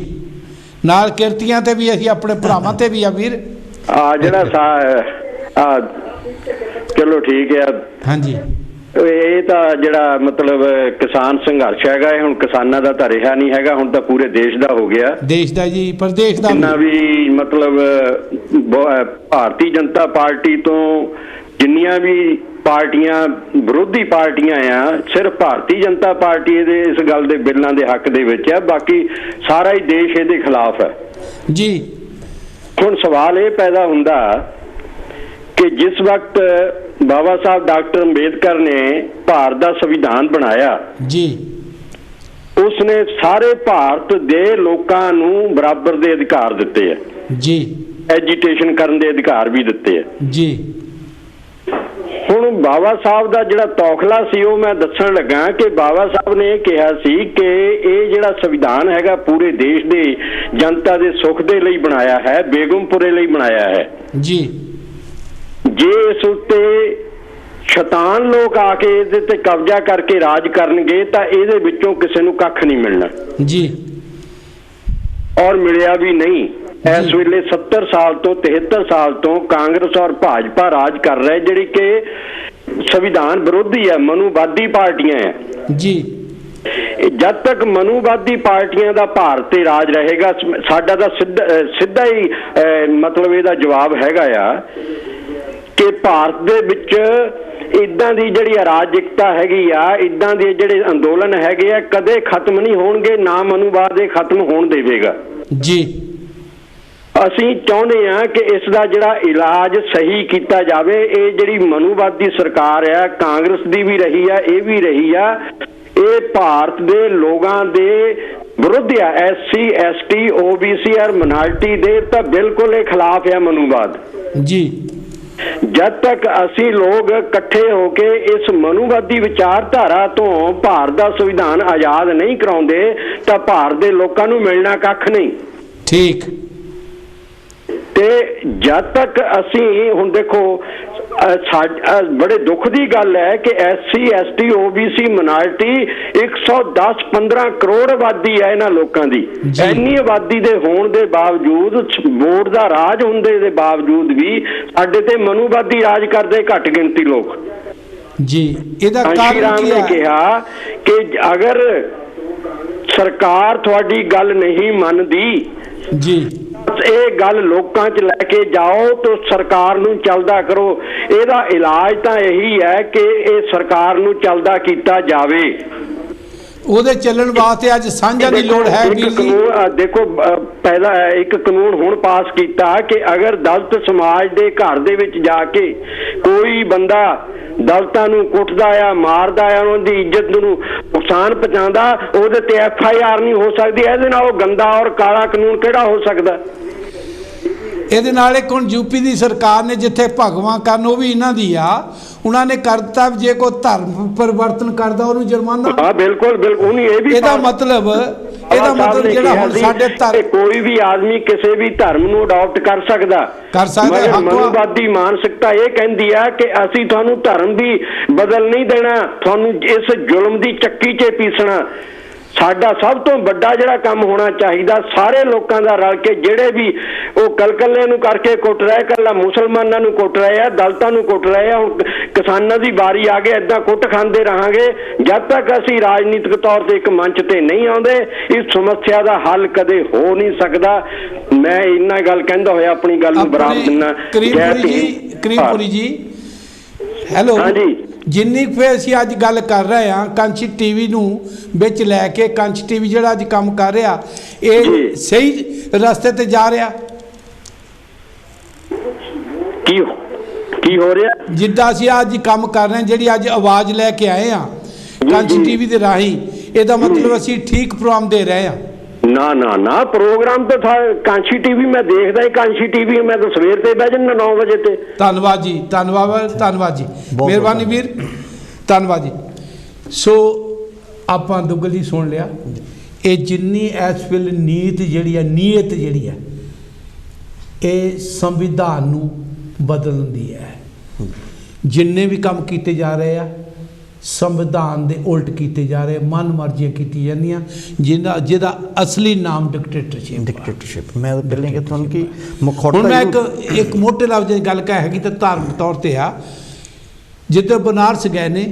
[SPEAKER 1] ਨਾਲ ਕਿਰਤੀਆਂ ਤੇ ਵੀ ਅਸੀਂ ਆਪਣੇ ਭਰਾਵਾਂ ਤੇ ਵੀ ਆ ਵੀਰ।
[SPEAKER 4] ਆ ਜਿਹੜਾ ਚਲੋ ਠੀਕ ਹੈ।
[SPEAKER 1] ਹਾਂਜੀ
[SPEAKER 4] ਇਹ ਤਾਂ ਜਿਹੜਾ ਮਤਲਬ ਕਿਸਾਨ ਸੰਘਰਸ਼ ਹੈਗਾ ਇਹ ਹੁਣ ਕਿਸਾਨਾਂ ਦਾ ਤਾਂ ਰਿਹਾ ਨਹੀਂ ਹੈਗਾ, ਹੁਣ ਤਾਂ ਪੂਰੇ ਦੇਸ਼ ਦਾ ਹੋ ਗਿਆ।
[SPEAKER 1] ਦੇਸ਼ ਦਾ ਜੀ, ਪ੍ਰਦੇਸ਼ ਦਾ
[SPEAKER 4] ਜਿੰਨਾ ਵੀ ਮਤਲਬ ਭਾਰਤੀ ਜਨਤਾ ਪਾਰਟੀ ਤੋਂ ਜਿੰਨੀਆਂ ਵੀ ਪਾਰਟੀਆਂ ਵਿਰੋਧੀ ਪਾਰਟੀਆਂ ਆ, ਸਿਰਫ ਭਾਰਤੀ ਜਨਤਾ ਪਾਰਟੀ ਦੇ ਇਸ ਗੱਲ ਦੇ ਬਿੱਲਾਂ ਦੇ ਹੱਕ ਦੇ ਵਿੱਚ ਹੈ, ਬਾਕੀ ਸਾਰਾ ਹੀ ਦੇਸ਼ ਇਹਦੇ ਖਿਲਾਫ ਹੈ
[SPEAKER 1] ਜੀ।
[SPEAKER 4] ਹੁਣ ਸਵਾਲ ਇਹ ਪੈਦਾ ਹੁੰਦਾ ਕਿ ਜਿਸ ਵਕਤ ਬਾਬਾ ਸਾਹਿਬ ਡਾਕਟਰ ਅੰਬੇਦਕਰ ਨੇ ਭਾਰਤ ਦਾ ਸੰਵਿਧਾਨ ਬਣਾਇਆ
[SPEAKER 1] ਜੀ,
[SPEAKER 4] ਉਸਨੇ ਸਾਰੇ ਭਾਰਤ ਦੇ ਲੋਕਾਂ ਨੂੰ ਬਰਾਬਰ ਦੇ ਅਧਿਕਾਰ ਦਿੱਤੇ ਹੈ
[SPEAKER 1] ਜੀ,
[SPEAKER 4] ਐਜੀਟੇਸ਼ਨ ਕਰਨ ਦੇ ਅਧਿਕਾਰ ਵੀ ਦਿੱਤੇ ਹੈ
[SPEAKER 1] ਜੀ।
[SPEAKER 4] ਹੁਣ ਬਾਬਾ ਸਾਹਿਬ ਦਾ ਜਿਹੜਾ ਤੌਖਲਾ ਸੀ ਉਹ ਮੈਂ ਦੱਸਣ ਲੱਗਾ ਕਿ ਬਾਬਾ ਸਾਹਿਬ ਨੇ ਇਹ ਕਿਹਾ ਸੀ ਕਿ ਇਹ ਜਿਹੜਾ ਸੰਵਿਧਾਨ ਹੈਗਾ ਪੂਰੇ ਦੇਸ਼ ਦੇ ਜਨਤਾ ਦੇ ਸੁੱਖ ਦੇ ਲਈ ਬਣਾਇਆ ਹੈ, ਬੇਗਮਪੁਰੇ ਲਈ ਬਣਾਇਆ ਹੈ
[SPEAKER 1] ਜੀ।
[SPEAKER 4] ਜੇ ਇਸ ਉੱਤੇ ਸ਼ੈਤਾਨ ਲੋਕ ਆ ਕੇ ਇਹਦੇ ਤੇ ਕਬਜ਼ਾ ਕਰਕੇ ਰਾਜ ਕਰਨਗੇ ਤਾਂ ਇਹਦੇ ਵਿੱਚੋਂ ਕਿਸੇ ਨੂੰ ਕੱਖ ਨਹੀਂ ਮਿਲਣਾ
[SPEAKER 1] ਜੀ।
[SPEAKER 4] ਔਰ ਮਿਲਿਆ ਵੀ ਨਹੀਂ। ਇਸ ਵੇਲੇ 70 ਸਾਲ ਤੋਂ 73 ਸਾਲ ਤੋਂ ਕਾਂਗਰਸ ਔਰ ਭਾਜਪਾ ਰਾਜ ਕਰ ਰਹੇ, ਜਿਹੜੀ ਕਿ ਸੰਵਿਧਾਨ ਵਿਰੋਧੀ ਹੈ, ਮਨੂਵਾਦੀ ਪਾਰਟੀਆਂ ਹੈ
[SPEAKER 1] ਜੀ।
[SPEAKER 4] ਜਦ ਤੱਕ ਮਨੂਵਾਦੀ ਪਾਰਟੀਆਂ ਦਾ ਭਾਰਤ ਤੇ ਰਾਜ ਰਹੇਗਾ, ਸਾਡਾ ਤਾਂ ਸਿੱਧਾ ਹੀ ਮਤਲਬ ਇਹਦਾ ਜਵਾਬ ਹੈਗਾ ਆ ਕਿ ਭਾਰਤ ਦੇ ਵਿੱਚ ਇਦਾਂ ਦੀ ਜਿਹੜੀ ਅਰਾਜਕਤਾ ਹੈਗੀ ਆ, ਇਦਾਂ ਦੇ ਜਿਹੜੇ ਅੰਦੋਲਨ ਹੈਗੇ ਆ, ਕਦੇ ਖਤਮ ਨਹੀਂ ਹੋਣਗੇ, ਨਾ ਮਨੂਵਾਦ ਇਹ ਖਤਮ ਹੋਣ ਦੇਵੇਗਾ
[SPEAKER 1] ਜੀ।
[SPEAKER 4] ਅਸੀਂ ਚਾਹੁੰਦੇ ਹਾਂ ਕਿ ਇਸ ਦਾ ਜਿਹੜਾ ਇਲਾਜ ਸਹੀ ਕੀਤਾ ਜਾਵੇ। ਇਹ ਜਿਹੜੀ ਮਨੂਵਾਦੀ ਸਰਕਾਰ ਆ, ਕਾਂਗਰਸ ਦੀ ਵੀ ਰਹੀ ਆ, ਇਹ ਵੀ ਰਹੀ ਆ, ਇਹ ਭਾਰਤ ਦੇ ਲੋਕਾਂ ਦੇ ਵਿਰੁੱਧ ਆ। SC ST OBC ਔਰ ਮਿਨਾਰਟੀ ਦੇ ਤਾਂ ਬਿਲਕੁਲ ਇਹ ਖਿਲਾਫ ਆ ਮਨੂਵਾਦ
[SPEAKER 1] ਜੀ।
[SPEAKER 4] ਜਦ ਤੱਕ ਅਸੀਂ ਲੋਕ ਇਕੱਠੇ ਹੋ ਕੇ ਇਸ ਮਨੂਵਾਦੀ ਵਿਚਾਰਧਾਰਾ ਤੋਂ ਭਾਰਤ ਦਾ ਸੰਵਿਧਾਨ ਆਜ਼ਾਦ ਨਹੀਂ ਕਰਾਉਂਦੇ ਤਾਂ ਭਾਰਤ ਦੇ ਲੋਕਾਂ ਨੂੰ ਮਿਲਣਾ ਕੱਖ ਨਹੀਂ।
[SPEAKER 1] ਠੀਕ।
[SPEAKER 4] ਤੇ ਜਦ ਤੱਕ ਅਸੀਂ ਹੁਣ ਦੇਖੋ ਬੜੇ ਦੁੱਖ ਦੀ ਗੱਲ ਹੈ ਕਿ SC ST OBC ਮਿਨਾਰਟੀ 110-15 ਕਰੋੜ ਆਬਾਦੀ ਹੈ ਇਹਨਾਂ ਲੋਕਾਂ ਦੀ। ਇੰਨੀ ਆਬਾਦੀ ਦੇ ਹੋਣ ਦੇ ਬਾਵਜੂਦ, ਵੋਟ ਦਾ ਰਾਜ ਹੁੰਦੇ ਦੇ ਬਾਵਜੂਦ ਵੀ ਸਾਡੇ ਤੇ ਮਨੂਵਾਦੀ ਰਾਜ ਕਰਦੇ ਘੱਟ ਗਿਣਤੀ ਲੋਕ
[SPEAKER 1] ਜੀ। ਇਹਦਾ ਕਾਰਨ ਕੀ ਹੈ?
[SPEAKER 4] ਨੇ ਕਿਹਾ ਕਿ ਅਗਰ ਸਰਕਾਰ ਤੁਹਾਡੀ ਗੱਲ ਨਹੀਂ ਮੰਨਦੀ
[SPEAKER 1] ਜੀ,
[SPEAKER 4] ਇਹ ਗੱਲ ਲੋਕਾਂ 'ਚ ਲੈ ਕੇ ਜਾਓ ਤੇ ਸਰਕਾਰ ਨੂੰ ਚੱਲਦਾ ਕਰੋ। ਇਹਦਾ ਇਲਾਜ ਤਾਂ ਇਹੀ ਹੈ ਕਿ ਇਹ ਸਰਕਾਰ ਨੂੰ ਚੱਲਦਾ ਕੀਤਾ ਜਾਵੇ।
[SPEAKER 1] ਉਹਦੇ ਚੱਲਣ ਵਾਸਤੇ ਅੱਜ ਸਾਂਝਾਂ ਦੀ ਲੋੜ ਹੈ ਵੀਰ ਜੀ।
[SPEAKER 4] ਦੇਖੋ ਪਹਿਲਾ ਇੱਕ ਕਾਨੂੰਨ ਹੁਣ ਪਾਸ ਕੀਤਾ ਕਿ ਅਗਰ ਦਲਿਤ ਸਮਾਜ ਦੇ ਘਰ ਦੇ ਵਿੱਚ ਜਾ ਕੇ ਕੋਈ ਬੰਦਾ ਦਲਿਤਾਂ ਨੂੰ ਕੁੱਟਦਾ ਆ, ਮਾਰਦਾ ਆ, ਉਹਨਾਂ ਦੀ ਇੱਜ਼ਤ ਨੂੰ ਨੁਕਸਾਨ ਪਹੁੰਚਾਉਂਦਾ, ਉਹਦੇ ਤੇ FIR ਨਹੀਂ ਹੋ ਸਕਦੀ। ਇਹਦੇ ਨਾਲ ਉਹ ਗੰਦਾ ਔਰ ਕਾਲਾ ਕਾਨੂੰਨ ਕਿਹੜਾ ਹੋ ਸਕਦਾ?
[SPEAKER 1] ਇਹਦੇ ਨਾਲ ਇੱਕ ਹੁਣ ਯੂਪੀ ਦੀ ਸਰਕਾਰ ਨੇ ਜਿੱਥੇ ਭਗਵਾਂ ਕਰਨ, ਉਹ ਵੀ ਇਹਨਾਂ ਦੀ ਆ, ਉਹਨਾਂ ਨੇ ਕਰ ਦਿੱਤਾ ਜੇ ਕੋਈ ਧਰਮ ਪਰਿਵਰਤਨ ਕਰਦਾ ਉਹਨੂੰ ਜੁਰਮਾਨਾ।
[SPEAKER 4] ਹਾਂ ਬਿਲਕੁਲ ਬਿਲਕੁਲ। ਇਹ ਵੀ
[SPEAKER 1] ਇਹਦਾ ਮਤਲਬ ਜਿਹੜਾ ਹੁਣ ਸਾਡੇ
[SPEAKER 4] ਕੋਈ ਵੀ ਆਦਮੀ ਕਿਸੇ ਵੀ ਧਰਮ ਨੂੰ ਅਡਾਪਟ ਕਰ ਸਕਦਾ। ਮਨੂਵਾਦੀ ਮਾਨਸਿਕਤਾ ਇਹ ਕਹਿੰਦੀ ਆ ਕਿ ਅਸੀਂ ਤੁਹਾਨੂੰ ਧਰਮ ਵੀ ਬਦਲ ਨਹੀਂ ਦੇਣਾ, ਤੁਹਾਨੂੰ ਇਸ ਜ਼ੁਲਮ ਦੀ ਚੱਕੀ 'ਚ ਪੀਸਣਾ। ਸਾਡਾ ਸਭ ਤੋਂ ਵੱਡਾ ਜਿਹੜਾ ਕੰਮ ਹੋਣਾ ਚਾਹੀਦਾ, ਸਾਰੇ ਲੋਕਾਂ ਦਾ ਰਲ ਕੇ, ਜਿਹੜੇ ਵੀ ਉਹ ਕਲਕੱਲੇ ਨੂੰ ਕਰਕੇ ਕੁੱਟ ਰਹੇ, ਕੱਲਾ ਮੁਸਲਮਾਨਾਂ ਨੂੰ ਕੁੱਟ ਰਹੇ ਆ, ਦਲਿਤਾਂ ਨੂੰ ਕੁੱਟ ਰਹੇ ਆ, ਹੁਣ ਕਿਸਾਨਾਂ ਦੀ ਵਾਰੀ ਆ ਗਈ। ਏਦਾਂ ਕੁੱਟ ਖਾਂਦੇ ਰਹਾਂਗੇ ਜਦ ਤੱਕ ਅਸੀਂ ਰਾਜਨੀਤਿਕ ਤੌਰ ਤੇ ਇੱਕ ਮੰਚ ਤੇ ਨਹੀਂ ਆਉਂਦੇ, ਇਸ ਸਮੱਸਿਆ ਦਾ ਹੱਲ ਕਦੇ ਹੋ ਨਹੀਂ ਸਕਦਾ। ਮੈਂ ਇੰਨਾ ਗੱਲ ਕਹਿੰਦਾ ਹੋਇਆ ਆਪਣੀ ਗੱਲ ਨੂੰ ਬਰਾਬਰ ਦਿੰਦਾ।
[SPEAKER 1] ਕਰੀਮਪੁਰੀ ਜੀ, ਹੈਲੋ।
[SPEAKER 4] ਹਾਂਜੀ
[SPEAKER 1] ਜਿੰਨੀ ਕੁ ਫਿਰ ਅਸੀਂ ਅੱਜ ਗੱਲ ਕਰ ਰਹੇ ਹਾਂ ਕੰਚ ਟੀਵੀ ਨੂੰ ਵਿੱਚ ਲੈ ਕੇ, ਕੰਚ ਟੀਵੀ ਜਿਹੜਾ ਅੱਜ ਕੰਮ ਕਰ ਰਿਹਾ ਇਹ ਸਹੀ ਰਸਤੇ ਤੇ ਜਾ ਰਿਹਾ?
[SPEAKER 4] ਕੀ ਹੋ ਰਿਹਾ?
[SPEAKER 1] ਜਿੱਦਾਂ ਅਸੀਂ ਅੱਜ ਕੰਮ ਕਰ ਰਹੇ ਹਾਂ, ਜਿਹੜੀ ਅੱਜ ਆਵਾਜ਼ ਲੈ ਕੇ ਆਏ ਹਾਂ ਕੰਚ ਟੀਵੀ ਦੇ ਰਾਹੀਂ, ਇਹਦਾ ਮਤਲਬ ਅਸੀਂ ਠੀਕ ਪ੍ਰੋਗਰਾਮ ਦੇ ਰਹੇ ਹਾਂ?
[SPEAKER 4] ਨਾ ਨਾ ਨਾ, ਪ੍ਰੋਗਰਾਮ ਤਾਂ ਕਾਂਸ਼ੀ ਟੀਵੀ ਮੈਂ ਦੇਖਦਾ ਹੀ, ਕਾਂਸ਼ੀ ਟੀਵੀ ਮੈਂ ਤਾਂ ਸਵੇਰ ਤੇ ਬਹਿ ਜਾਂਦਾ 9 ਵਜੇ ਤੇ।
[SPEAKER 1] ਧੰਨਵਾਦ ਜੀ, ਧੰਨਵਾਦ ਜੀ, ਮਿਹਰਬਾਨੀ ਵੀਰ, ਧੰਨਵਾਦ ਜੀ। ਸੋ ਆਪਾਂ ਦੁੱਗਲ ਜੀ ਸੁਣ ਲਿਆ, ਇਹ ਜਿੰਨੀ ਇਸ ਵੇਲੇ ਨੀਅਤ ਜਿਹੜੀ ਹੈ ਇਹ ਸੰਵਿਧਾਨ ਨੂੰ ਬਦਲਣ ਦੀ ਹੈ। ਜਿੰਨੇ ਵੀ ਕੰਮ ਕੀਤੇ ਜਾ ਰਹੇ ਆ ਸੰਵਿਧਾਨ ਦੇ ਉਲਟ ਕੀਤੇ ਜਾ ਰਹੇ, ਮਨ ਮਰਜ਼ੀਆਂ ਕੀਤੀਆਂ ਜਾਂਦੀਆਂ, ਜਿਹਦਾ ਅਸਲੀ ਨਾਮ ਡਿਕਟੇਟਰਸ਼ਿਪ।
[SPEAKER 2] ਮੈਂ ਪਹਿਲਾਂ ਕਿ ਤੁਹਾਨੂੰ ਕਿ ਮਖੌਟਾ,
[SPEAKER 1] ਹੁਣ ਮੈਂ ਇੱਕ ਮੋਟੇ ਲਫ਼ਜ਼ ਦੀ ਗੱਲ ਹੈਗੀ ਤਾਂ ਧਾਰਮਿਕ ਤੌਰ ਤੇ ਆ, ਜਿੱਦਾਂ ਬਨਾਰਸ ਗਏ ਨੇ,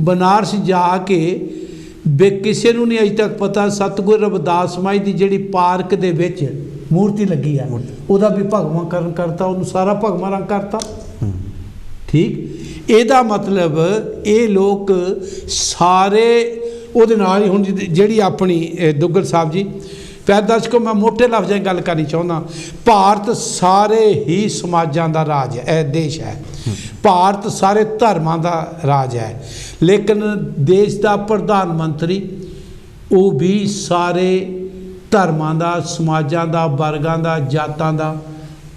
[SPEAKER 1] ਬਨਾਰਸ ਜਾ ਕੇ ਕਿਸੇ ਨੂੰ ਨਹੀਂ ਅਜੇ ਤੱਕ ਪਤਾ ਸਤਿਗੁਰੂ ਰਵਿਦਾਸ ਮਹਾਰਾਜ ਦੀ ਜਿਹੜੀ ਪਾਰਕ ਦੇ ਵਿੱਚ ਮੂਰਤੀ ਲੱਗੀ ਆ ਉਹਦਾ ਵੀ ਭਗਵਾਂਕਰਨ ਕਰਤਾ, ਉਹਨੂੰ ਸਾਰਾ ਭਗਵਾਂ ਰੰਗ ਕਰਤਾ। ਠੀਕ, ਇਹਦਾ ਮਤਲਬ ਇਹ ਲੋਕ ਸਾਰੇ ਉਹਦੇ ਨਾਲ ਹੀ। ਹੁਣ ਜਿਹੜੀ ਆਪਣੀ ਦੁੱਗਲ ਸਾਹਿਬ ਜੀ, ਪਿਆਰੇ ਦਰਸ਼ਕੋ, ਮੈਂ ਮੋਟੇ ਲਫ਼ਜ਼ਾਂ 'ਚ ਗੱਲ ਕਰਨੀ ਚਾਹੁੰਦਾ, ਭਾਰਤ ਸਾਰੇ ਹੀ ਸਮਾਜਾਂ ਦਾ ਰਾਜ ਹੈ, ਇਹ ਦੇਸ਼ ਹੈ, ਭਾਰਤ ਸਾਰੇ ਧਰਮਾਂ ਦਾ ਰਾਜ ਹੈ, ਲੇਕਿਨ ਦੇਸ਼ ਦਾ ਪ੍ਰਧਾਨ ਮੰਤਰੀ ਉਹ ਵੀ ਸਾਰੇ ਧਰਮਾਂ ਦਾ, ਸਮਾਜਾਂ ਦਾ, ਵਰਗਾਂ ਦਾ, ਜਾਤਾਂ ਦਾ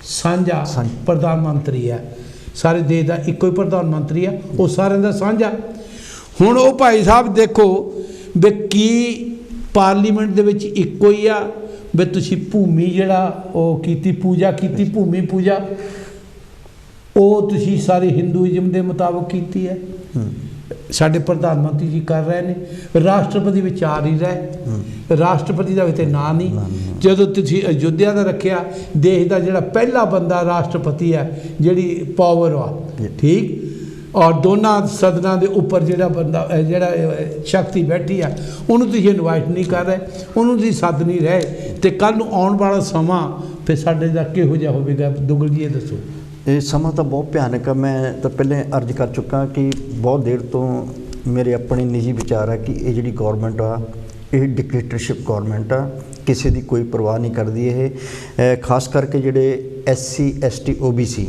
[SPEAKER 1] ਸਾਂਝਾ ਪ੍ਰਧਾਨ ਮੰਤਰੀ ਹੈ। ਸਾਰੇ ਦੇਸ਼ ਦਾ ਇੱਕੋ ਹੀ ਪ੍ਰਧਾਨ ਮੰਤਰੀ ਆ, ਉਹ ਸਾਰਿਆਂ ਦਾ ਸਾਂਝਾ। ਹੁਣ ਉਹ ਭਾਈ ਸਾਹਿਬ ਦੇਖੋ ਵੀ ਕੀ ਪਾਰਲੀਮੈਂਟ ਦੇ ਵਿੱਚ ਇੱਕੋ ਹੀ ਆ ਵੀ ਤੁਸੀਂ ਭੂਮੀ ਜਿਹੜਾ ਉਹ ਕੀਤੀ, ਪੂਜਾ ਕੀਤੀ, ਭੂਮੀ ਪੂਜਾ ਉਹ ਤੁਸੀਂ ਸਾਰੇ ਹਿੰਦੂਇਜ਼ਮ ਦੇ ਮੁਤਾਬਕ ਕੀਤੀ ਹੈ। ਸਾਡੇ ਪ੍ਰਧਾਨ ਮੰਤਰੀ ਜੀ ਕਰ ਰਹੇ ਨੇ, ਰਾਸ਼ਟਰਪਤੀ ਵਿਚਾਰ ਹੀ ਰਹੇ, ਰਾਸ਼ਟਰਪਤੀ ਦਾ ਵੀ ਤੇ ਨਾਂ ਨਹੀਂ। ਜਦੋਂ ਤੁਸੀਂ ਅਯੁੱਧਿਆ ਦਾ ਰੱਖਿਆ, ਦੇਸ਼ ਦਾ ਜਿਹੜਾ ਪਹਿਲਾ ਬੰਦਾ ਰਾਸ਼ਟਰਪਤੀ ਹੈ, ਜਿਹੜੀ ਪਾਵਰ ਆ, ਠੀਕ, ਔਰ ਦੋਨਾਂ ਸਦਨਾਂ ਦੇ ਉੱਪਰ ਜਿਹੜਾ ਬੰਦਾ ਜਿਹੜਾ ਸ਼ਕਤੀ ਬੈਠੀ ਆ, ਉਹਨੂੰ ਤੁਸੀਂ ਇਨਵਾਈਟ ਨਹੀਂ ਕਰ ਰਹੇ, ਉਹਨੂੰ ਤੁਸੀਂ ਸੱਦ ਨਹੀਂ ਰਹੇ, ਅਤੇ ਕੱਲ੍ਹ ਨੂੰ ਆਉਣ ਵਾਲਾ ਸਮਾਂ ਫਿਰ ਸਾਡੇ ਦਾ ਕਿਹੋ ਜਿਹਾ ਹੋਵੇਗਾ? ਦੁੱਗਲ ਜੀ ਇਹ ਦੱਸੋ।
[SPEAKER 2] ਇਹ ਸਮਾਂ ਤਾਂ ਬਹੁਤ ਭਿਆਨਕ ਆ। ਮੈਂ ਤਾਂ ਪਹਿਲਾਂ ਅਰਜ਼ ਕਰ ਚੁੱਕਾ ਕਿ ਬਹੁਤ ਦੇਰ ਤੋਂ ਮੇਰੇ ਆਪਣੇ ਨਿੱਜੀ ਵਿਚਾਰ ਆ ਕਿ ਇਹ ਜਿਹੜੀ ਗੌਰਮੈਂਟ ਆ ਇਹ ਡਿਕਟੇਟਰਸ਼ਿਪ ਗੌਰਮੈਂਟ ਆ, ਕਿਸੇ ਦੀ ਕੋਈ ਪਰਵਾਹ ਨਹੀਂ ਕਰਦੀ। ਇਹ ਖਾਸ ਕਰਕੇ ਜਿਹੜੇ SC ST OBC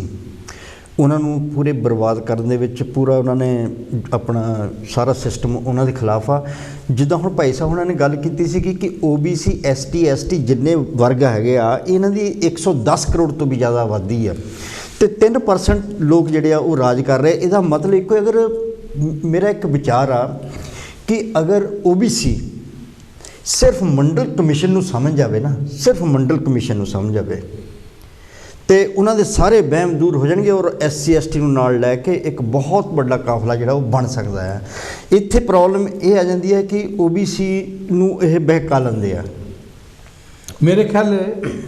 [SPEAKER 2] ਉਹਨਾਂ ਨੂੰ ਪੂਰੇ ਬਰਬਾਦ ਕਰਨ ਦੇ ਵਿੱਚ ਪੂਰਾ ਉਹਨਾਂ ਨੇ ਆਪਣਾ ਸਾਰਾ ਸਿਸਟਮ ਉਹਨਾਂ ਦੇ ਖਿਲਾਫ ਆ। ਜਿੱਦਾਂ ਹੁਣ ਭਾਈ ਸਾਹਿਬ ਉਹਨਾਂ ਨੇ ਗੱਲ ਕੀਤੀ ਸੀ ਕਿ OBC ST ST ਜਿੰਨੇ ਵਰਗ ਹੈਗੇ ਆ, ਇਹਨਾਂ ਦੀ 110 ਕਰੋੜ ਤੋਂ ਵੀ ਜ਼ਿਆਦਾ ਆਬਾਦੀ ਆ ਅਤੇ 3% ਲੋਕ ਜਿਹੜੇ ਆ ਉਹ ਰਾਜ ਕਰ ਰਹੇ। ਇਹਦਾ ਮਤਲਬ ਇੱਕੋ, ਅਗਰ ਮੇਰਾ ਇੱਕ ਵਿਚਾਰ ਆ ਕਿ ਅਗਰ OBC ਸਿਰਫ ਮੰਡਲ ਕਮਿਸ਼ਨ ਨੂੰ ਸਮਝ ਜਾਵੇ ਨਾ, ਸਿਰਫ ਮੰਡਲ ਕਮਿਸ਼ਨ ਨੂੰ ਸਮਝ ਜਾਵੇ, ਅਤੇ ਉਹਨਾਂ ਦੇ ਸਾਰੇ ਵਹਿਮ ਦੂਰ ਹੋ ਜਾਣਗੇ ਔਰ SC ST ਨੂੰ ਨਾਲ ਲੈ ਕੇ ਇੱਕ ਬਹੁਤ ਵੱਡਾ ਕਾਫਲਾ ਜਿਹੜਾ ਉਹ ਬਣ ਸਕਦਾ ਹੈ। ਇੱਥੇ ਪ੍ਰੋਬਲਮ ਇਹ ਆ ਜਾਂਦੀ ਹੈ ਕਿ OBC ਨੂੰ ਇਹ ਬਹਿਕਾ ਲੈਂਦੇ ਆ।
[SPEAKER 1] ਮੇਰੇ ਖਿਆਲ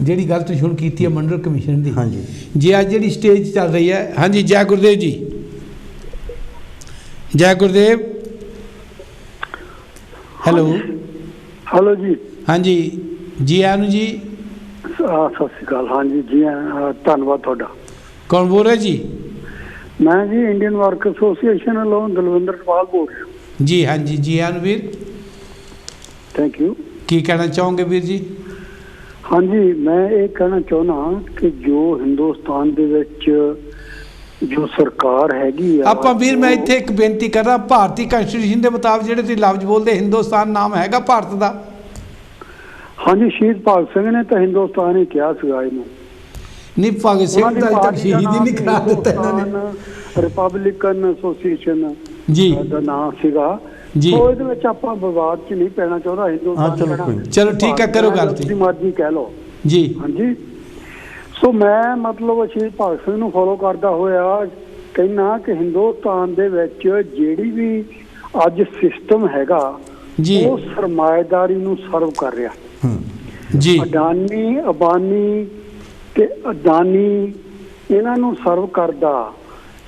[SPEAKER 1] ਜਿਹੜੀ ਗੱਲ ਤੁਸੀਂ ਹੁਣ ਕੀਤੀ ਹੈ ਮੰਡਲ ਕਮਿਸ਼ਨ ਦੀ,
[SPEAKER 2] ਹਾਂਜੀ,
[SPEAKER 1] ਜੇ ਅੱਜ ਜਿਹੜੀ ਸਟੇਜ ਚੱਲ ਰਹੀ ਹੈ, ਹਾਂਜੀ, ਜੈ ਗੁਰਦੇਵ ਜੀ, ਜੈ ਗੁਰਦੇਵ, ਹੈਲੋ
[SPEAKER 5] ਜੀ,
[SPEAKER 1] ਹਾਂਜੀ, ਜੀ ਆਇਆਂ ਨੂੰ ਜੀ,
[SPEAKER 5] ਸਤਿ ਸ਼੍ਰੀ ਅਕਾਲ। ਹਾਂਜੀ ਜੀ, ਧੰਨਵਾਦ ਤੁਹਾਡਾ।
[SPEAKER 1] ਕੌਣ ਬੋਲ ਰਿਹਾ ਜੀ?
[SPEAKER 5] ਮੈਂ ਜੀ ਇੰਡੀਅਨ ਵਰਕ ਐਸੋਸੀਏਸ਼ਨ ਵੱਲੋਂ ਦਲਵਿੰਦਰ ਪਾਲ ਬੋਲ ਰਿਹਾ
[SPEAKER 1] ਜੀ। ਹਾਂਜੀ, ਜੀ ਆਇਆਂ ਨੂੰ ਵੀਰ,
[SPEAKER 5] ਥੈਂਕ ਯੂ।
[SPEAKER 1] ਕੀ ਕਹਿਣਾ ਚਾਹੋਗੇ ਵੀਰ ਜੀ?
[SPEAKER 5] ਹਾਂਜੀ, ਮੈਂ ਇਹ ਕਹਿਣਾ ਚਾਹੁੰਦਾ ਕਿ ਜੋ ਹਿੰਦੁਸਤਾਨ ਦੇ ਵਿੱਚ ਜੋ ਸਰਕਾਰ ਹੈਗੀ ਆ,
[SPEAKER 1] ਆਪਾਂ ਵੀਰ ਮੈਂ ਇੱਥੇ ਇੱਕ ਬੇਨਤੀ ਕਰ ਰਹਾ, ਭਾਰਤੀ ਕੰਸਟੀਟਿਊਸ਼ਨ ਦੇ ਮੁਤਾਬਕ ਜਿਹੜੇ ਤੁਸੀਂ ਲਫ਼ਜ਼ ਬੋਲਦੇ ਹਿੰਦੁਸਤਾਨ ਨਾਮ ਹੈਗਾ ਭਾਰਤ ਦਾ?
[SPEAKER 5] ਹਾਂਜੀ, ਸ਼ਹੀਦ ਭਗਤ ਸਿੰਘ ਨੇ ਤਾਂ ਹਿੰਦੁਸਤਾਨ ਹੀ ਕਿਹਾ ਸੀਗਾ ਇਹਨੂੰ।
[SPEAKER 1] ਨਹੀਂ, ਭਗਤ ਸਿੰਘ ਦਾ ਅਜੇ ਤੱਕ ਸ਼ਹੀਦ ਹੀ ਨਹੀਂ ਕਰਾ ਦਿੱਤਾ ਇਹਨਾਂ ਨੇ।
[SPEAKER 5] ਰਿਪਬਲਿਕਨ ਐਸੋਸੀਏਸ਼ਨ
[SPEAKER 1] ਜੀ
[SPEAKER 5] ਦਾ ਨਾਮ ਸੀਗਾ ਜੀ। ਉਹ ਇਹਦੇ ਵਿੱਚ ਆਪਾਂ ਵਿਵਾਦ 'ਚ ਨਹੀਂ ਪੈਣਾ ਚਾਹੁੰਦਾ। ਹਿੰਦੁਸਤਾਨ
[SPEAKER 1] ਚਲੋ ਠੀਕ ਹੈ, ਕਰੋ ਗੱਲ
[SPEAKER 5] ਤੁਸੀਂ ਮਰਜ਼ੀ ਕਹਿ ਲਓ
[SPEAKER 1] ਜੀ।
[SPEAKER 5] ਹਾਂਜੀ, ਸੋ ਮੈਂ ਮਤਲਬ ਸ਼ਹੀਦ ਭਗਤ ਸਿੰਘ ਨੂੰ ਫੋਲੋ ਕਰਦਾ ਹੋਇਆ ਕਹਿਣਾ ਕਿ ਹਿੰਦੁਸਤਾਨ ਦੇ ਵਿੱਚ ਜਿਹੜੀ ਵੀ ਅੱਜ ਸਿਸਟਮ ਹੈਗਾ
[SPEAKER 1] ਜੀ, ਉਹ
[SPEAKER 5] ਸਰਮਾਏਦਾਰੀ ਨੂੰ ਸਰਵ ਕਰ ਰਿਹਾ
[SPEAKER 1] ਜੀ।
[SPEAKER 5] ਅਡਾਨੀ, ਅੰਬਾਨੀ ਤੇ ਅਦਾਨੀ ਇਹਨਾਂ ਨੂੰ ਸਰਵ ਕਰਦਾ,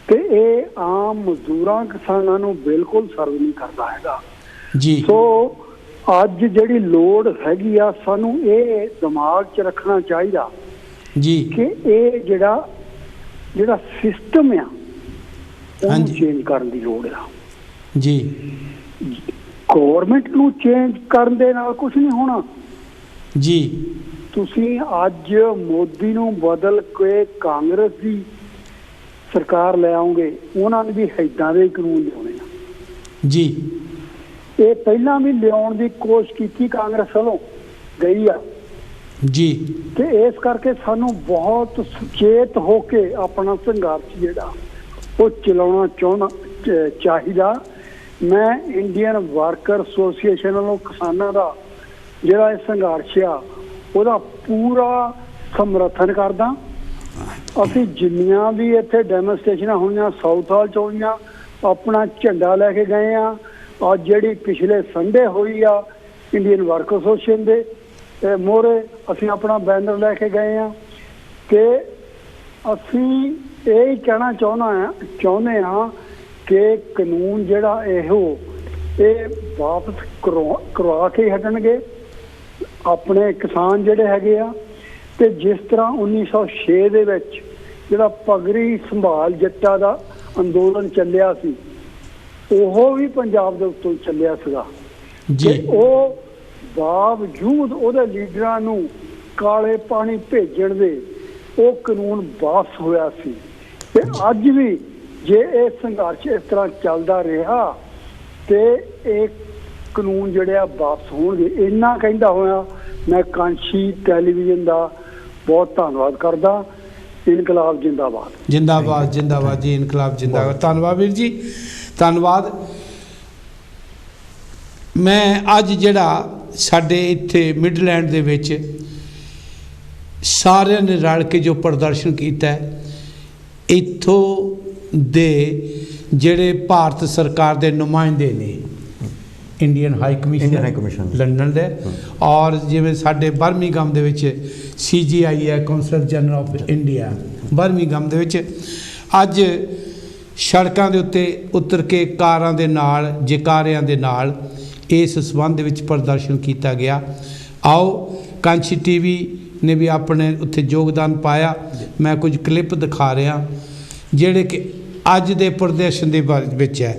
[SPEAKER 5] ਤੇ ਇਹ ਆਮ ਮਜ਼ਦੂਰਾਂ, ਕਿਸਾਨਾਂ ਨੂੰ ਬਿਲਕੁਲ ਸਰਵ ਨਹੀਂ ਕਰਦਾ ਹੈਗਾ
[SPEAKER 1] ਜੀ।
[SPEAKER 5] ਸੋ ਅੱਜ ਜਿਹੜੀ ਲੋੜ ਹੈਗੀ ਆ, ਸਾਨੂੰ ਇਹ ਦਿਮਾਗ 'ਚ ਰੱਖਣਾ ਚਾਹੀਦਾ ਜੀ ਕਿ ਇਹ ਜਿਹੜਾ ਸਿਸਟਮ ਆ, ਉਹਨੂੰ
[SPEAKER 1] ਹਾਂਜੀ।
[SPEAKER 5] ਚੇਂਜ ਕਰਨ ਦੀ ਲੋੜ ਆ।
[SPEAKER 1] ਜੀ
[SPEAKER 5] ਗਵਰਨਮੈਂਟ ਨੂੰ ਚੇਂਜ ਕਰਨ ਦੇ ਨਾਲ ਕੁਝ ਨਹੀਂ ਹੋਣਾ।
[SPEAKER 1] ਜੀ
[SPEAKER 5] ਤੁਸੀਂ ਅੱਜ ਮੋਦੀ ਨੂੰ ਬਦਲ ਕੇ ਕਾਂਗਰਸ ਦੀ ਸਰਕਾਰ ਲੈ ਆਉਂਗੇ, ਉਹਨਾਂ ਨੇ ਵੀ ਇੱਦਾਂ ਦੇ ਕਾਨੂੰਨ ਲਿਆਉਣੇ ਆ।
[SPEAKER 1] ਜੀ
[SPEAKER 5] ਇਹ ਪਹਿਲਾਂ ਵੀ ਲਿਆਉਣ ਦੀ ਕੋਸ਼ਿਸ਼ ਕੀਤੀ ਕਾਂਗਰਸ ਵੱਲੋਂ, ਗਈ ਆ।
[SPEAKER 1] ਜੀ
[SPEAKER 5] ਤੇ ਇਸ ਕਰਕੇ ਸਾਨੂੰ ਬਹੁਤ ਸੁਚੇਤ ਹੋ ਕੇ ਆਪਣਾ ਸੰਘਰਸ਼ ਜਿਹੜਾ ਉਹ ਚਲਾਉਣਾ ਚਾਹੀਦਾ। ਮੈਂ ਇੰਡੀਅਨ ਵਰਕਰ ਐਸੋਸੀਏਸ਼ਨ ਵੱਲੋਂ ਕਿਸਾਨਾਂ ਦਾ ਜਿਹੜਾ ਇਹ ਸੰਘਰਸ਼ ਆ ਉਹਦਾ ਪੂਰਾ ਸਮਰਥਨ ਕਰਦਾ। ਅਸੀਂ ਜਿੰਨੀਆਂ ਵੀ ਇੱਥੇ ਡੈਮੋਨਸਟ੍ਰੇਸ਼ਨਾਂ ਹੋਈਆਂ, ਸਾਊਥ ਹਾਲ 'ਚ ਹੋਈਆਂ, ਆਪਣਾ ਝੰਡਾ ਲੈ ਕੇ ਗਏ ਆ। ਔਰ ਜਿਹੜੀ ਪਿਛਲੇ ਸੰਡੇ ਹੋਈ ਆ ਇੰਡੀਅਨ ਵਰਕਰ ਐਸੋਸੀਏਸ਼ਨ ਦੇ ਮੋਹਰੇ, ਅਸੀਂ ਆਪਣਾ ਬੈਨਰ ਲੈ ਕੇ ਗਏ ਆ। ਤੇ ਅਸੀਂ ਇਹ ਹੀ ਕਹਿਣਾ ਚਾਹੁੰਦੇ ਹਾਂ ਕਿ ਕਾਨੂੰਨ ਜਿਹੜਾ ਇਹ ਵਾਪਸ ਕਰਵਾ ਕੇ ਹਟਣਗੇ ਆਪਣੇ ਕਿਸਾਨ ਜਿਹੜੇ ਹੈਗੇ ਆ। ਤੇ ਜਿਸ ਤਰ੍ਹਾਂ 1906 ਦੇ ਵਿੱਚ ਜਿਹੜਾ ਪਗੜੀ ਸੰਭਾਲ ਜੱਟਾਂ ਦਾ ਅੰਦੋਲਨ ਚੱਲਿਆ ਸੀ, ਉਹ ਵੀ ਪੰਜਾਬ ਦੇ ਉੱਤੋਂ ਚੱਲਿਆ ਸੀਗਾ।
[SPEAKER 1] ਜੀ
[SPEAKER 5] ਉਹ ਬਾਵਜੂਦ ਉਹਦੇ ਲੀਡਰਾਂ ਨੂੰ ਕਾਲੇ ਪਾਣੀ ਭੇਜਣ ਦੇ ਉਹ ਕਾਨੂੰਨ ਵਾਪਸ ਹੋਇਆ ਸੀ। ਤੇ ਅੱਜ ਵੀ ਜੇ ਇਹ ਸੰਘਰਸ਼ ਇਸ ਤਰ੍ਹਾਂ ਚੱਲਦਾ ਰਿਹਾ ਤੇ ਇਹ ਕਾਨੂੰਨ ਜਿਹੜੇ ਆ ਵਾਪਸ ਹੋਣਗੇ। ਇੰਨਾ ਕਹਿੰਦਾ ਹੋਇਆ ਮੈਂ ਕਾਂਸ਼ੀ ਟੈਲੀਵਿਜ਼ਨ ਦਾ ਬਹੁਤ ਧੰਨਵਾਦ ਕਰਦਾ। ਇਨਕਲਾਬ ਜਿੰਦਾਬਾਦ।
[SPEAKER 1] ਜਿੰਦਾਬਾਦ ਜਿੰਦਾਬਾਦ ਜੀ, ਇਨਕਲਾਬ ਜਿੰਦਾਬਾਦ। ਧੰਨਵਾਦ ਵੀਰ ਜੀ, ਧੰਨਵਾਦ। ਮੈਂ ਅੱਜ ਜਿਹੜਾ ਸਾਡੇ ਇੱਥੇ ਮਿਡਲੈਂਡ ਦੇ ਵਿੱਚ ਸਾਰਿਆਂ ਨੇ ਰਲ ਕੇ ਜੋ ਪ੍ਰਦਰਸ਼ਨ ਕੀਤਾ, ਇੱਥੋਂ ਦੇ ਜਿਹੜੇ ਭਾਰਤ ਸਰਕਾਰ ਦੇ ਨੁਮਾਇੰਦੇ ਨੇ, ਇੰਡੀਅਨ ਹਾਈ ਕਮਿਸ਼ਨ ਲੰਡਨ ਦੇ, ਔਰ ਜਿਵੇਂ ਸਾਡੇ ਬਰਮਿੰਘਮ ਦੇ ਵਿੱਚ CGI ਹੈ, council general of India Birmingham ਦੇ ਵਿੱਚ, ਅੱਜ ਸੜਕਾਂ ਦੇ ਉੱਤੇ ਉਤਰ ਕੇ ਕਾਰਾਂ ਦੇ ਨਾਲ, ਜੈਕਾਰਿਆਂ ਦੇ ਨਾਲ ਇਸ ਸੰਬੰਧ ਦੇ ਵਿੱਚ ਪ੍ਰਦਰਸ਼ਨ ਕੀਤਾ ਗਿਆ। ਆਓ ਕਾਂਸ਼ੀ TV ਨੇ ਵੀ ਆਪਣੇ ਉੱਥੇ ਯੋਗਦਾਨ ਪਾਇਆ। ਮੈਂ ਕੁਝ ਕਲਿੱਪ ਦਿਖਾ ਰਿਹਾ ਜਿਹੜੇ ਕਿ ਅੱਜ ਦੇ ਪ੍ਰਦਰਸ਼ਨ ਦੇ ਵਿੱਚ ਹੈ।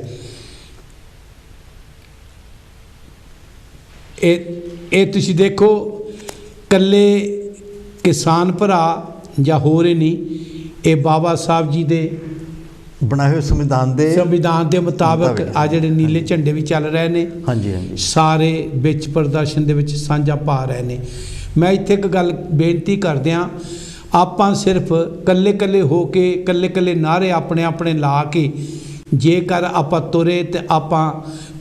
[SPEAKER 1] ਇਹ ਤੁਸੀਂ ਦੇਖੋ, ਇਕੱਲੇ ਕਿਸਾਨ ਭਰਾ ਜਾਂ ਹੋ ਰਹੇ ਨਹੀਂ, ਇਹ ਬਾਬਾ ਸਾਹਿਬ ਜੀ ਦੇ
[SPEAKER 2] ਬਣਾਏ ਹੋਏ ਸੰਵਿਧਾਨ ਦੇ
[SPEAKER 1] ਮੁਤਾਬਕ ਆ ਜਿਹੜੇ ਨੀਲੇ ਝੰਡੇ ਵੀ ਚੱਲ ਰਹੇ ਨੇ।
[SPEAKER 2] ਹਾਂਜੀ ਹਾਂਜੀ,
[SPEAKER 1] ਸਾਰੇ ਵਿੱਚ ਪ੍ਰਦਰਸ਼ਨ ਦੇ ਵਿੱਚ ਸਾਂਝਾ ਪਾ ਰਹੇ ਨੇ। ਮੈਂ ਇੱਥੇ ਇੱਕ ਗੱਲ ਬੇਨਤੀ ਕਰਦਿਆਂ, ਆਪਾਂ ਸਿਰਫ ਇਕੱਲੇ ਹੋ ਕੇ ਇਕੱਲੇ ਨਾਅਰੇ ਆਪਣੇ ਲਾ ਕੇ ਜੇਕਰ ਆਪਾਂ ਤੁਰੇ ਤੇ ਆਪਾਂ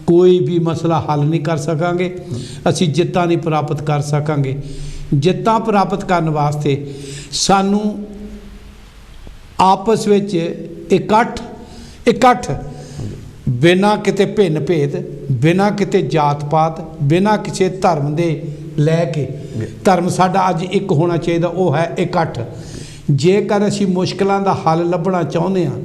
[SPEAKER 1] ਕੋਈ ਵੀ ਮਸਲਾ ਹੱਲ ਨਹੀਂ ਕਰ ਸਕਾਂਗੇ, ਅਸੀਂ ਜਿੱਤਾਂ ਨਹੀਂ ਪ੍ਰਾਪਤ ਕਰ ਸਕਾਂਗੇ। ਜਿੱਤਾਂ ਪ੍ਰਾਪਤ ਕਰਨ ਵਾਸਤੇ ਸਾਨੂੰ ਆਪਸ ਵਿੱਚ ਇਕੱਠ ਬਿਨਾਂ ਕਿਤੇ ਭਿੰਨ ਭੇਦ, ਬਿਨਾਂ ਕਿਤੇ ਜਾਤ ਪਾਤ, ਬਿਨਾਂ ਕਿਸੇ ਧਰਮ ਦੇ ਲੈ ਕੇ, ਧਰਮ ਸਾਡਾ ਅੱਜ ਇੱਕ ਹੋਣਾ ਚਾਹੀਦਾ, ਉਹ ਹੈ ਇਕੱਠ। ਜੇਕਰ ਅਸੀਂ ਮੁਸ਼ਕਲਾਂ ਦਾ ਹੱਲ ਲੱਭਣਾ ਚਾਹੁੰਦੇ ਹਾਂ,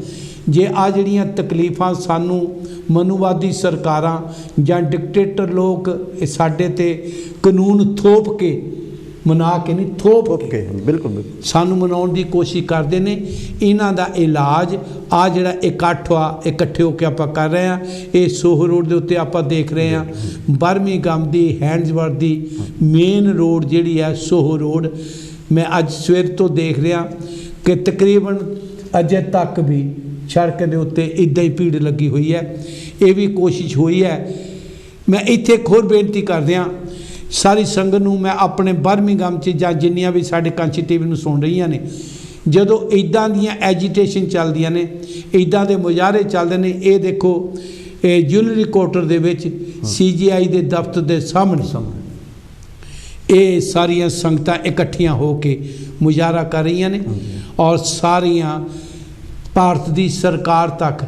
[SPEAKER 1] ਜੇ ਆ ਜਿਹੜੀਆਂ ਤਕਲੀਫਾਂ ਸਾਨੂੰ ਮਨੂਵਾਦੀ ਸਰਕਾਰਾਂ ਜਾਂ ਡਿਕਟੇਟਰ ਲੋਕ ਇਹ ਸਾਡੇ ਤੇ ਕਾਨੂੰਨ ਥੋਪ ਕੇ, ਮਨਾ ਕੇ ਨਹੀਂ, ਥੋਪ ਕੇ
[SPEAKER 2] ਬਿਲਕੁਲ
[SPEAKER 1] ਸਾਨੂੰ ਮਨਾਉਣ ਦੀ ਕੋਸ਼ਿਸ਼ ਕਰਦੇ ਨੇ, ਇਹਨਾਂ ਦਾ ਇਲਾਜ ਆ ਜਿਹੜਾ ਇਕੱਠ ਆ, ਇਕੱਠੇ ਹੋ ਕੇ ਆਪਾਂ ਕਰ ਰਹੇ ਹਾਂ। ਇਹ ਸੋਹ ਰੋਡ ਦੇ ਉੱਤੇ ਆਪਾਂ ਦੇਖ ਰਹੇ ਹਾਂ, ਬਰਮਿੰਘਮ ਦੀ ਹੈਂਡਸਵਰਥ ਦੀ ਮੇਨ ਰੋਡ ਜਿਹੜੀ ਹੈ ਸੋਹ ਰੋਡ, ਮੈਂ ਅੱਜ ਸਵੇਰ ਤੋਂ ਦੇਖ ਰਿਹਾ ਕਿ ਤਕਰੀਬਨ ਅਜੇ ਤੱਕ ਵੀ ਸੜਕ ਦੇ ਉੱਤੇ ਇੱਦਾਂ ਹੀ ਭੀੜ ਲੱਗੀ ਹੋਈ ਹੈ। ਇਹ ਵੀ ਕੋਸ਼ਿਸ਼ ਹੋਈ ਹੈ। ਮੈਂ ਇੱਥੇ ਇੱਕ ਹੋਰ ਬੇਨਤੀ ਕਰਦਿਆਂ ਸਾਰੀ ਸੰਗਤ ਨੂੰ, ਮੈਂ ਆਪਣੇ ਬਰਮਿੰਘਮ 'ਚ ਜਾਂ ਜਿੰਨੀਆਂ ਵੀ ਸਾਡੇ ਕਾਂਸ਼ੀ TV ਨੂੰ ਸੁਣ ਰਹੀਆਂ ਨੇ, ਜਦੋਂ ਇੱਦਾਂ ਦੀਆਂ ਐਜੀਟੇਸ਼ਨ ਚੱਲਦੀਆਂ ਨੇ, ਇੱਦਾਂ ਦੇ ਮੁਜ਼ਾਹਰੇ ਚੱਲਦੇ ਨੇ, ਇਹ ਦੇਖੋ ਇਹ ਜੁਐਲਰੀ ਕੁਆਰਟਰ ਦੇ ਵਿੱਚ CGI ਦੇ ਦਫ਼ਤਰ ਦੇ ਸਾਹਮਣੇ ਇਹ ਸਾਰੀਆਂ ਸੰਗਤਾਂ ਇਕੱਠੀਆਂ ਹੋ ਕੇ ਮੁਜ਼ਾਹਰਾ ਕਰ ਰਹੀਆਂ ਨੇ, ਔਰ ਸਾਰੀਆਂ ਭਾਰਤ ਦੀ ਸਰਕਾਰ ਤੱਕ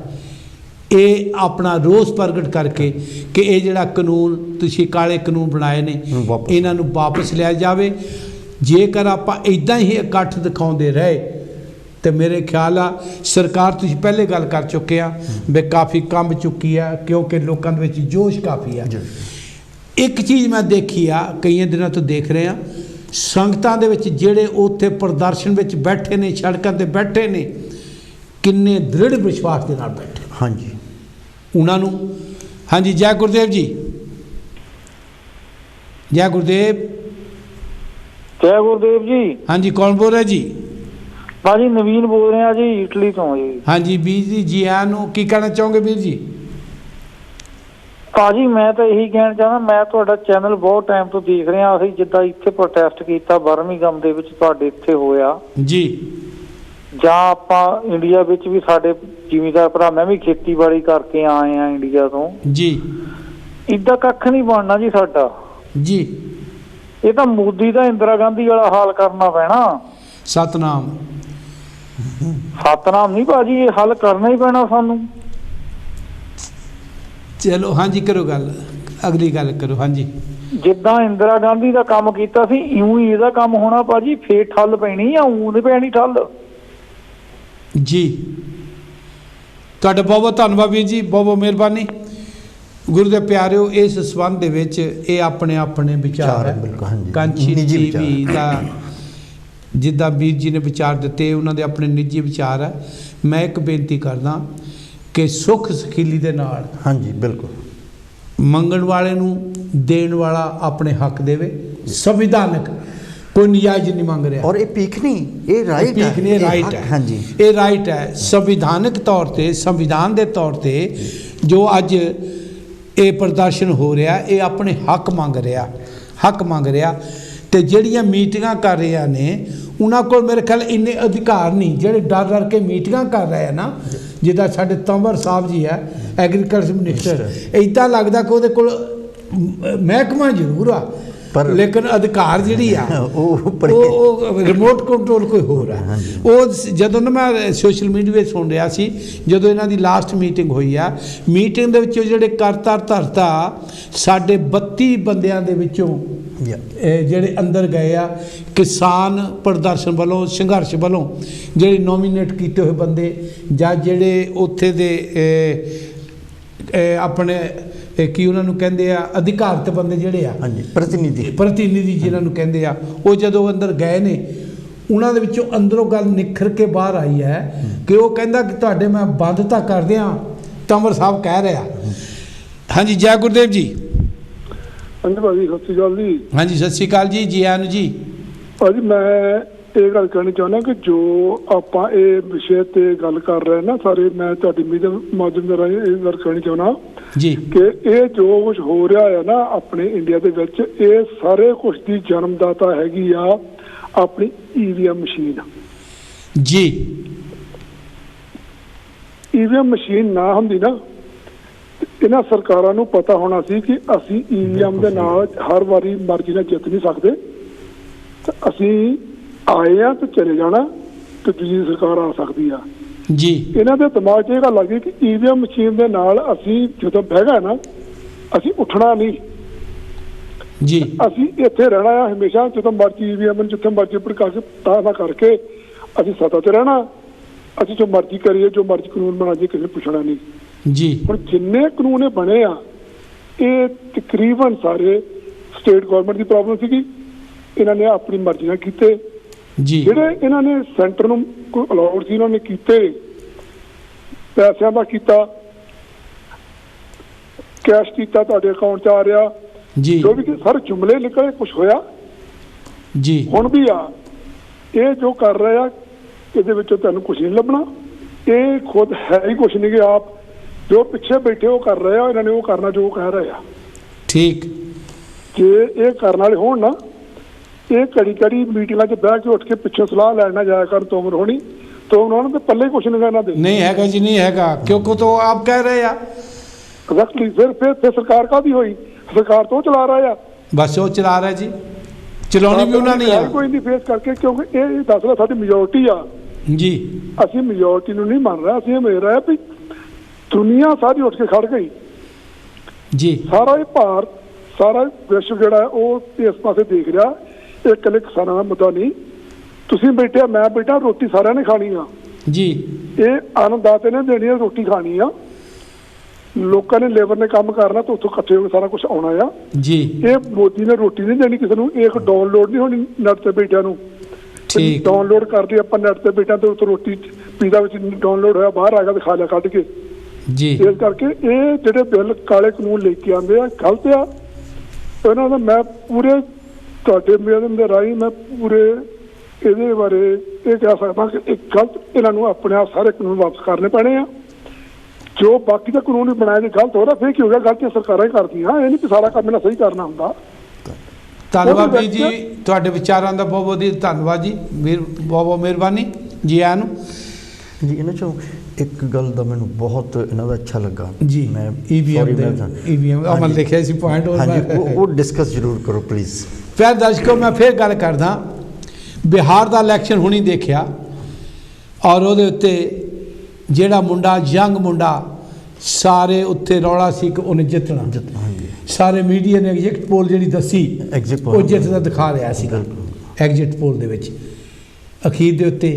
[SPEAKER 1] ਇਹ ਆਪਣਾ ਰੋਸ ਪ੍ਰਗਟ ਕਰਕੇ ਕਿ ਇਹ ਜਿਹੜਾ ਕਾਨੂੰਨ ਤੁਸੀਂ ਕਾਲੇ ਕਾਨੂੰਨ ਬਣਾਏ ਨੇ, ਇਹਨਾਂ ਨੂੰ ਵਾਪਸ ਲਿਆ ਜਾਵੇ। ਜੇਕਰ ਆਪਾਂ ਇੱਦਾਂ ਹੀ ਇਕੱਠ ਦਿਖਾਉਂਦੇ ਰਹੇ ਤੇ ਮੇਰੇ ਖਿਆਲ ਆ ਸਰਕਾਰ, ਤੁਸੀਂ ਪਹਿਲੇ ਗੱਲ ਕਰ ਚੁੱਕੇ ਆ ਵੀ ਕਾਫੀ ਕੰਬ ਚੁੱਕੀ ਆ, ਕਿਉਂਕਿ ਲੋਕਾਂ ਦੇ ਵਿੱਚ ਜੋਸ਼ ਕਾਫੀ ਆ। ਇੱਕ ਚੀਜ਼ ਮੈਂ ਦੇਖੀ ਆ, ਕਈਆਂ ਦਿਨਾਂ ਤੋਂ ਦੇਖ ਰਹੇ ਆ, ਸੰਗਤਾਂ ਦੇ ਵਿੱਚ ਜਿਹੜੇ ਉੱਥੇ ਪ੍ਰਦਰਸ਼ਨ ਵਿੱਚ ਬੈਠੇ ਨੇ, ਸੜਕਾਂ 'ਤੇ ਬੈਠੇ ਨੇ, ਕਿੰਨੇ ਦ੍ਰਿੜ ਵਿਸ਼ਵਾਸ ਦੇ ਨਾਲ ਬੈਠੇ।
[SPEAKER 2] ਹਾਂਜੀ
[SPEAKER 1] ਉਹਨਾਂ ਨੂੰ ਹਾਂਜੀ ਜੈ ਗੁਰਦੇਵ ਜੀ, ਜੈ ਗੁਰਦੇਵ।
[SPEAKER 6] ਜੈ ਗੁਰਦੇਵ ਜੀ।
[SPEAKER 1] ਹਾਂਜੀ ਕੌਣ ਬੋਲ ਰਿਹਾ ਜੀ?
[SPEAKER 6] ਭਾਜੀ ਨਵੀਨ ਬੋਲ ਰਿਹਾ ਜੀ, ਇਟਲੀ ਤੋਂ ਜੀ।
[SPEAKER 1] ਹਾਂਜੀ ਵੀਰ ਜੀ ਆਇਆਂ ਨੂੰ, ਕੀ ਕਹਿਣਾ ਚਾਹੋਗੇ ਵੀਰ ਜੀ?
[SPEAKER 6] ਭਾਜੀ ਮੈਂ ਤਾਂ ਇਹੀ ਕਹਿਣਾ ਚਾਹੁੰਦਾ, ਮੈਂ ਤੁਹਾਡਾ ਚੈਨਲ ਬਹੁਤ ਟਾਈਮ ਤੋਂ ਦੇਖ ਰਿਹਾ। ਅਸੀਂ ਜਿੱਦਾਂ ਇੱਥੇ ਪ੍ਰੋਟੈਸਟ ਕੀਤਾ ਬਰਮਿੰਘਮ ਦੇ ਵਿੱਚ ਤੁਹਾਡੇ ਇੱਥੇ ਹੋਇਆ
[SPEAKER 1] ਜੀ,
[SPEAKER 6] ਜਾਂ ਆਪਾਂ ਇੰਡੀਆ ਵਿੱਚ ਵੀ ਸਾਡੇ ਜ਼ਿਮੀਂਦਾਰ ਭਰਾ, ਮੈਂ ਵੀ ਖੇਤੀਬਾੜੀ ਕਰਕੇ ਆਏ ਆ ਇੰਡੀਆ ਤੋਂ
[SPEAKER 1] ਜੀ।
[SPEAKER 6] ਇੱਦਾਂ ਕੱਖ ਨਹੀਂ ਬਣਨਾ ਜੀ ਸਾਡਾ
[SPEAKER 1] ਜੀ।
[SPEAKER 6] ਇਹ ਤਾਂ ਮੋਦੀ ਦਾ ਇੰਦਰਾ ਗਾਂਧੀ ਵਾਲਾ ਹਾਲ ਕਰਨਾ ਪੈਣਾ।
[SPEAKER 1] ਸਤਨਾਮ।
[SPEAKER 6] ਸਤਨਾਮ ਨਹੀਂ ਭਾਜੀ, ਇਹ ਹੱਲ ਕਰਨਾ ਹੀ ਪੈਣਾ ਸਾਨੂੰ।
[SPEAKER 1] ਚਲੋ ਹਾਂਜੀ ਕਰੋ ਗੱਲ, ਅਗਲੀ ਗੱਲ ਕਰੋ। ਹਾਂਜੀ
[SPEAKER 6] ਜਿੱਦਾਂ ਇੰਦਰਾ ਗਾਂਧੀ ਦਾ ਕੰਮ ਕੀਤਾ ਸੀ ਇਉਂ ਹੀ ਇਹਦਾ ਕੰਮ ਹੋਣਾ ਭਾਜੀ, ਫੇਰ ਠੱਲ ਪੈਣੀ ਆ, ਊਂ ਨਹੀਂ ਪੈਣੀ ਠੱਲ।
[SPEAKER 1] ਜੀ ਤੁਹਾਡਾ ਬਹੁਤ ਬਹੁਤ ਧੰਨਵਾਦ ਵੀਰ ਜੀ, ਬਹੁਤ ਬਹੁਤ ਮਿਹਰਬਾਨੀ। ਗੁਰੂ ਦੇ ਪਿਆਰਿਓ, ਇਸ ਸੰਬੰਧ ਦੇ ਵਿੱਚ ਇਹ ਆਪਣੇ ਆਪਣੇ ਵਿਚਾਰ ਹੈ। ਕਾਂਚੀ ਟੀਵੀ ਦਾ ਜਿੱਦਾਂ ਵੀਰ ਜੀ ਨੇ ਵਿਚਾਰ ਦਿੱਤੇ, ਉਹਨਾਂ ਦੇ ਆਪਣੇ ਨਿੱਜੀ ਵਿਚਾਰ ਹੈ। ਮੈਂ ਇੱਕ ਬੇਨਤੀ ਕਰਦਾ ਕਿ ਸੁੱਖ ਸਖੀਲੀ ਦੇ ਨਾਲ,
[SPEAKER 2] ਹਾਂਜੀ ਬਿਲਕੁਲ,
[SPEAKER 1] ਮੰਗਣ ਵਾਲੇ ਨੂੰ ਦੇਣ ਵਾਲਾ ਆਪਣੇ ਹੱਕ ਦੇਵੇ। ਸੰਵਿਧਾਨਕ ਕੋਈ ਨਜਾਇਜ਼ ਨਹੀਂ ਮੰਗ ਰਿਹਾ,
[SPEAKER 2] ਔਰ ਇਹ ਭੀਖ ਨਹੀਂ, ਇਹ ਰਾਈਟ ਹੈ,
[SPEAKER 1] ਇਹ ਰਾਈਟ ਹੈ।
[SPEAKER 2] ਹਾਂਜੀ
[SPEAKER 1] ਇਹ ਰਾਈਟ ਹੈ। ਸੰਵਿਧਾਨਕ ਤੌਰ ਤੇ, ਸੰਵਿਧਾਨ ਦੇ ਤੌਰ ਤੇ ਜੋ ਅੱਜ ਇਹ ਪ੍ਰਦਰਸ਼ਨ ਹੋ ਰਿਹਾ, ਇਹ ਆਪਣੇ ਹੱਕ ਮੰਗ ਰਿਹਾ, ਹੱਕ ਮੰਗ ਰਿਹਾ। ਤੇ ਜਿਹੜੀਆਂ ਮੀਟਿੰਗਾਂ ਕਰ ਰਹੀਆਂ ਨੇ, ਉਹਨਾਂ ਕੋਲ ਮੇਰੇ ਖਿਆਲ ਇੰਨੇ ਅਧਿਕਾਰ ਨਹੀਂ ਜਿਹੜੇ ਡਰ ਡਰ ਕੇ ਮੀਟਿੰਗਾਂ ਕਰ ਰਹੇ ਆ ਨਾ। ਜਿੱਦਾਂ ਸਾਡੇ ਤੰਵਰ ਸਾਹਿਬ ਜੀ ਹੈ ਐਗਰੀਕਲਚਰ ਮਿਨਿਸਟਰ, ਇੱਦਾਂ ਲੱਗਦਾ ਕਿ ਉਹਦੇ ਕੋਲ ਮਹਿਕਮਾ ਜ਼ਰੂਰ ਆ, ਪਰ ਲੇਕਿਨ ਅਧਿਕਾਰ ਜਿਹੜੀ ਆ ਉਹ ਰਿਮੋਟ ਕੰਟਰੋਲ ਕੋਈ ਹੋਰ ਆ। ਉਹ ਜਦੋਂ ਨਾ ਮੈਂ ਸੋਸ਼ਲ ਮੀਡੀਆ 'ਤੇ ਸੁਣ ਰਿਹਾ ਸੀ, ਜਦੋਂ ਇਹਨਾਂ ਦੀ ਲਾਸਟ ਮੀਟਿੰਗ ਹੋਈ ਆ, ਮੀਟਿੰਗ ਦੇ ਵਿੱਚੋਂ ਜਿਹੜੇ ਕਰਤਾ ਧਰਤਾ ਸਾਡੇ 32 ਬੰਦਿਆਂ ਦੇ ਵਿੱਚੋਂ ਜਿਹੜੇ ਅੰਦਰ ਗਏ ਆ, ਕਿਸਾਨ ਪ੍ਰਦਰਸ਼ਨ ਵੱਲੋਂ, ਸੰਘਰਸ਼ ਵੱਲੋਂ ਜਿਹੜੇ ਨੋਮੀਨੇਟ ਕੀਤੇ ਹੋਏ ਬੰਦੇ, ਜਾਂ ਜਿਹੜੇ ਉੱਥੇ ਦੇ ਆਪਣੇ ਕੀ ਉਹਨਾਂ ਨੂੰ ਕਹਿੰਦੇ ਆ, ਅਧਿਕਾਰਤ ਬੰਦੇ ਜਿਹੜੇ ਆ, ਪ੍ਰਤੀਨਿਧੀ ਜਿਨ੍ਹਾਂ ਨੂੰ ਕਹਿੰਦੇ ਆ, ਉਹ ਜਦੋਂ ਅੰਦਰ ਗਏ ਨੇ, ਉਹਨਾਂ ਦੇ ਵਿੱਚੋਂ ਅੰਦਰੋਂ ਗੱਲ ਨਿਖਰ ਕੇ ਬਾਹਰ ਆਈ ਹੈ ਕਿ ਉਹ ਕਹਿੰਦਾ ਕਿ ਤੁਹਾਡੇ ਮੈਂ ਬੰਦ ਤਾਂ ਕਰ ਦਿਆਂ, ਤੰਵਰ ਸਾਹਿਬ ਕਹਿ ਰਿਹਾ। ਹਾਂਜੀ ਜੈ ਗੁਰਦੇਵ ਜੀ।
[SPEAKER 5] ਹਾਂਜੀ ਭਾਜੀ ਸਤਿ ਸ਼੍ਰੀ ਅਕਾਲ ਜੀ।
[SPEAKER 1] ਹਾਂਜੀ ਸਤਿ ਸ਼੍ਰੀ ਅਕਾਲ ਜੀ, ਜੀ ਆਇਆਂ ਨੂੰ ਜੀ।
[SPEAKER 5] ਭਾਜੀ ਮੈਂ ਇਹ ਗੱਲ ਕਹਿਣੀ ਚਾਹੁੰਦਾ ਕਿ ਜੋ ਆਪਾਂ ਇਹ ਵਿਸ਼ੇ ਤੇ ਗੱਲ ਕਰ ਰਹੇ ਨਾ ਸਾਰੇ, ਮੈਂ ਤੁਹਾਡੀ ਮਾਧਿਅਮ ਦੇ ਰਾਹੀਂ ਇਹ ਗੱਲ ਕਹਿਣੀ ਚਾਹੁੰਦਾ
[SPEAKER 1] ਜੀ
[SPEAKER 5] ਕਿ ਇਹ ਜੋ ਕੁਝ ਹੋ ਰਿਹਾ ਹੈ ਨਾ ਆਪਣੇ ਇੰਡੀਆ ਦੇ ਵਿੱਚ, ਇਹ ਸਾਰੇ ਕੁਝ ਦੀ ਜਨਮਦਾਤਾ ਹੈਗੀ ਆ ਆਪਣੀ ਈਵੀਐਮ ਮਸ਼ੀਨ
[SPEAKER 1] ਜੀ।
[SPEAKER 5] ਈਵੀਐਮ ਮਸ਼ੀਨ ਨਾ ਹੁੰਦੀ ਨਾ, ਇਹਨਾਂ ਸਰਕਾਰਾਂ ਨੂੰ ਪਤਾ ਹੋਣਾ ਸੀ ਕਿ ਅਸੀਂ ਈਵੀਐਮ ਦੇ ਨਾਲ ਹਰ ਵਾਰੀ ਮਰਜ਼ੀ ਨਾਲ ਜਿੱਤ ਨਹੀਂ ਸਕਦੇ, ਅਸੀਂ ਆਏ ਆ ਤੇ ਚਲੇ ਜਾਣਾ, ਤੇ ਦੂਜੀ ਸਰਕਾਰ ਆ ਸਕਦੀ ਆ
[SPEAKER 1] ਜੀ।
[SPEAKER 5] ਇਹਨਾਂ ਦੇ ਦਿਮਾਗ 'ਚ ਇਹ ਗੱਲ ਲੱਗੀ ਕਿ ਈਵੀਐਮ ਮਸ਼ੀਨ ਦੇ ਨਾਲ ਅਸੀਂ ਜਦੋਂ ਬਹਿ ਗਏ ਨਾ, ਅਸੀਂ ਉੱਠਣਾ ਨਹੀਂ
[SPEAKER 1] ਜੀ,
[SPEAKER 5] ਅਸੀਂ ਇੱਥੇ ਰਹਿਣਾ ਆ ਹਮੇਸ਼ਾ। ਜਦੋਂ ਮਰਜ਼ੀ ਈਵੀਐਮ ਨੂੰ ਜਿੱਥੇ ਮਰਜ਼ੀ ਭੜਕਾ ਕੇ ਤਾਂ ਕਰਕੇ ਅਸੀਂ ਸੱਤਾ 'ਚ ਰਹਿਣਾ, ਅਸੀਂ ਜੋ ਮਰਜ਼ੀ ਕਰੀਏ, ਜੋ ਮਰਜ਼ੀ ਕਾਨੂੰਨ ਬਣਾ ਜੇ, ਕਿਸੇ ਨੇ ਪੁੱਛਣਾ ਨਹੀਂ
[SPEAKER 1] ਜੀ।
[SPEAKER 5] ਹੁਣ ਜਿੰਨੇ ਕਾਨੂੰਨ ਇਹ ਬਣੇ ਆ, ਇਹ ਤਕਰੀਬਨ ਸਾਰੇ ਸਟੇਟ ਗਵਰਨਮੈਂਟ ਦੀ ਪ੍ਰੋਬਲਮ ਸੀਗੀ, ਇਹਨਾਂ ਨੇ ਆਪਣੀ ਮਰਜ਼ੀ ਨਾਲ ਕੀਤੇ
[SPEAKER 1] ਜੀ।
[SPEAKER 5] ਜਿਹੜੇ ਇਹਨਾਂ ਨੇ ਸੈਂਟਰ ਨੂੰ ਕੋਈ ਅਲਾਉਡ ਸੀ, ਉਹਨਾਂ ਨੇ ਕੀਤੇ, ਪੈਸਿਆਂ ਦਾ ਕੀਤਾ, ਕੈਸ਼ ਕੀਤਾ, ਤੁਹਾਡੇ ਅਕਾਊਂਟ 'ਚ ਆ ਰਿਹਾ
[SPEAKER 1] ਜੀ,
[SPEAKER 5] ਜੋ ਵੀ ਸਾਰੇ ਜੁਮਲੇ ਨਿਕਲੇ, ਕੁਛ ਹੋਇਆ
[SPEAKER 1] ਜੀ।
[SPEAKER 5] ਹੁਣ ਵੀ ਆ ਇਹ ਜੋ ਕਰ ਰਹੇ ਆ, ਇਹਦੇ ਵਿੱਚੋਂ ਤੁਹਾਨੂੰ ਕੁਛ ਨਹੀਂ ਲੱਭਣਾ। ਇਹ ਖੁਦ ਹੈ ਹੀ ਕੁਛ ਨਹੀਂ, ਕਿ ਆਪ ਜੋ ਪਿੱਛੇ ਬੈਠੇ ਉਹ ਕਰ ਰਹੇ ਆ, ਇਹਨਾਂ ਨੇ ਉਹ ਕਰਨਾ ਜੋ ਕਹਿ ਰਹੇ ਆ।
[SPEAKER 1] ਠੀਕ।
[SPEAKER 5] ਜੇ ਇਹ ਕਰਨ ਵਾਲੇ ਹੋਣ ਨਾ, ਇਹ ਘੜੀ ਮੀਟਿੰਗਾਂ 'ਚ ਬਹਿ ਕੇ ਉੱਠ ਕੇ ਪਿੱਛੇ ਸਲਾਹ ਲੈਣਾ ਜਾਇਆ ਕਰ, ਤੋਮਰ ਹੋਣੀ तो उन्होंने तो पल्ले कुछ नहीं कहना दे
[SPEAKER 1] नहीं हैगा जी, नहीं हैगा, क्योंकि तो आप कह रहे हैं
[SPEAKER 5] एग्जैक्टली। फिर सरकार का भी हुई, सरकार तो चला रहा है,
[SPEAKER 1] बस वो चला रहा है जी, चलानी भी उन्होंने नहीं है
[SPEAKER 5] कोई नहीं फेस करके, क्योंकि ये दस ला साडी मेजोरिटी आ
[SPEAKER 1] जी,
[SPEAKER 5] ਅਸੀਂ मेजोरिटी ਨੂੰ नहीं मान रहा, ਅਸੀਂ मेरा है भी दुनिया सारी उठ के खड़ गई
[SPEAKER 1] जी,
[SPEAKER 5] सारा ये भार सारा विश्व ਜਿਹੜਾ ਹੈ ਉਹ ਇਸ ਪਾਸੇ ਦੇਖ ਰਿਹਾ। ਇਹ ਇਕੱਲੇ ਕਿਸਾਨਾਂ ਦਾ ਮੁੱਦਾ ਨਹੀਂ, ਤੁਸੀਂ ਬੈਠੇ ਮੈਂ ਬੈਠਾ, ਰੋਟੀ ਸਾਰਿਆਂ ਨੇ ਖਾਣੀ ਆ
[SPEAKER 1] ਜੀ।
[SPEAKER 5] ਇਹ ਅੰਨਦਾਤੇ ਨੇ ਦੇਣੀ ਆ, ਰੋਟੀ ਖਾਣੀ ਆ, ਲੋਕਾਂ ਨੇ ਲੇਬਰ ਨੇ ਕੰਮ ਕਰਨਾ ਤਾਂ ਉੱਥੋਂ ਇਕੱਠੇ ਹੋ ਕੇ ਸਾਰਾ ਕੁਝ ਆਉਣਾ ਆ
[SPEAKER 1] ਜੀ।
[SPEAKER 5] ਇਹ ਮੋਦੀ ਨੇ ਰੋਟੀ ਨਹੀਂ ਦੇਣੀ ਕਿਸੇ ਨੂੰ, ਇਹ ਡਾਊਨਲੋਡ ਨਹੀਂ ਹੋਣੀ ਨੈਟ ਤੇ ਬੈਠਿਆਂ ਨੂੰ।
[SPEAKER 1] ਠੀਕ,
[SPEAKER 5] ਡਾਊਨਲੋਡ ਕਰਦੇ ਆਪਾਂ ਨੈਟ ਤੇ ਬੈਠਿਆਂ ਤੇ ਉੱਥੋਂ ਰੋਟੀ ਪੀਜ਼ਾ ਵਿੱਚ ਡਾਊਨਲੋਡ ਹੋਇਆ ਬਾਹਰ ਆ ਗਿਆ ਤੇ ਖਾ ਲਿਆ ਕੱਢ ਕੇ
[SPEAKER 1] ਜੀ।
[SPEAKER 5] ਇਸ ਕਰਕੇ ਇਹ ਜਿਹੜੇ ਬਿੱਲ ਕਾਲੇ ਕਾਨੂੰਨ ਲੈ ਕੇ ਆਉਂਦੇ ਆ ਗਲਤ ਆ। ਇਹਨਾਂ ਦਾ ਮੈਂ ਪੂਰੇ ਤੁਹਾਡੇ ਮੇਦਨ ਦੇ ਰਾਹੀਂ ਮੈਂ ਪੂਰੇ ਇਹਦੇ ਬਾਰੇ ਇਹ ਕਹਿ ਸਕਦਾ ਕਿ ਇਹ ਗਲਤ, ਇਹਨਾਂ ਨੂੰ ਆਪਣੇ ਆਪ ਸਾਰੇ ਕਾਨੂੰਨ ਵਾਪਸ ਕਰਨੇ ਪੈਣੇ ਆ। ਜੋ ਬਾਕੀ ਦਾ ਕਾਨੂੰਨ ਵੀ ਬਣਾਇਆ ਜੇ ਗਲਤ ਹੋ ਰਿਹਾ ਫਿਰ ਕੀ ਹੋ ਗਿਆ, ਗਲਤੀਆਂ ਸਰਕਾਰਾਂ ਹੀ ਕਰਦੀਆਂ, ਇਹ ਨਹੀਂ ਕਿ ਸਾਰਾ ਕੰਮ ਇਹਨਾਂ ਸਹੀ ਕਰਨਾ ਹੁੰਦਾ।
[SPEAKER 1] ਧੰਨਵਾਦ ਜੀ ਤੁਹਾਡੇ ਵਿਚਾਰਾਂ ਦਾ ਬਹੁਤ ਬਹੁਤ ਧੰਨਵਾਦ ਜੀ, ਬਹੁਤ ਬਹੁਤ ਮਿਹਰਬਾਨੀ ਜੀ। ਆਇਆਂ ਨੂੰ
[SPEAKER 2] ਜੀ ਇਹਨਾਂ 'ਚੋਂ ਇੱਕ ਗੱਲ ਦਾ ਮੈਨੂੰ ਬਹੁਤ ਇਹਨਾਂ ਦਾ ਅੱਛਾ ਲੱਗਾ
[SPEAKER 1] ਜੀ।
[SPEAKER 2] ਮੈਂ
[SPEAKER 1] EVM ਅਮਲ ਲਿਖਿਆ ਸੀ ਪੁਆਇੰਟ,
[SPEAKER 2] ਉਹ ਡਿਸਕਸ ਜ਼ਰੂਰ ਕਰੋ ਪਲੀਜ਼।
[SPEAKER 1] ਫਿਰ ਦਰਸ਼ਕੋ ਮੈਂ ਫਿਰ ਗੱਲ ਕਰਦਾ, ਬਿਹਾਰ ਦਾ ਇਲੈਕਸ਼ਨ ਹੁਣੀ ਦੇਖਿਆ ਔਰ ਉਹਦੇ ਉੱਤੇ ਜਿਹੜਾ ਮੁੰਡਾ ਯੰਗ ਮੁੰਡਾ ਸਾਰੇ ਉੱਥੇ ਰੌਲਾ ਸੀ ਕਿ ਉਹਨੇ ਜਿੱਤਣਾ। ਸਾਰੇ ਮੀਡੀਆ ਨੇ ਐਗਜ਼ਿਟ ਪੋਲ ਜਿਹੜੀ ਦੱਸੀ ਉਹ ਜਿੱਤਦਾ ਦਿਖਾ ਰਿਹਾ ਸੀ ਐਗਜ਼ਿਟ ਪੋਲ ਦੇ ਵਿੱਚ। ਅਖੀਰ ਦੇ ਉੱਤੇ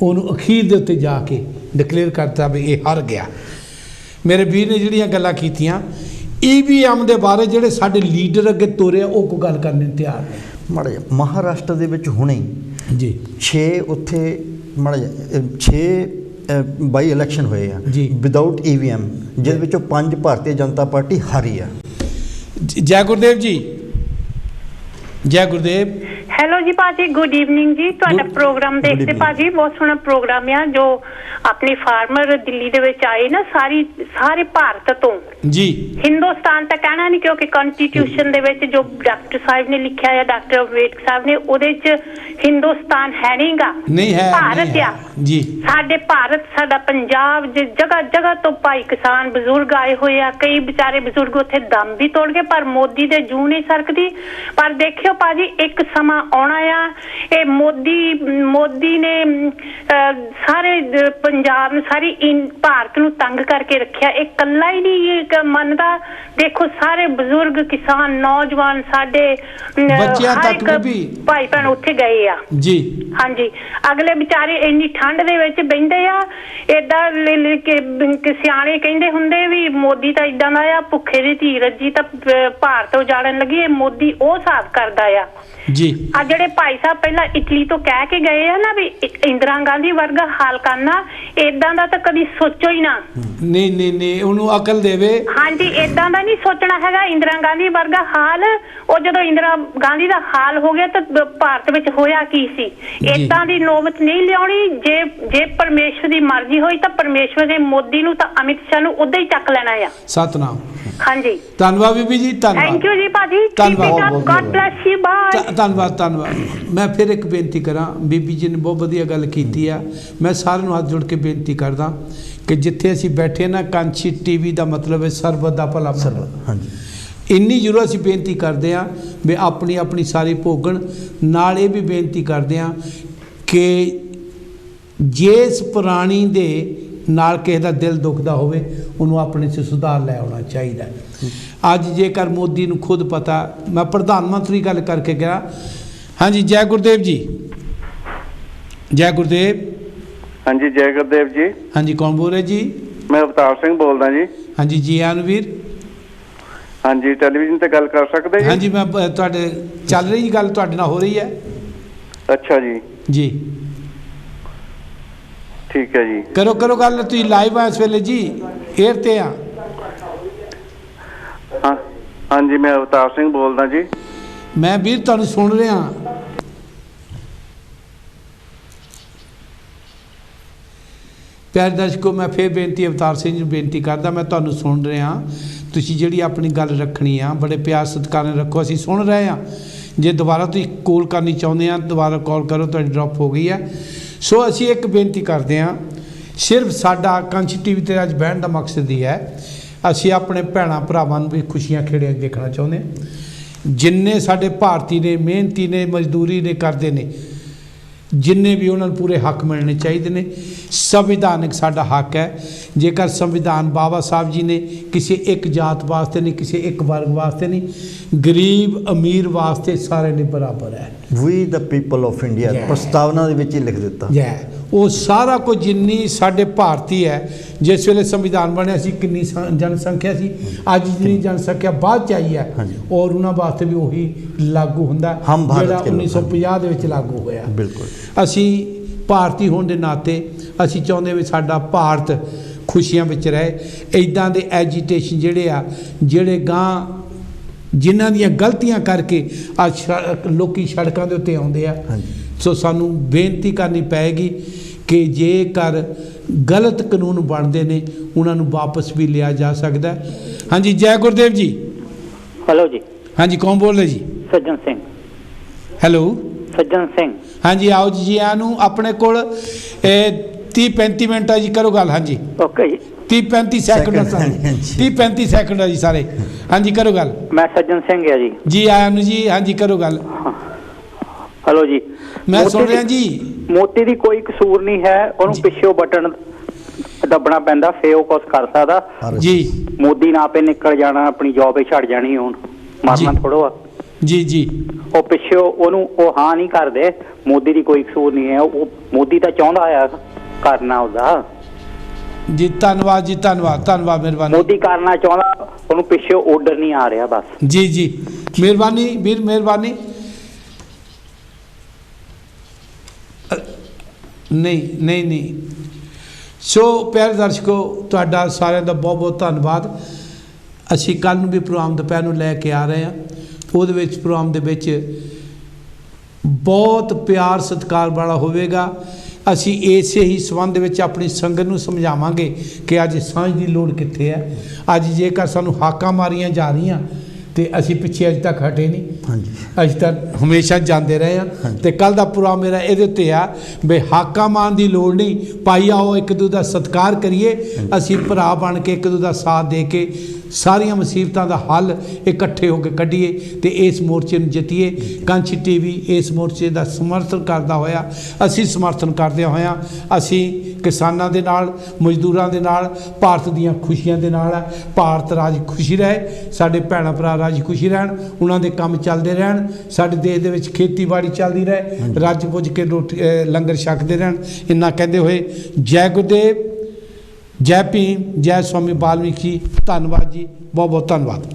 [SPEAKER 1] ਉਹਨੂੰ ਅਖੀਰ ਦੇ ਉੱਤੇ ਜਾ ਕੇ ਡਿਕਲੇਅਰ ਕਰਤਾ ਵੀ ਇਹ ਹਾਰ ਗਿਆ। ਮੇਰੇ ਵੀਰ ਨੇ ਜਿਹੜੀਆਂ ਗੱਲਾਂ ਕੀਤੀਆਂ EVM ਦੇ ਬਾਰੇ, ਜਿਹੜੇ ਸਾਡੇ ਲੀਡਰ ਅੱਗੇ ਤੋਰੇ ਉਹ ਕੋਈ ਗੱਲ ਕਰਨ ਨੂੰ ਤਿਆਰ ਨਹੀਂ।
[SPEAKER 2] ਮਾੜਾ ਜਿਹਾ ਮਹਾਰਾਸ਼ਟਰ ਦੇ ਵਿੱਚ ਹੁਣੇ
[SPEAKER 1] ਜੀ
[SPEAKER 2] 6 ਉੱਥੇ ਮਾੜਾ ਜਿਹਾ 6 ਬਾਈ ਇਲੈਕਸ਼ਨ ਹੋਏ ਆ ਵਿਦਆਊਟ EVM, ਜਿਹਦੇ ਵਿੱਚੋਂ 5 ਭਾਰਤੀ ਜਨਤਾ ਪਾਰਟੀ ਹਾਰੀ ਆ।
[SPEAKER 1] ਜੈ ਗੁਰਦੇਵ ਜੀ, ਜੈ ਗੁਰਦੇਵ।
[SPEAKER 7] ਹੈਲੋ ਜੀ ਭਾਜੀ, ਗੁੱਡ ਈਵਨਿੰਗ ਜੀ। ਤੁਹਾਡਾ ਪ੍ਰੋਗਰਾਮ ਦੇਖਦੇ ਭਾਜੀ, ਬਹੁਤ ਸੋਹਣਾ ਪ੍ਰੋਗਰਾਮ ਆ। ਜੋ ਆਪਣੇ ਫਾਰਮਰ ਦਿੱਲੀ ਦੇ ਵਿੱਚ ਆਏ ਨਾ ਸਾਰੇ ਭਾਰਤ ਤੋਂ
[SPEAKER 1] ਜੀ,
[SPEAKER 7] ਹਿੰਦੁਸਤਾਨ ਤਾਂ ਕਹਿਣਾ ਨਹੀਂ, ਕਿਉਂਕਿ ਕਨਸਟੀਟਿਊਸ਼ਨ ਦੇ ਵਿੱਚ ਜੋ ਡਾਕਟਰ ਸਾਹਿਬ ਨੇ ਲਿਖਿਆ ਹੈ, ਡਾਕਟਰ ਅੰਬੇਡਕਰ ਸਾਹਿਬ ਨੇ, ਉਹਦੇ 'ਚ ਹਿੰਦੁਸਤਾਨ ਹੈ ਨਹੀਂਗਾ,
[SPEAKER 1] ਨਹੀਂ ਹੈ,
[SPEAKER 7] ਭਾਰਤ ਆ
[SPEAKER 1] ਜੀ। ਸਾਡੇ
[SPEAKER 7] ਭਾਰਤ, ਸਾਡਾ ਪੰਜਾਬ, ਜਗ੍ਹਾ ਜਗ੍ਹਾ ਤੋਂ ਭਾਈ ਕਿਸਾਨ ਬਜ਼ੁਰਗ ਆਏ ਹੋਏ ਆ। ਕਈ ਵਿਚਾਰੇ ਬਜ਼ੁਰਗ ਉੱਥੇ ਦਮ ਵੀ ਤੋੜ ਗਏ, ਪਰ ਮੋਦੀ ਦੇ ਜੂੰ ਨਹੀਂ ਸਰਕਦੀ। ਪਰ ਦੇਖਿਓ ਭਾਜੀ, ਇੱਕ ਸਮਾਂ ਆਉਣਾ ਆ, ਇਹ ਮੋਦੀ ਨੇ ਸਾਰੇ ਪੰਜਾਬ ਨੂੰ, ਸਾਰੀ ਭਾਰਤ ਨੂੰ ਤੰਗ ਕਰਕੇ ਰੱਖਿਆ। ਇਹ ਇਕੱਲਾ ਹੀ ਨਹੀਂ ਮੰਨਦਾ। ਦੇਖੋ ਸਾਰੇ ਬਜ਼ੁਰਗ, ਕਿਸਾਨ, ਨੌਜਵਾਨ, ਸਾਡੇ ਭਾਈ ਭੈਣ ਉੱਥੇ ਗਏ ਆ
[SPEAKER 1] ਜੀ।
[SPEAKER 7] ਹਾਂਜੀ, ਅਗਲੇ ਵਿਚਾਰੇ ਇੰਨੀ ਠੰਡ ਦੇ ਵਿੱਚ ਬਹਿੰਦੇ ਆ। ਏਦਾਂ ਸਿਆਣੇ ਕਹਿੰਦੇ ਹੁੰਦੇ ਵੀ ਮੋਦੀ ਤਾਂ ਏਦਾਂ ਦਾ ਆ, ਭੁੱਖੇ ਦੀ ਧੀ ਰੱਜੀ ਤਾਂ ਭਾਰਤ ਉਜਾੜਨ ਲੱਗੀ। ਇਹ ਮੋਦੀ ਉਹ ਹਿਸਾਬ ਕਰਦਾ ਆ
[SPEAKER 1] ਜੀ।
[SPEAKER 7] ਆ ਜਿਹੜੇ ਭਾਈ ਸਾਹਿਬ ਪਹਿਲਾਂ ਇਟਲੀ ਤੋਂ ਕਹਿ ਕੇ ਗਏ ਆ ਨਾ ਵੀ ਇੰਦਰਾ ਗਾਂਧੀ ਵਰਗਾ ਹਾਲ ਕਰਨਾ, ਏਦਾਂ ਦਾ ਤਾਂ ਕਦੀ ਸੋਚੋ ਹੀ ਨਾ।
[SPEAKER 1] ਨਹੀਂ ਉਹਨੂੰ ਅਕਲ ਦੇਵੇ।
[SPEAKER 7] ਹਾਂਜੀ, ਏਦਾਂ ਦਾ ਨਹੀਂ ਸੋਚਣਾ ਹੈਗਾ ਇੰਦਰਾ ਗਾਂਧੀ ਵਰਗਾ ਹਾਲ। ਉਹ ਜਦੋਂ ਇੰਦਰਾ ਗਾਂਧੀ ਦਾ ਹਾਲ ਹੋ ਗਿਆ ਤਾਂ ਭਾਰਤ ਵਿੱਚ ਹੋਇਆ ਕੀ ਸੀ। ਏਦਾਂ ਦੀ ਨੌਬਤ ਨਹੀਂ ਲਿਆਉਣੀ। ਜੇ ਪਰਮੇਸ਼ਵਰ ਦੀ ਮਰਜ਼ੀ ਹੋਈ ਤਾਂ ਪਰਮੇਸ਼ਵਰ ਦੇ ਮੋਦੀ ਨੂੰ ਤਾਂ ਅਮਿਤ ਸ਼ਾਹ ਨੂੰ ਉਦਾਂ ਹੀ ਚੱਕ ਲੈਣਾ ਆ।
[SPEAKER 1] ਸਤਨਾਮ।
[SPEAKER 7] ਹਾਂਜੀ,
[SPEAKER 1] ਧੰਨਵਾਦ ਬੀਬੀ ਜੀ, ਧੰਨਵਾਦ।
[SPEAKER 7] ਥੈਂਕ ਯੂ ਜੀ ਭਾਜੀ,
[SPEAKER 1] ਧੰਨਵਾਦ,
[SPEAKER 7] ਗॉड ਬlesਸ ਯੂ, ਬਾਏ।
[SPEAKER 1] ਧੰਨਵਾਦ। ਮੈਂ ਫਿਰ ਇੱਕ ਬੇਨਤੀ ਕਰਾਂ, ਬੀਬੀ ਜੀ ਨੇ ਬਹੁਤ ਵਧੀਆ ਗੱਲ ਕੀਤੀ ਆ। ਮੈਂ ਸਾਰਿਆਂ ਨੂੰ ਹੱਥ ਜੋੜ ਕੇ ਬੇਨਤੀ ਕਰਦਾ ਕਿ ਜਿੱਥੇ ਅਸੀਂ ਬੈਠੇ ਨਾ, ਕਾਂਚੀ TV ਦਾ ਮਤਲਬ ਹੈ ਸਰਬਤ ਦਾ ਭਲਾ। ਹਾਂਜੀ, ਇੰਨੀ ਜ਼ਰੂਰ ਅਸੀਂ ਬੇਨਤੀ ਕਰਦੇ ਹਾਂ ਵੀ ਆਪਣੀ ਸਾਰੀ ਭੋਗਣ ਨਾਲ। ਇਹ ਵੀ ਬੇਨਤੀ ਕਰਦੇ ਹਾਂ ਕਿ ਜਿਸ ਪ੍ਰਾਣੀ ਦੇ ਨਾਲ ਕਿਸੇ ਦਾ ਦਿਲ ਦੁਖਦਾ ਹੋਵੇ ਉਹਨੂੰ ਆਪਣੇ 'ਚ ਸੁਧਾਰ ਲੈ ਆਉਣਾ ਚਾਹੀਦਾ। ਅੱਜ ਜੇਕਰ ਮੋਦੀ ਨੂੰ ਖੁਦ ਪਤਾ, ਮੈਂ ਪ੍ਰਧਾਨ ਮੰਤਰੀ ਗੱਲ ਕਰਕੇ ਗਿਆ। ਹਾਂਜੀ, ਜੈ ਗੁਰਦੇਵ ਜੀ। ਜੈ ਗੁਰਦੇਵ।
[SPEAKER 8] ਹਾਂਜੀ, ਜੈ ਗੁਰਦੇਵ ਜੀ।
[SPEAKER 1] ਹਾਂਜੀ, ਕੌਣ ਬੋਲ ਰਿਹਾ ਜੀ?
[SPEAKER 8] ਮੈਂ ਅਵਤਾਰ ਸਿੰਘ ਬੋਲਦਾ ਜੀ।
[SPEAKER 1] ਹਾਂਜੀ ਜੀ, ਆਨਵੀਰ।
[SPEAKER 8] ਹਾਂਜੀ, ਟੈਲੀਵਿਜ਼ਨ ਤੇ ਗੱਲ ਕਰ ਸਕਦੇ ਜੀ?
[SPEAKER 1] ਹਾਂਜੀ, ਮੈਂ ਤੁਹਾਡੇ ਚੱਲ ਰਹੀ ਗੱਲ ਤੁਹਾਡੇ ਨਾਲ ਹੋ ਰਹੀ ਹੈ।
[SPEAKER 8] ਅੱਛਾ ਜੀ।
[SPEAKER 1] ਜੀ
[SPEAKER 8] ਠੀਕ ਹੈ ਜੀ,
[SPEAKER 1] ਕਰੋ ਗੱਲ। ਤੁਸੀਂ ਲਾਈਵ ਆ ਇਸ ਵੇਲੇ ਜੀ, 에ਅਰ ਤੇ ਆ।
[SPEAKER 8] ਹਾਂਜੀ, ਮੈਂ ਅਵਤਾਰ ਸਿੰਘ ਬੋਲਦਾ ਜੀ।
[SPEAKER 1] ਮੈਂ ਵੀਰ ਤੁਹਾਨੂੰ ਸੁਣ ਰਿਹਾ। ਪਿਆਰੇ ਦਰਸ਼ਕੋ, ਮੈਂ ਫੇਰ ਬੇਨਤੀ ਅਵਤਾਰ ਸਿੰਘ ਨੂੰ ਬੇਨਤੀ ਕਰਦਾ, ਮੈਂ ਤੁਹਾਨੂੰ ਸੁਣ ਰਿਹਾ। ਤੁਸੀਂ ਜਿਹੜੀ ਆਪਣੀ ਗੱਲ ਰੱਖਣੀ ਆ ਬੜੇ ਪਿਆਰ ਸਤਿਕਾਰ ਨਾਲ ਰੱਖੋ, ਅਸੀਂ ਸੁਣ ਰਹੇ ਹਾਂ। ਜੇ ਦੁਬਾਰਾ ਤੁਸੀਂ ਕਾਲ ਕਰਨੀ ਚਾਹੁੰਦੇ ਆ, ਦੁਬਾਰਾ ਕਾਲ ਕਰੋ, ਤੁਹਾਡੀ ਡ੍ਰੌਪ ਹੋ ਗਈ ਹੈ। ਸੋ ਅਸੀਂ ਇੱਕ ਬੇਨਤੀ ਕਰਦੇ ਹਾਂ, ਸਿਰਫ ਸਾਡਾ ਕਾਂਚੀ TV ਤੇ ਅੱਜ ਬਹਿਣ ਦਾ ਮਕਸਦ ਹੀ ਹੈ, ਅਸੀਂ ਆਪਣੇ ਭੈਣਾਂ ਭਰਾਵਾਂ ਨੂੰ ਵੀ ਖੁਸ਼ੀਆਂ ਖੇੜਿਆਂ ਦੇਖਣਾ ਚਾਹੁੰਦੇ ਹਾਂ। ਜਿੰਨੇ ਸਾਡੇ ਭਾਰਤੀ ਨੇ, ਮਿਹਨਤੀ ਨੇ, ਮਜ਼ਦੂਰੀ ਨੇ ਕਰਦੇ ਨੇ, ਜਿੰਨੇ ਵੀ ਉਹਨਾਂ ਨੂੰ ਪੂਰੇ ਹੱਕ ਮਿਲਣੇ ਚਾਹੀਦੇ ਨੇ। ਸੰਵਿਧਾਨਿਕ ਸਾਡਾ ਹੱਕ ਹੈ। ਜੇਕਰ ਸੰਵਿਧਾਨ ਬਾਬਾ ਸਾਹਿਬ ਜੀ ਨੇ ਕਿਸੇ ਇੱਕ ਜਾਤ ਵਾਸਤੇ ਨਹੀਂ, ਕਿਸੇ ਇੱਕ ਵਰਗ ਵਾਸਤੇ ਨਹੀਂ, ਗਰੀਬ ਅਮੀਰ ਵਾਸਤੇ ਸਾਰੇ ਨੇ ਬਰਾਬਰ ਹੈ।
[SPEAKER 2] ਵੀ ਦ ਪੀਪਲ ਆਫ ਇੰਡੀਆ ਪ੍ਰਸਤਾਵਨਾ ਦੇ ਵਿੱਚ ਹੀ ਲਿਖ ਦਿੱਤਾ।
[SPEAKER 1] ਉਹ ਸਾਰਾ ਕੁਝ ਜਿੰਨੀ ਸਾਡੇ ਭਾਰਤੀ ਹੈ। ਜਿਸ ਵੇਲੇ ਸੰਵਿਧਾਨ ਬਣਿਆ ਸੀ ਕਿੰਨੀ ਜਨਸੰਖਿਆ ਸੀ, ਅੱਜ ਜਿੰਨੀ ਜਨਸੰਖਿਆ ਬਾਅਦ 'ਚ ਆਈ ਹੈ, ਔਰ ਉਹਨਾਂ ਵਾਸਤੇ ਵੀ ਉਹੀ ਲਾਗੂ ਹੁੰਦਾ ਜਿਹੜਾ 1950 ਦੇ ਵਿੱਚ ਲਾਗੂ ਹੋਇਆ।
[SPEAKER 2] ਬਿਲਕੁਲ।
[SPEAKER 1] ਅਸੀਂ ਭਾਰਤੀ ਹੋਣ ਦੇ ਨਾਤੇ ਅਸੀਂ ਚਾਹੁੰਦੇ ਵੀ ਸਾਡਾ ਭਾਰਤ ਖੁਸ਼ੀਆਂ ਵਿੱਚ ਰਹੇ। ਇੱਦਾਂ ਦੇ ਐਜੀਟੇਸ਼ਨ ਜਿਹੜੇ ਆ, ਜਿਹੜੇ ਗਾਂ ਜਿਨ੍ਹਾਂ ਦੀਆਂ ਗਲਤੀਆਂ ਕਰਕੇ ਅੱਜ ਲੋਕੀ ਸੜਕਾਂ ਦੇ ਉੱਤੇ ਆਉਂਦੇ ਆ, ਸੋ ਸਾਨੂੰ ਬੇਨਤੀ ਕਰਨੀ ਪਏਗੀ ਕਿ ਜੇਕਰ ਗਲਤ ਕਾਨੂੰਨ ਬਣਦੇ ਨੇ ਉਹਨਾਂ ਨੂੰ ਵਾਪਸ ਵੀ ਲਿਆ ਜਾ ਸਕਦਾ ਹੈ। ਹਾਂਜੀ, ਜੈ ਗੁਰਦੇਵ ਜੀ।
[SPEAKER 9] हेलो जी।
[SPEAKER 1] हाँ जी, कौन बोल रहे जी?
[SPEAKER 9] सज्जन सिंह।
[SPEAKER 1] हेलो,
[SPEAKER 9] सज्जन सिंह।
[SPEAKER 1] हाँ जी, आओ जी आनू अपने कोल 30-35 मिनट है जी, करो गल। हाँ जी,
[SPEAKER 9] ओके जी।
[SPEAKER 1] 30-35 सेकंड 30-35 सेकंड है जी सारे। हाँ जी, करो गल।
[SPEAKER 9] मैं सज्जन सिंह है जी।
[SPEAKER 1] जी आया नु जी। हाँ जी, करो गल।
[SPEAKER 9] हेलो जी।
[SPEAKER 1] मैं सुन रहा जी।
[SPEAKER 9] मोदी दी कोई कसूर नहीं है, ਉਹਨੂੰ ਪਿੱਛੋਂ ਬਟਨ दबना पैंदा, फे ਉਹ ਕੁਝ ਕਰ ਸਕਦਾ
[SPEAKER 1] जी।
[SPEAKER 9] मोदी ना पे निकल जाना, अपनी जॉब ही छड़ जानी, ਹੁਣ ਮਰਨਾ ਥੋੜੋ ਆ
[SPEAKER 1] जी जी।
[SPEAKER 9] ਉਹ ਪਿੱਛੋਂ ਉਹਨੂੰ ਉਹ ਹਾਂ ਨਹੀਂ ਕਰਦੇ। ਮੋਦੀ ਦੀ ਕੋਈ ਕਸੂਰ ਨਹੀਂ ਹੈ, ਉਹ ਮੋਦੀ ਤਾਂ ਚਾਹੁੰਦਾ ਆ ਕਰਨਾ ਉਹਦਾ।
[SPEAKER 1] जी धन्यवाद जी, धन्यवाद धन्यवाद, मेहरबानी।
[SPEAKER 9] मोदी करना चाਹੁੰਦਾ, ਉਹਨੂੰ ਪਿੱਛੋਂ ਆਰਡਰ ਨਹੀਂ ਆ ਰਿਹਾ बस।
[SPEAKER 1] जी जी, मेहरबानी वीर, मेहरबानी। नहीं नहीं नहीं। सो प्यारे दर्शकों, ਤੁਹਾਡਾ ਸਾਰਿਆਂ ਦਾ ਬਹੁਤ ਬਹੁਤ ਧੰਨਵਾਦ। ਅਸੀਂ ਕੱਲ੍ਹ ਨੂੰ ਵੀ ਪ੍ਰੋਗਰਾਮ ਦੁਪਹਿਰ ਨੂੰ ਲੈ ਕੇ ਆ ਰਹੇ ਹਾਂ। ਉਹਦੇ ਵਿੱਚ ਪ੍ਰੋਗਰਾਮ ਦੇ ਵਿੱਚ ਬਹੁਤ ਪਿਆਰ ਸਤਿਕਾਰ ਵਾਲਾ ਹੋਵੇਗਾ। ਅਸੀਂ ਇਸੇ ਹੀ ਸੰਬੰਧ ਵਿੱਚ ਆਪਣੀ ਸੰਗਤ ਨੂੰ ਸਮਝਾਵਾਂਗੇ ਕਿ ਅੱਜ ਸਾਂਝ ਦੀ ਲੋੜ ਕਿੱਥੇ ਹੈ। ਅੱਜ ਜੇਕਰ ਸਾਨੂੰ ਹਾਕਾਂ ਮਾਰੀਆਂ ਜਾ ਰਹੀਆਂ ਤੇ ਅਸੀਂ ਪਿੱਛੇ ਅਜੇ ਤੱਕ ਹਟੇ ਨਹੀਂ।
[SPEAKER 2] ਹਾਂਜੀ,
[SPEAKER 1] ਅੱਜ ਤੱਕ ਹਮੇਸ਼ਾ ਜਾਂਦੇ ਰਹੇ ਹਾਂ। ਤੇ ਕੱਲ ਦਾ ਪ੍ਰੋਗਰਾਮ ਮੇਰਾ ਇਹਦੇ ਉੱਤੇ ਆ ਵੀ ਹਾਕਾਂ ਮਾਰਨ ਦੀ ਲੋੜ ਨਹੀਂ ਭਾਈ, ਆਓ ਇੱਕ ਦੂਜੇ ਦਾ ਸਤਿਕਾਰ ਕਰੀਏ। ਅਸੀਂ ਭਰਾ ਬਣ ਕੇ ਇੱਕ ਦੂਜੇ ਦਾ ਸਾਥ ਦੇ ਕੇ ਸਾਰੀਆਂ ਮੁਸੀਬਤਾਂ ਦਾ ਹੱਲ ਇਕੱਠੇ ਹੋ ਕੇ ਕੱਢੀਏ ਤੇ ਇਸ ਮੋਰਚੇ ਨੂੰ ਜਿੱਤੀਏ। ਕੰਚ ਟੀਵੀ ਇਸ ਮੋਰਚੇ ਦਾ ਸਮਰਥਨ ਕਰਦਾ ਹੋਇਆ, ਅਸੀਂ ਸਮਰਥਨ ਕਰਦਿਆਂ ਹੋਇਆਂ, ਅਸੀਂ ਕਿਸਾਨਾਂ ਦੇ ਨਾਲ, ਮਜ਼ਦੂਰਾਂ ਦੇ ਨਾਲ, ਭਾਰਤ ਦੀਆਂ ਖੁਸ਼ੀਆਂ ਦੇ ਨਾਲ ਹੈ। ਭਾਰਤ ਰਾਜ ਖੁਸ਼ੀ ਰਹੇ, ਸਾਡੇ ਭੈਣਾਂ ਭਰਾ ਰਾਜ ਖੁਸ਼ੀ ਰਹਿਣ, ਉਹਨਾਂ ਦੇ ਕੰਮ ਚੱਲਦੇ ਰਹਿਣ, ਸਾਡੇ ਦੇਸ਼ ਦੇ ਵਿੱਚ ਖੇਤੀਬਾੜੀ ਚੱਲਦੀ ਰਹੇ, ਰੱਜ ਪੁੱਜ ਕੇ ਰੋਟੀ ਲੰਗਰ ਛਕਦੇ ਰਹਿਣ। ਇੰਨਾ ਕਹਿੰਦੇ ਹੋਏ ਜੈ ਗੁਰਦੇਵ, ਜੈ ਭੀਮ, ਜੈ ਸਵਾਮੀ ਵਾਲਮੀਕੀ। ਧੰਨਵਾਦ ਜੀ, ਬਹੁਤ ਬਹੁਤ ਧੰਨਵਾਦ।